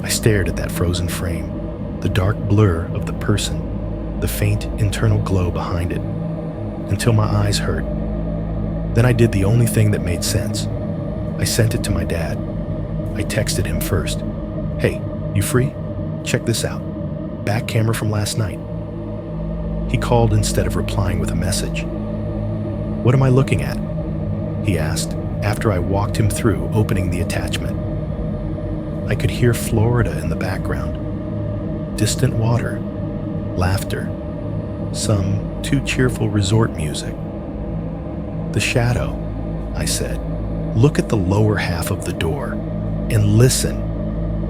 I stared at that frozen frame, the dark blur of the person, the faint internal glow behind it, until my eyes hurt Then I did the only thing that made sense. I sent it to my dad. I texted him first. "Hey, you free? Check this out. Back camera from last night." He called instead of replying with a message. "What am I looking at?" he asked after I walked him through opening the attachment. I could hear Florida in the background. Distant water, laughter, some too cheerful resort music. "The shadow," I said. "Look at the lower half of the door and listen.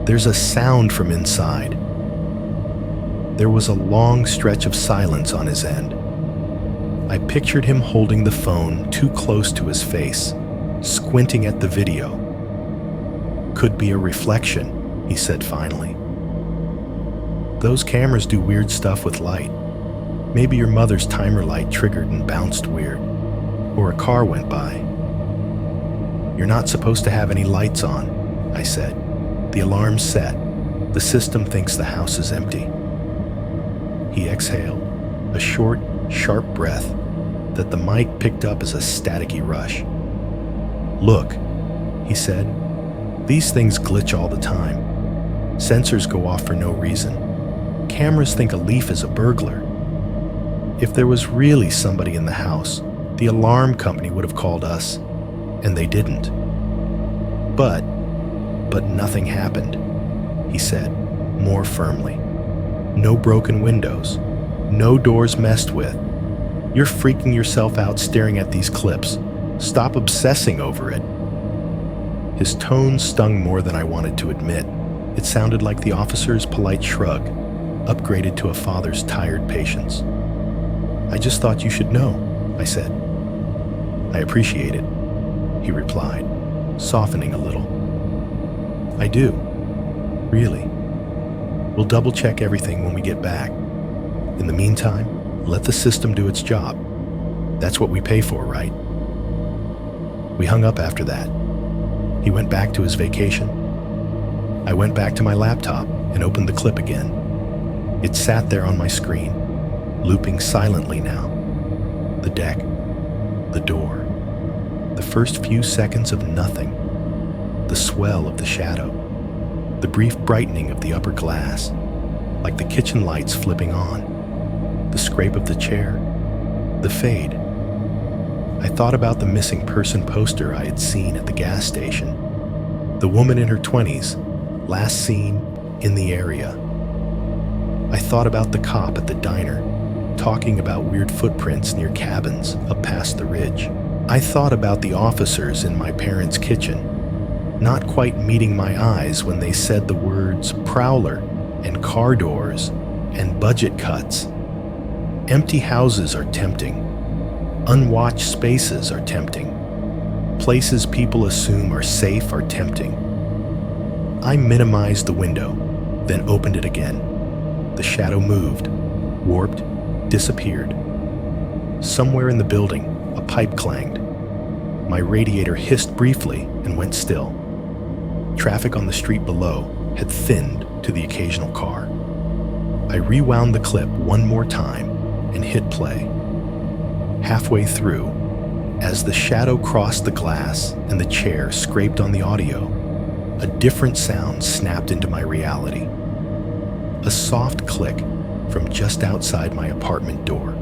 There's a sound from inside." There was a long stretch of silence on his end. I pictured him holding the phone too close to his face, squinting at the video. "Could be a reflection," he said finally. "Those cameras do weird stuff with light. Maybe your mother's timer light triggered and bounced weird, or a car went by." "You're not supposed to have any lights on," I said. "The alarm's set. The system thinks the house is empty." He exhaled, a short, sharp breath that the mic picked up as a staticky rush. "Look," he said, "these things glitch all the time. Sensors go off for no reason. Cameras think a leaf is a burglar. If there was really somebody in the house, the alarm company would have called us, and they didn't. But nothing happened," he said, more firmly. "No broken windows, no doors messed with. You're freaking yourself out staring at these clips. Stop obsessing over it." His tone stung more than I wanted to admit. It sounded like the officer's polite shrug, upgraded to a father's tired patience. "I just thought you should know," I said. "I appreciate it," he replied, softening a little. "I do, really. We'll double-check everything when we get back. In the meantime, let the system do its job. That's what we pay for, right?" We hung up after that. He went back to his vacation. I went back to my laptop and opened the clip again. It sat there on my screen, looping silently now. The deck, the door, the first few seconds of nothing, the swell of the shadow, the brief brightening of the upper glass, like the kitchen lights flipping on, the scrape of the chair, the fade. I thought about the missing person poster I had seen at the gas station. The woman in her 20s, last seen in the area. I thought about the cop at the diner, talking about weird footprints near cabins up past the ridge. I thought about the officers in my parents' kitchen, not quite meeting my eyes when they said the words prowler and car doors and budget cuts. Empty houses are tempting. Unwatched spaces are tempting. Places people assume are safe are tempting. I minimized the window, then opened it again. The shadow moved, warped, disappeared. Somewhere in the building, a pipe clanged. My radiator hissed briefly and went still. Traffic on the street below had thinned to the occasional car. I rewound the clip one more time and hit play. Halfway through, as the shadow crossed the glass and the chair scraped on the audio, a different sound snapped into my reality. A soft click from just outside my apartment door.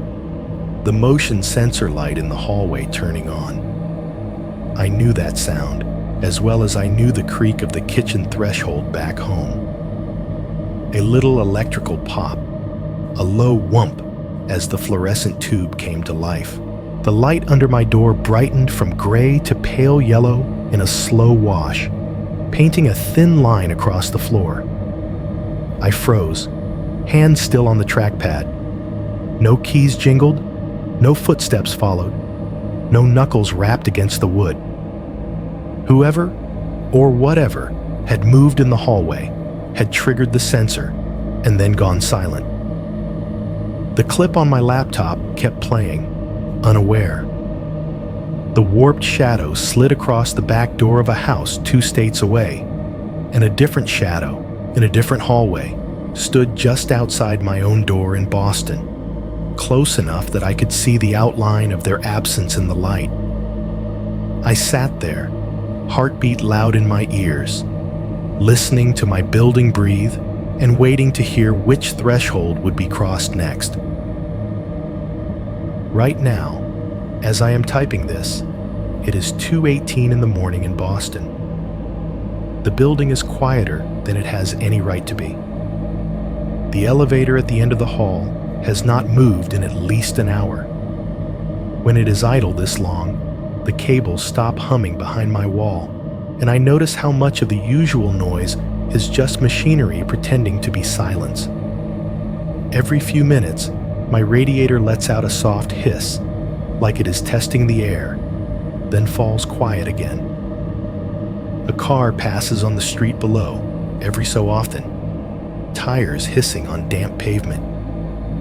The motion sensor light in the hallway turning on. I knew that sound, as well as I knew the creak of the kitchen threshold back home. A little electrical pop, a low whump as the fluorescent tube came to life. The light under my door brightened from gray to pale yellow in a slow wash, painting a thin line across the floor. I froze, hands still on the trackpad. No keys jingled, no footsteps followed, no knuckles rapped against the wood. Whoever or whatever had moved in the hallway had triggered the sensor and then gone silent. The clip on my laptop kept playing, unaware. The warped shadow slid across the back door of a house 2 states away, and a different shadow in a different hallway stood just outside my own door in Boston, close enough that I could see the outline of their absence in the light. I sat there, heartbeat loud in my ears, listening to my building breathe and waiting to hear which threshold would be crossed next. Right now, as I am typing this, it is 2:18 in the morning in Boston. The building is quieter than it has any right to be. The elevator at the end of the hall has not moved in at least an hour. When it is idle this long, the cables stop humming behind my wall, and I notice how much of the usual noise is just machinery pretending to be silence. Every few minutes, my radiator lets out a soft hiss, like it is testing the air, then falls quiet again. A car passes on the street below every so often, tires hissing on damp pavement,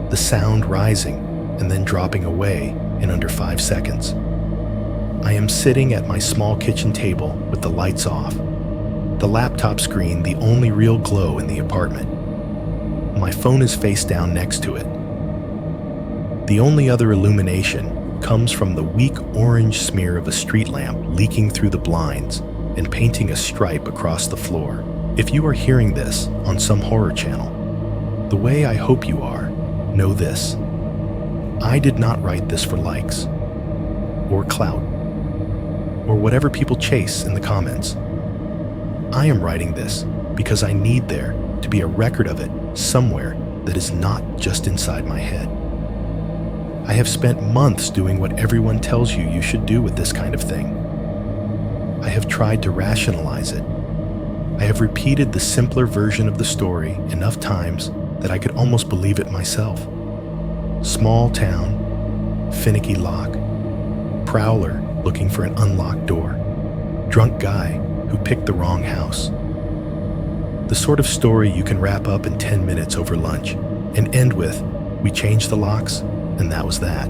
the sound rising and then dropping away in under 5 seconds. I am sitting at my small kitchen table with the lights off, the laptop screen the only real glow in the apartment. My phone is face down next to it. The only other illumination comes from the weak orange smear of a street lamp leaking through the blinds and painting a stripe across the floor. If you are hearing this on some horror channel, the way I hope you are, know this. I did not write this for likes, or clout, or whatever people chase in the comments. I am writing this because I need there to be a record of it somewhere that is not just inside my head. I have spent months doing what everyone tells you should do with this kind of thing. I have tried to rationalize it. I have repeated the simpler version of the story enough times that I could almost believe it myself. Small town, finicky lock, prowler looking for an unlocked door, drunk guy who picked the wrong house. The sort of story you can wrap up in 10 minutes over lunch and end with, we changed the locks, and that was that.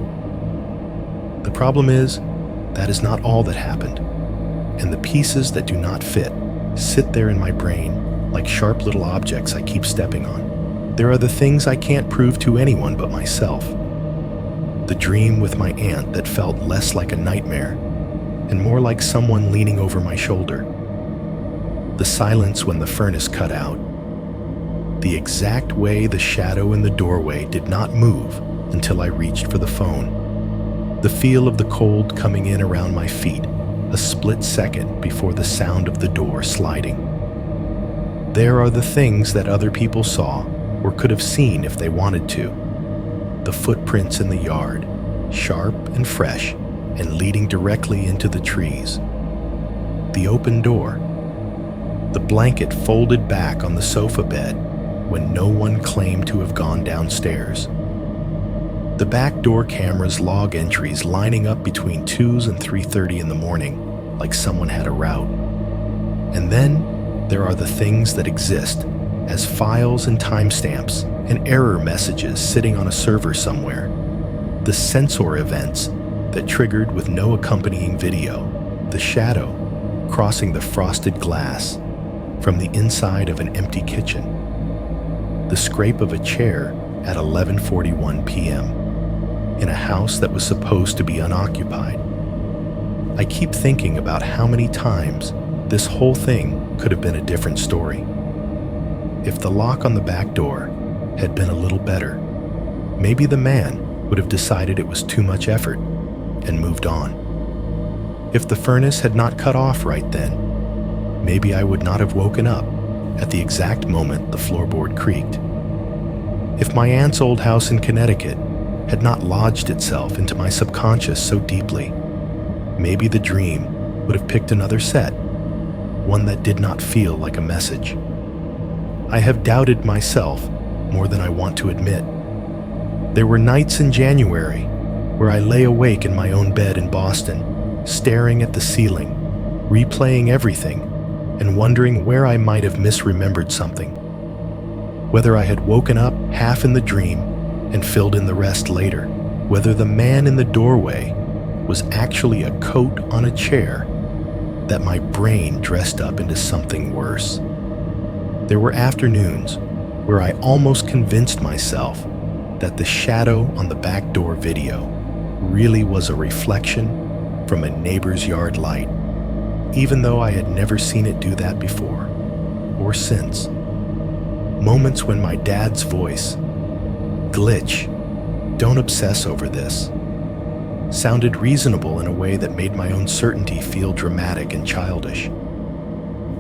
The problem is, that is not all that happened, and the pieces that do not fit sit there in my brain like sharp little objects I keep stepping on. There are the things I can't prove to anyone but myself. The dream with my aunt that felt less like a nightmare and more like someone leaning over my shoulder. The silence when the furnace cut out. The exact way the shadow in the doorway did not move until I reached for the phone. The feel of the cold coming in around my feet a split second before the sound of the door sliding. There are the things that other people saw or could have seen if they wanted to. The footprints in the yard, sharp and fresh and leading directly into the trees. The open door. The blanket folded back on the sofa bed when no one claimed to have gone downstairs. The back door camera's log entries lining up between 2 and 3:30 in the morning, like someone had a route. And then there are the things that exist as files and timestamps and error messages sitting on a server somewhere. The sensor events that triggered with no accompanying video. The shadow crossing the frosted glass from the inside of an empty kitchen. The scrape of a chair at 11:41 p.m. in a house that was supposed to be unoccupied. I keep thinking about how many times this whole thing could have been a different story. If the lock on the back door had been a little better, maybe the man would have decided it was too much effort and moved on. If the furnace had not cut off right then, maybe I would not have woken up at the exact moment the floorboard creaked. If my aunt's old house in Connecticut had not lodged itself into my subconscious so deeply, maybe the dream would have picked another set, one that did not feel like a message. I have doubted myself more than I want to admit. There were nights in January where I lay awake in my own bed in Boston, staring at the ceiling, replaying everything, and wondering where I might have misremembered something. Whether I had woken up half in the dream and filled in the rest later, whether the man in the doorway was actually a coat on a chair that my brain dressed up into something worse. There were afternoons where I almost convinced myself that the shadow on the back door video really was a reflection from a neighbor's yard light, even though I had never seen it do that before or since. Moments when my dad's voice, "Glitch, don't obsess over this," sounded reasonable in a way that made my own certainty feel dramatic and childish.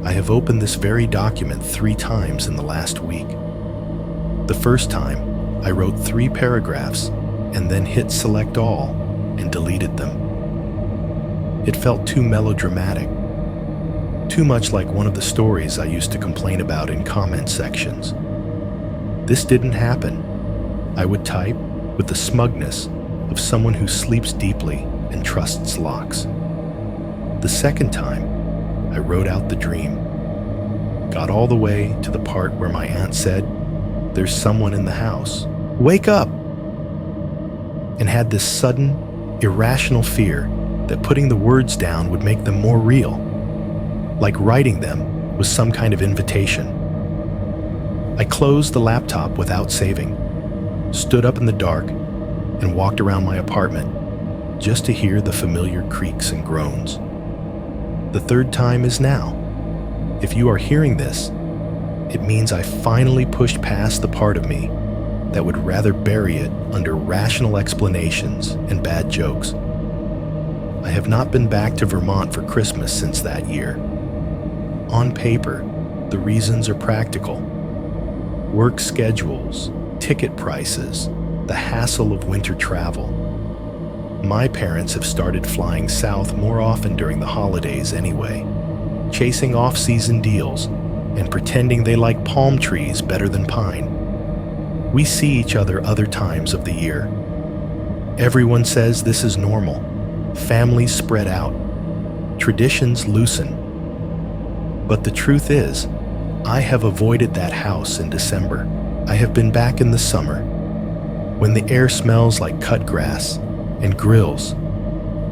I have opened this very document 3 times in the last week. The first time, I wrote 3 paragraphs and then hit select all and deleted them. It felt too melodramatic, too much like one of the stories I used to complain about in comment sections. This didn't happen. I would type with the smugness of someone who sleeps deeply and trusts locks. The second time, I wrote out the dream. Got all the way to the part where my aunt said, "There's someone in the house. Wake up!" And had this sudden, irrational fear that putting the words down would make them more real, like writing them was some kind of invitation. I closed the laptop without saving, stood up in the dark, and walked around my apartment just to hear the familiar creaks and groans. The third time is now. If you are hearing this, it means I finally pushed past the part of me that would rather bury it under rational explanations and bad jokes. I have not been back to Vermont for Christmas since that year. On paper, the reasons are practical. Work schedules, ticket prices, the hassle of winter travel. My parents have started flying south more often during the holidays anyway, chasing off-season deals and pretending they like palm trees better than pine. We see each other other times of the year. Everyone says this is normal. Families spread out. Traditions loosen. But the truth is, I have avoided that house in December. I have been back in the summer, when the air smells like cut grass and grills,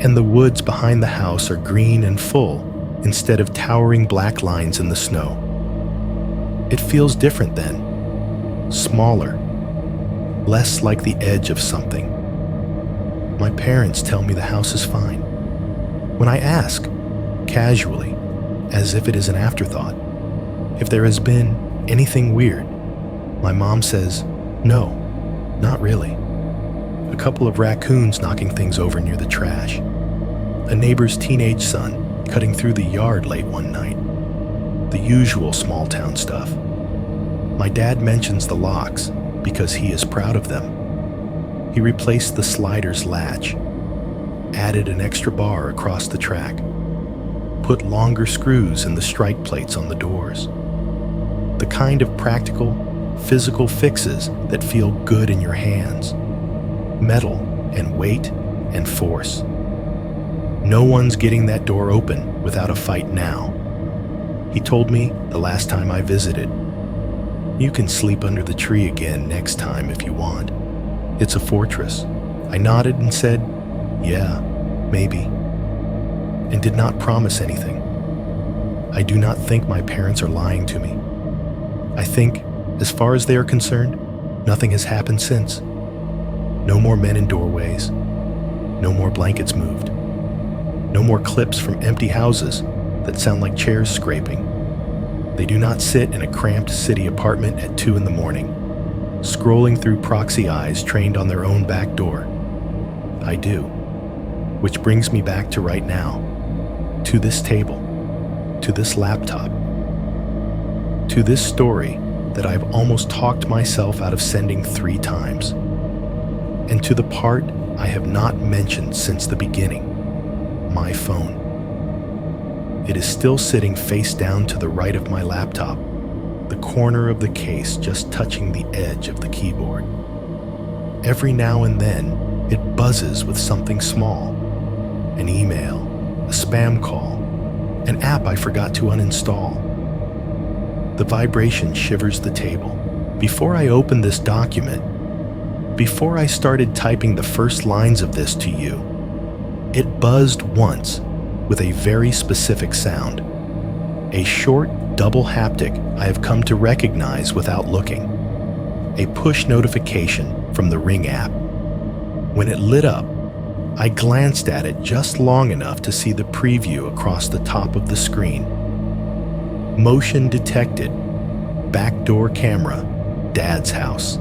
and the woods behind the house are green and full instead of towering black lines in the snow. It feels different then, smaller, less like the edge of something. My parents tell me the house is fine. When I ask, casually, as if it is an afterthought, if there has been anything weird, my mom says, "No, not really. A couple of raccoons knocking things over near the trash. A neighbor's teenage son cutting through the yard late one night. The usual small town stuff." My dad mentions the locks because he is proud of them. He replaced the slider's latch, added an extra bar across the track, put longer screws in the strike plates on the doors. The kind of practical, physical fixes that feel good in your hands. Metal and weight and force. No one's getting that door open without a fight now. He told me the last time I visited, "You can sleep under the tree again next time if you want. It's a fortress." I nodded and said, "Yeah, maybe," and did not promise anything. I do not think my parents are lying to me. I think, as far as they are concerned, nothing has happened since. No more men in doorways. No more blankets moved. No more clips from empty houses that sound like chairs scraping. They do not sit in a cramped city apartment at 2 in the morning, scrolling through proxy eyes trained on their own back door. I do. Which brings me back to right now, to this table, to this laptop, to this story that I've almost talked myself out of sending 3 times, and to the part I have not mentioned since the beginning, my phone. It is still sitting face down to the right of my laptop, the corner of the case just touching the edge of the keyboard. Every now and then, it buzzes with something small, an email, a spam call, an app I forgot to uninstall. The vibration shivers the table. Before I opened this document, before I started typing the first lines of this to you, it buzzed once with a very specific sound. A short, double haptic I have come to recognize without looking. A push notification from the Ring app. When it lit up, I glanced at it just long enough to see the preview across the top of the screen. Motion detected. Backdoor camera. Dad's house.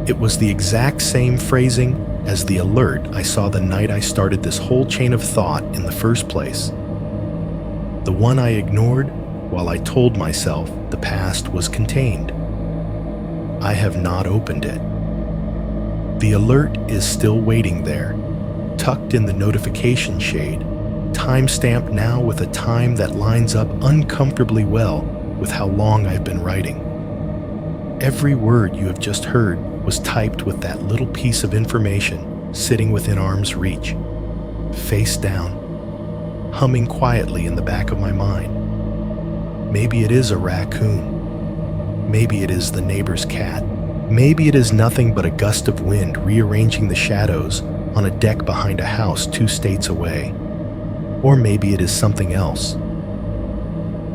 It was the exact same phrasing as the alert I saw the night I started this whole chain of thought in the first place. The one I ignored while I told myself the past was contained. I have not opened it. The alert is still waiting there, tucked in the notification shade, time-stamped now with a time that lines up uncomfortably well with how long I've been writing. Every word you have just heard was typed with that little piece of information sitting within arm's reach, face down, humming quietly in the back of my mind. Maybe it is a raccoon. Maybe it is the neighbor's cat. Maybe it is nothing but a gust of wind rearranging the shadows on a deck behind a house 2 states away. Or maybe it is something else.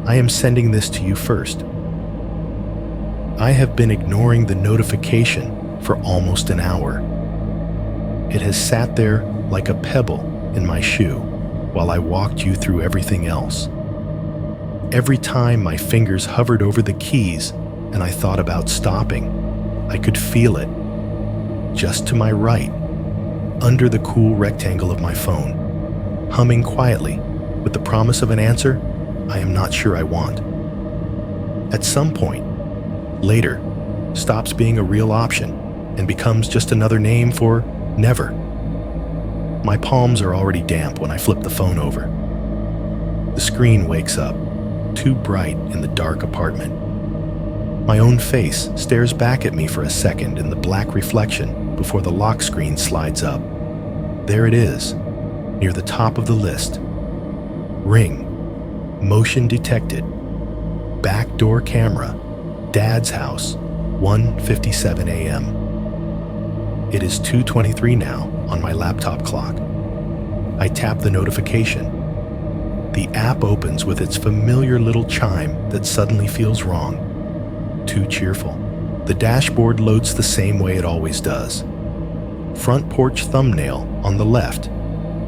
I am sending this to you first. I have been ignoring the notification for almost an hour. It has sat there like a pebble in my shoe while I walked you through everything else. Every time my fingers hovered over the keys and I thought about stopping, I could feel it, just to my right, under the cool rectangle of my phone, humming quietly with the promise of an answer I am not sure I want. At some point, later, stops being a real option and becomes just another name for never. My palms are already damp when I flip the phone over. The screen wakes up, too bright in the dark apartment. My own face stares back at me for a second in the black reflection before the lock screen slides up. There it is, near the top of the list. Ring. Motion detected. Backdoor camera. Dad's house. 1:57 a.m. It is 2:23 now on my laptop clock. I tap the notification. The app opens with its familiar little chime that suddenly feels wrong. Too cheerful. The dashboard loads the same way it always does. Front porch thumbnail on the left,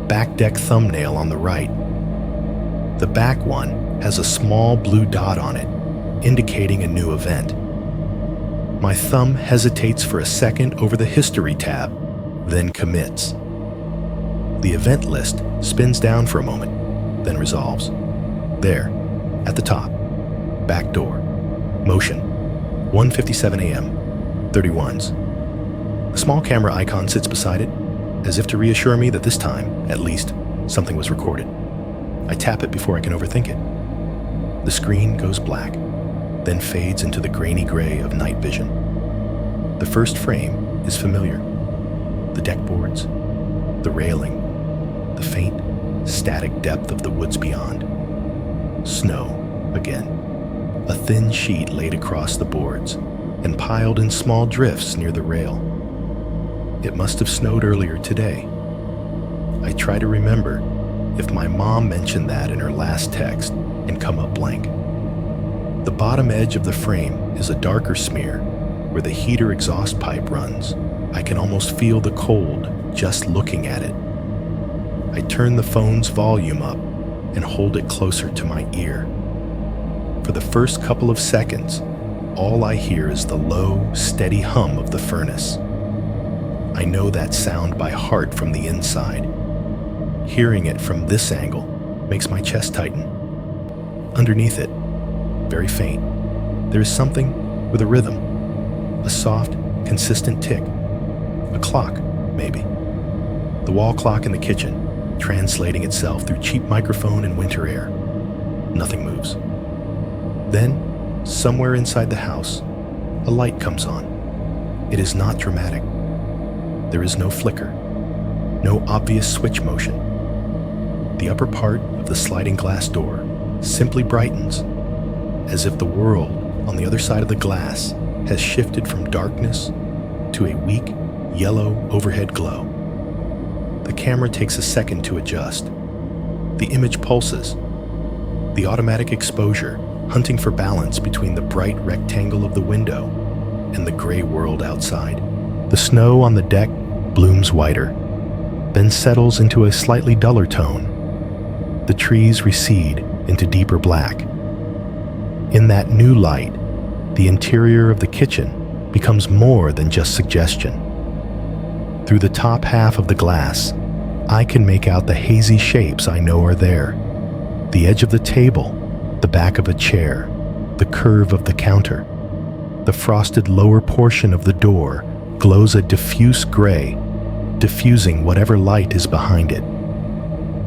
back deck thumbnail on the right. The back one has a small blue dot on it, indicating a new event. My thumb hesitates for a second over the history tab, then commits. The event list spins down for a moment, then resolves. There, at the top, back door, motion, 1:57 a.m., 31s. A small camera icon sits beside it, as if to reassure me that this time, at least, something was recorded. I tap it before I can overthink it. The screen goes black, then fades into the grainy gray of night vision. The first frame is familiar. The deck boards, the railing, the faint, static depth of the woods beyond. Snow, again. A thin sheet laid across the boards and piled in small drifts near the rail. It must have snowed earlier today. I try to remember if my mom mentioned that in her last text and come up blank. The bottom edge of the frame is a darker smear where the heater exhaust pipe runs. I can almost feel the cold just looking at it. I turn the phone's volume up and hold it closer to my ear. For the first couple of seconds, all I hear is the low, steady hum of the furnace. I know that sound by heart from the inside. Hearing it from this angle makes my chest tighten. Underneath it, very faint, there is something with a rhythm. A soft, consistent tick. A clock, maybe. The wall clock in the kitchen, translating itself through cheap microphone and winter air. Nothing moves. Then, somewhere inside the house, a light comes on. It is not dramatic. There is no flicker, no obvious switch motion. The upper part of the sliding glass door simply brightens, as if the world on the other side of the glass has shifted from darkness to a weak, yellow overhead glow. The camera takes a second to adjust. The image pulses. The automatic exposure hunting for balance between the bright rectangle of the window and the gray world outside. The snow on the deck blooms whiter. then settles into a slightly duller tone. The trees recede into deeper black. In that new light, the interior of the kitchen becomes more than just suggestion. Through the top half of the glass, I can make out the hazy shapes I know are there. The edge of the table, the back of a chair, the curve of the counter. The frosted lower portion of the door glows a diffuse gray, diffusing whatever light is behind it.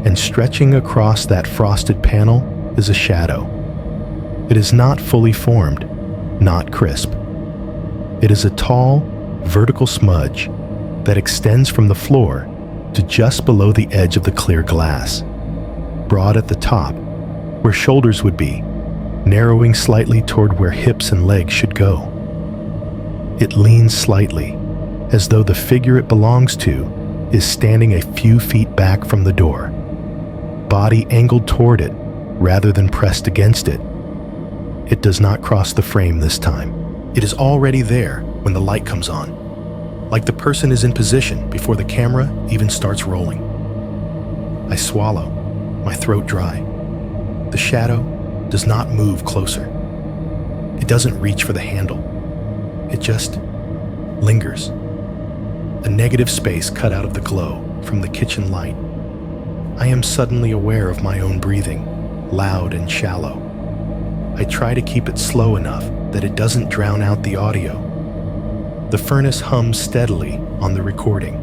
And stretching across that frosted panel is a shadow. It is not fully formed, not crisp. It is a tall, vertical smudge that extends from the floor to just below the edge of the clear glass, broad at the top, where shoulders would be, narrowing slightly toward where hips and legs should go. It leans slightly, as though the figure it belongs to is standing a few feet back from the door, body angled toward it rather than pressed against it. It does not cross the frame this time. It is already there when the light comes on, like the person is in position before the camera even starts rolling. I swallow, my throat dry. The shadow does not move closer. It doesn't reach for the handle. It just lingers. A negative space cut out of the glow from the kitchen light. I am suddenly aware of my own breathing, loud and shallow. I try to keep it slow enough that it doesn't drown out the audio. The furnace hums steadily on the recording.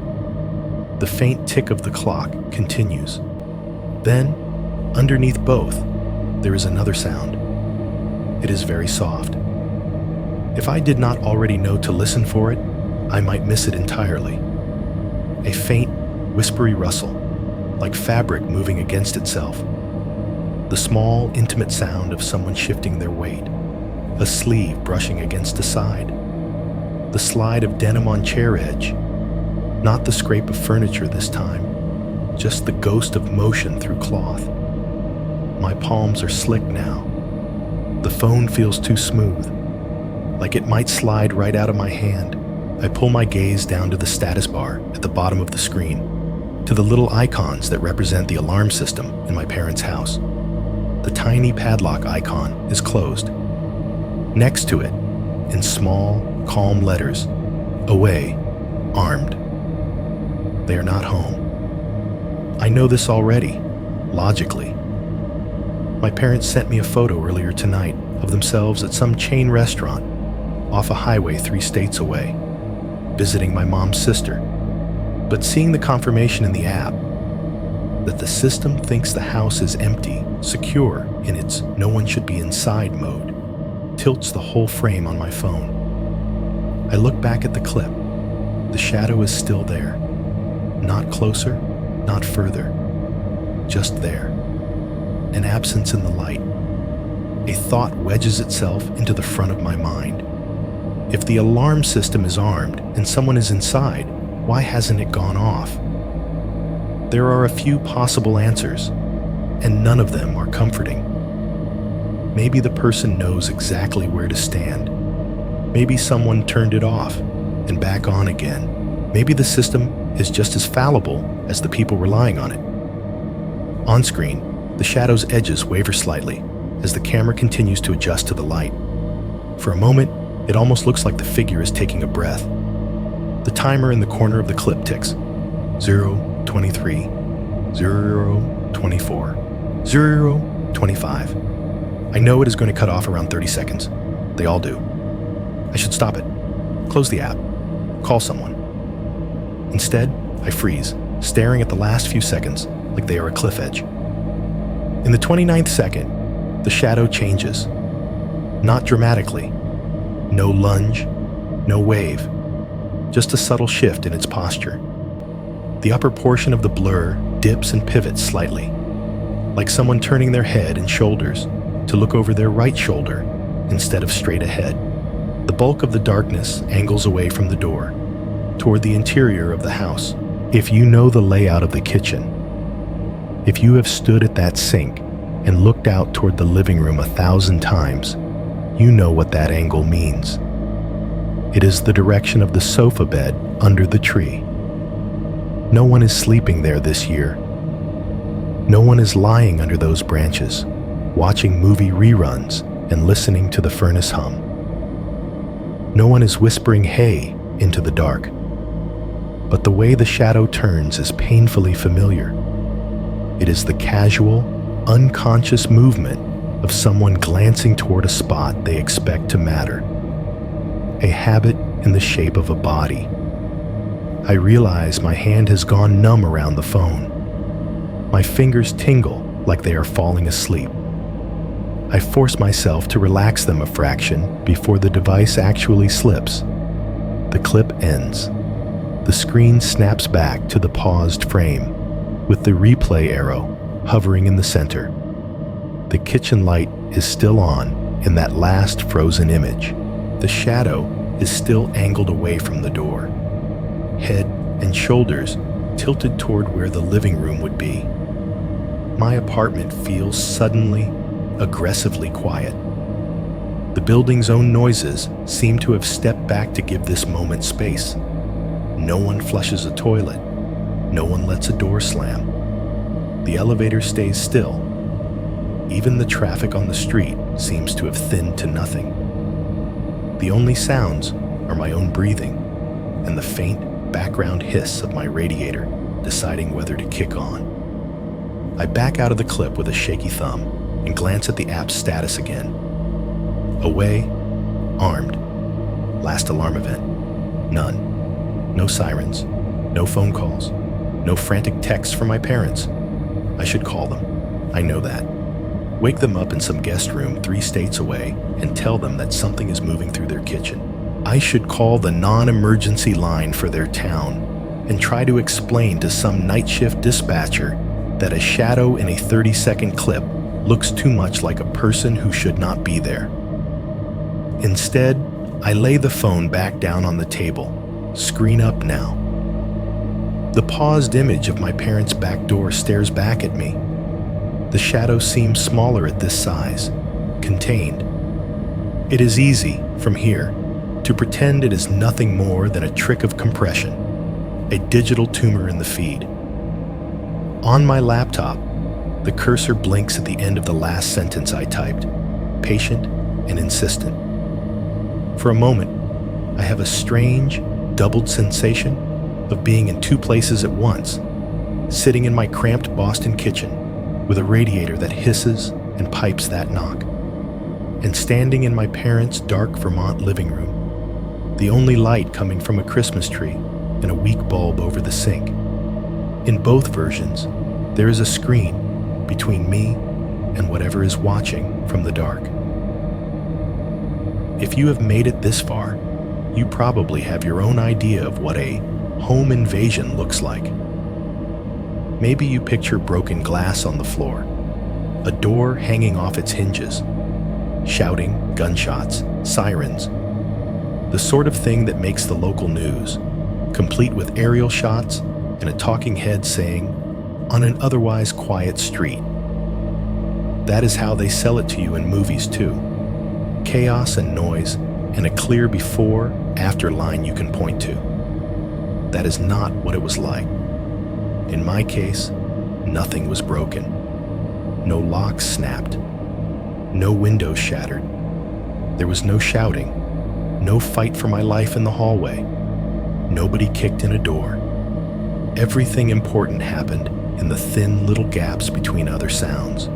The faint tick of the clock continues. Then, underneath both, there is another sound. It is very soft. If I did not already know to listen for it, I might miss it entirely. A faint, whispery rustle, like fabric moving against itself. The small, intimate sound of someone shifting their weight. A sleeve brushing against a side. The slide of denim on chair edge. Not the scrape of furniture this time, just the ghost of motion through cloth. My palms are slick now. The phone feels too smooth, like it might slide right out of my hand. I pull my gaze down to the status bar at the bottom of the screen, to the little icons that represent the alarm system in my parents' house. The tiny padlock icon is closed. Next to it, in small, calm letters, away, armed. They are not home. I know this already, logically. My parents sent me a photo earlier tonight of themselves at some chain restaurant off a highway 3 states away, visiting my mom's sister. But seeing the confirmation in the app that the system thinks the house is empty, secure in its no one should be inside mode, tilts the whole frame on my phone. I look back at the clip. The shadow is still there. Not closer, not further. Just there. An absence in the light. A thought wedges itself into the front of my mind. If the alarm system is armed and someone is inside, why hasn't it gone off? There are a few possible answers, and none of them are comforting. Maybe the person knows exactly where to stand. Maybe someone turned it off and back on again. Maybe the system is just as fallible as the people relying on it. On screen, the shadow's edges waver slightly as the camera continues to adjust to the light. For a moment, it almost looks like the figure is taking a breath. The timer in the corner of the clip ticks. 0:23, 0:24, 0:25. I know it is going to cut off around 30 seconds. They all do. I should stop it. Close the app. Call someone. Instead, I freeze, staring at the last few seconds like they are a cliff edge. In the 29th second, the shadow changes. Not dramatically. No lunge, no wave. Just a subtle shift in its posture. The upper portion of the blur dips and pivots slightly, like someone turning their head and shoulders to look over their right shoulder instead of straight ahead. The bulk of the darkness angles away from the door, toward the interior of the house. If you know the layout of the kitchen, if you have stood at that sink and looked out toward the living room 1,000 times, you know what that angle means. It is the direction of the sofa bed under the tree. No one is sleeping there this year. No one is lying under those branches, watching movie reruns and listening to the furnace hum. No one is whispering "hey" into the dark. But the way the shadow turns is painfully familiar. It is the casual, unconscious movement of someone glancing toward a spot they expect to matter. A habit in the shape of a body. I realize my hand has gone numb around the phone. My fingers tingle like they are falling asleep. I force myself to relax them a fraction before the device actually slips. The clip ends. The screen snaps back to the paused frame, with the replay arrow hovering in the center. The kitchen light is still on in that last frozen image. The shadow is still angled away from the door, head and shoulders tilted toward where the living room would be. My apartment feels suddenly, aggressively quiet. The building's own noises seem to have stepped back to give this moment space. No one flushes a toilet. No one lets a door slam. The elevator stays still. Even the traffic on the street seems to have thinned to nothing. The only sounds are my own breathing and the faint background hiss of my radiator deciding whether to kick on. I back out of the clip with a shaky thumb and glance at the app's status again. Away, armed. Last alarm event, none. No sirens, no phone calls, no frantic texts from my parents. I should call them. I know that. Wake them up in some guest room 3 states away and tell them that something is moving through their kitchen. I should call the non-emergency line for their town and try to explain to some night shift dispatcher that a shadow in a 30-second clip looks too much like a person who should not be there. Instead, I lay the phone back down on the table, screen up now. The paused image of my parents' back door stares back at me. The shadow seems smaller at this size, contained. It is easy, from here, to pretend it is nothing more than a trick of compression, a digital tumor in the feed. On my laptop, the cursor blinks at the end of the last sentence I typed, patient and insistent. For a moment, I have a strange, doubled sensation of being in 2 places at once, sitting in my cramped Boston kitchen with a radiator that hisses and pipes that knock, and standing in my parents' dark Vermont living room, the only light coming from a Christmas tree and a weak bulb over the sink. In both versions, there is a screen between me and whatever is watching from the dark. If you have made it this far, you probably have your own idea of what a home invasion looks like. Maybe you picture broken glass on the floor, a door hanging off its hinges, shouting, gunshots, sirens, the sort of thing that makes the local news, complete with aerial shots and a talking head saying, "on an otherwise quiet street." That is how they sell it to you in movies too. Chaos and noise and a clear before-after line you can point to. That is not what it was like. In my case, nothing was broken. No locks snapped. No windows shattered. There was no shouting. No fight for my life in the hallway. Nobody kicked in a door. Everything important happened in the thin little gaps between other sounds,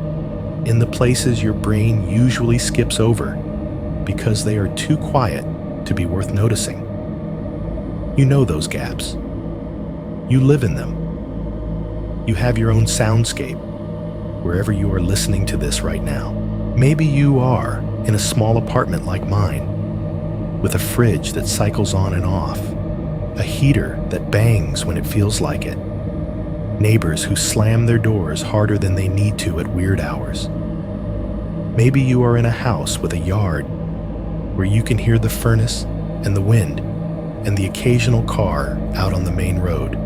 in the places your brain usually skips over because they are too quiet to be worth noticing. You know those gaps. You live in them. You have your own soundscape, wherever you are listening to this right now. Maybe you are in a small apartment like mine, with a fridge that cycles on and off, a heater that bangs when it feels like it, neighbors who slam their doors harder than they need to at weird hours. Maybe you are in a house with a yard where you can hear the furnace and the wind and the occasional car out on the main road,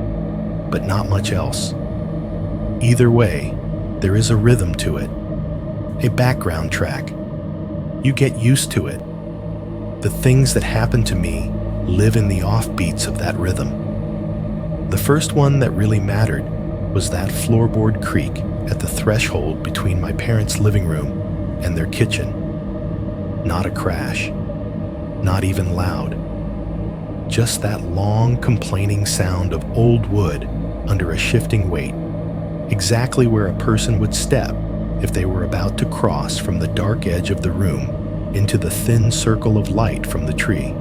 but not much else. Either way, there is a rhythm to it, a background track. You get used to it. The things that happen to me live in the offbeats of that rhythm. The first one that really mattered was that floorboard creak at the threshold between my parents' living room and their kitchen. Not a crash, not even loud. Just that long, complaining sound of old wood under a shifting weight, exactly where a person would step if they were about to cross from the dark edge of the room into the thin circle of light from the tree.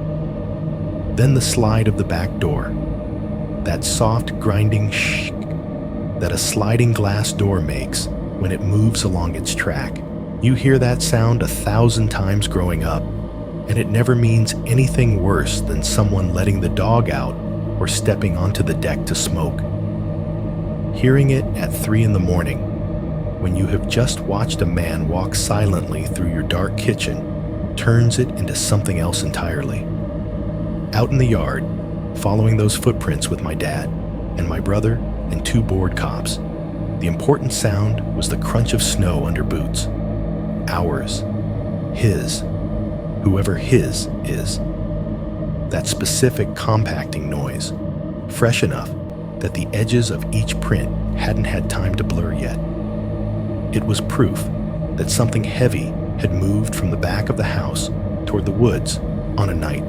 Then the slide of the back door, that soft grinding shh that a sliding glass door makes when it moves along its track. You hear that sound 1,000 times growing up, and it never means anything worse than someone letting the dog out or stepping onto the deck to smoke. Hearing it at 3 a.m, when you have just watched a man walk silently through your dark kitchen, turns it into something else entirely. Out in the yard, following those footprints with my dad and my brother and 2 bored cops, the important sound was the crunch of snow under boots. Ours. His. Whoever his is. That specific compacting noise, fresh enough that the edges of each print hadn't had time to blur yet. It was proof that something heavy had moved from the back of the house toward the woods on a night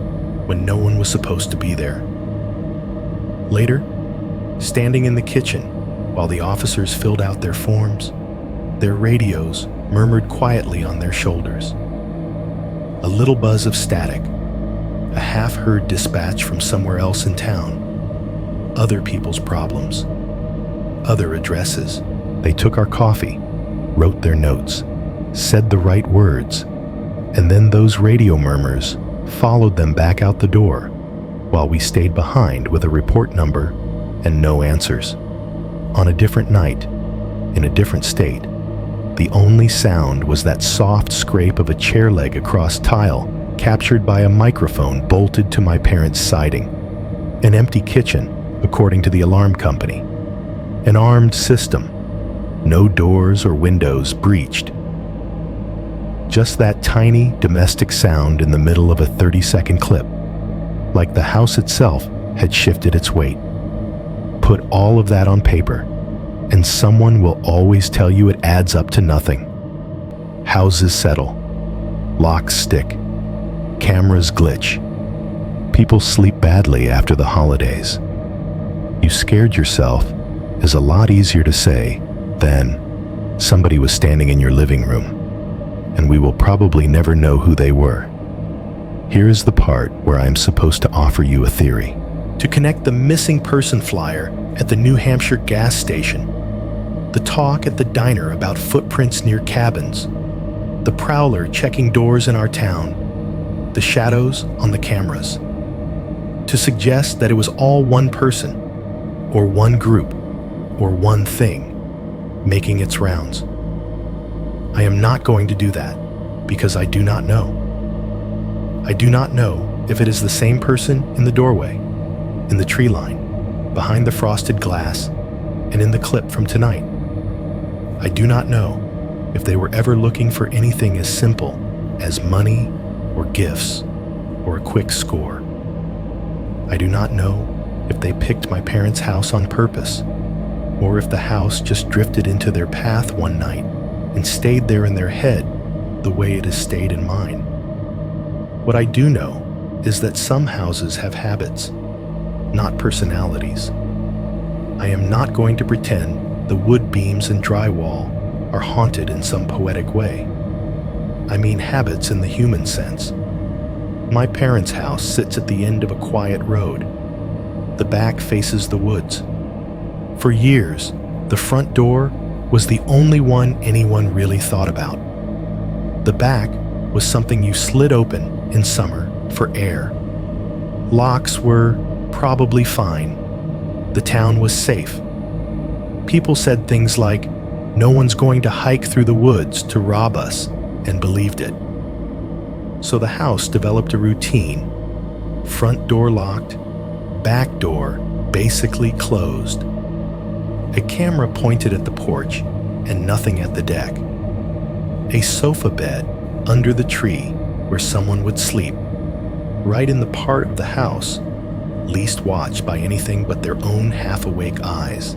when no one was supposed to be there. Later, standing in the kitchen while the officers filled out their forms, their radios murmured quietly on their shoulders. A little buzz of static, a half-heard dispatch from somewhere else in town, other people's problems, other addresses. They took our coffee, wrote their notes, said the right words, and then those radio murmurs followed them back out the door while we stayed behind with a report number and no answers. On a different night, in a different state, the only sound was that soft scrape of a chair leg across tile captured by a microphone bolted to my parents' siding. An empty kitchen, according to the alarm company. An armed system. No doors or windows breached. Just that tiny domestic sound in the middle of a 30-second clip, like the house itself had shifted its weight. Put all of that on paper, and someone will always tell you it adds up to nothing. Houses settle. Locks stick. Cameras glitch. People sleep badly after the holidays. You scared yourself is a lot easier to say than somebody was standing in your living room, and we will probably never know who they were. Here is the part where I am supposed to offer you a theory. To connect the missing person flyer at the New Hampshire gas station, the talk at the diner about footprints near cabins, the prowler checking doors in our town, the shadows on the cameras. To suggest that it was all one person, or one group, or one thing, making its rounds. I am not going to do that, because I do not know. I do not know if it is the same person in the doorway, in the tree line, behind the frosted glass, and in the clip from tonight. I do not know if they were ever looking for anything as simple as money or gifts or a quick score. I do not know if they picked my parents' house on purpose, or if the house just drifted into their path one night and stayed there in their head the way it has stayed in mine. What I do know is that some houses have habits, not personalities. I am not going to pretend the wood beams and drywall are haunted in some poetic way. I mean habits in the human sense. My parents' house sits at the end of a quiet road. The back faces the woods. For years, the front door was the only one anyone really thought about. The back was something you slid open in summer for air. Locks were probably fine. The town was safe. People said things like, "No one's going to hike through the woods to rob us," and believed it. So the house developed a routine. Front door locked, back door basically closed. A camera pointed at the porch and nothing at the deck. A sofa bed under the tree where someone would sleep, right in the part of the house least watched by anything but their own half-awake eyes.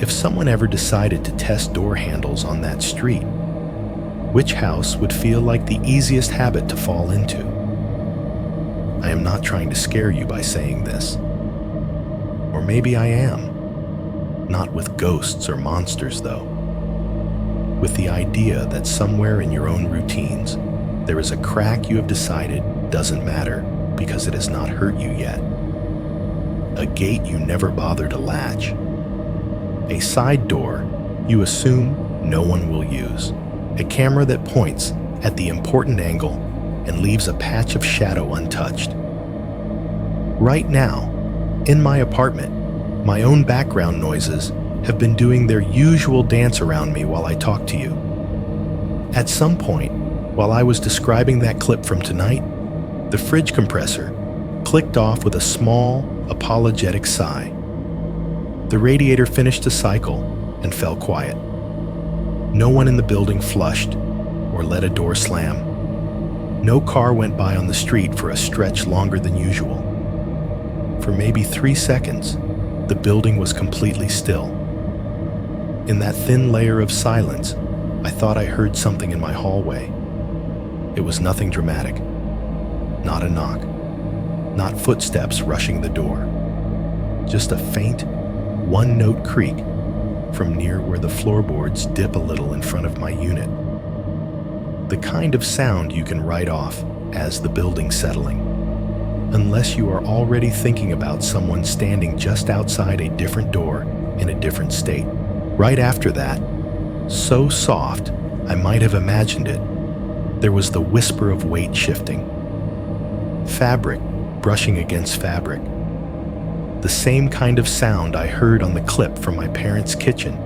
If someone ever decided to test door handles on that street, which house would feel like the easiest habit to fall into? I am not trying to scare you by saying this. Or maybe I am. Not with ghosts or monsters, though. With the idea that somewhere in your own routines, there is a crack you have decided doesn't matter because it has not hurt you yet. A gate you never bother to latch. A side door you assume no one will use. A camera that points at the important angle and leaves a patch of shadow untouched. Right now, in my apartment, my own background noises have been doing their usual dance around me while I talk to you. At some point, while I was describing that clip from tonight, the fridge compressor clicked off with a small, apologetic sigh. The radiator finished a cycle and fell quiet. No one in the building flushed or let a door slam. No car went by on the street for a stretch longer than usual. For maybe 3 seconds, the building was completely still. In that thin layer of silence, I thought I heard something in my hallway. It was nothing dramatic. Not a knock. Not footsteps rushing the door. Just a faint, one-note creak from near where the floorboards dip a little in front of my unit. The kind of sound you can write off as the building settling, unless you are already thinking about someone standing just outside a different door in a different state. Right after that, so soft I might have imagined it, there was the whisper of weight shifting. Fabric brushing against fabric. The same kind of sound I heard on the clip from my parents' kitchen,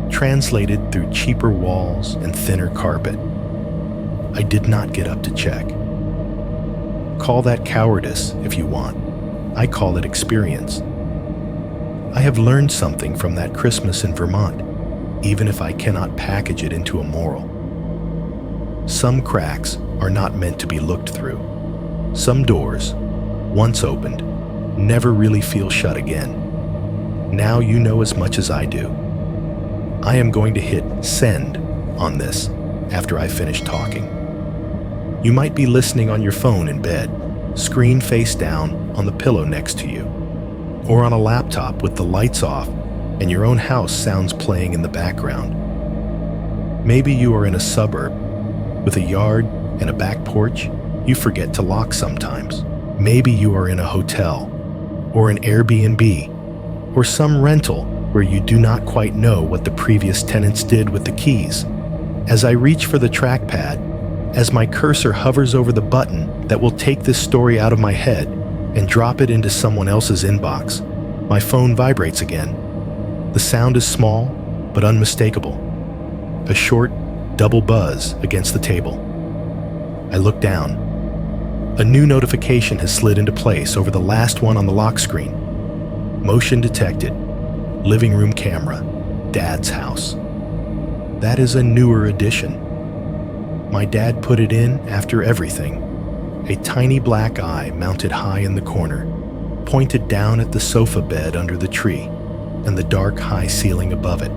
translated through cheaper walls and thinner carpet. I did not get up to check. Call that cowardice if you want. I call it experience. I have learned something from that Christmas in Vermont, even if I cannot package it into a moral. Some cracks are not meant to be looked through. Some doors, once opened, never really feel shut again. Now you know as much as I do. I am going to hit send on this after I finish talking. You might be listening on your phone in bed, screen face down on the pillow next to you, or on a laptop with the lights off and your own house sounds playing in the background. Maybe you are in a suburb with a yard and a back porch you forget to lock sometimes. Maybe you are in a hotel or an Airbnb or some rental where you do not quite know what the previous tenants did with the keys. As I reach for the trackpad, as my cursor hovers over the button that will take this story out of my head and drop it into someone else's inbox, my phone vibrates again. The sound is small but unmistakable. A short, double buzz against the table. I look down. A new notification has slid into place over the last one on the lock screen. Motion detected. Living room camera. Dad's house. That is a newer addition. My dad put it in after everything. A tiny black eye mounted high in the corner, pointed down at the sofa bed under the tree and the dark high ceiling above it.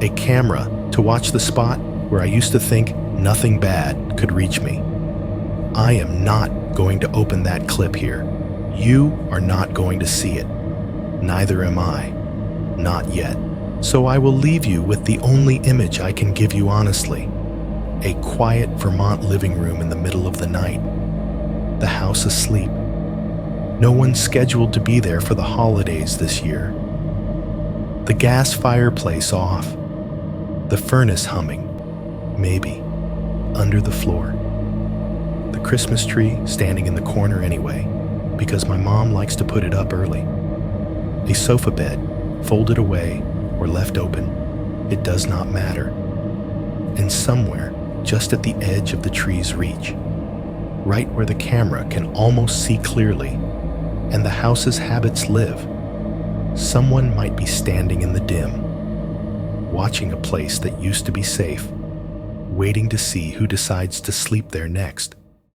A camera to watch the spot where I used to think nothing bad could reach me. I am not going to open that clip here. You are not going to see it. Neither am I. Not yet. So I will leave you with the only image I can give you honestly. A quiet Vermont living room in the middle of the night. The house asleep. No one scheduled to be there for the holidays this year. The gas fireplace off. The furnace humming. Maybe. Under the floor. The Christmas tree standing in the corner anyway, because my mom likes to put it up early. A sofa bed, folded away or left open. It does not matter. And somewhere, just at the edge of the tree's reach, right where the camera can almost see clearly, and the house's habits live, someone might be standing in the dim, watching a place that used to be safe, waiting to see who decides to sleep there next.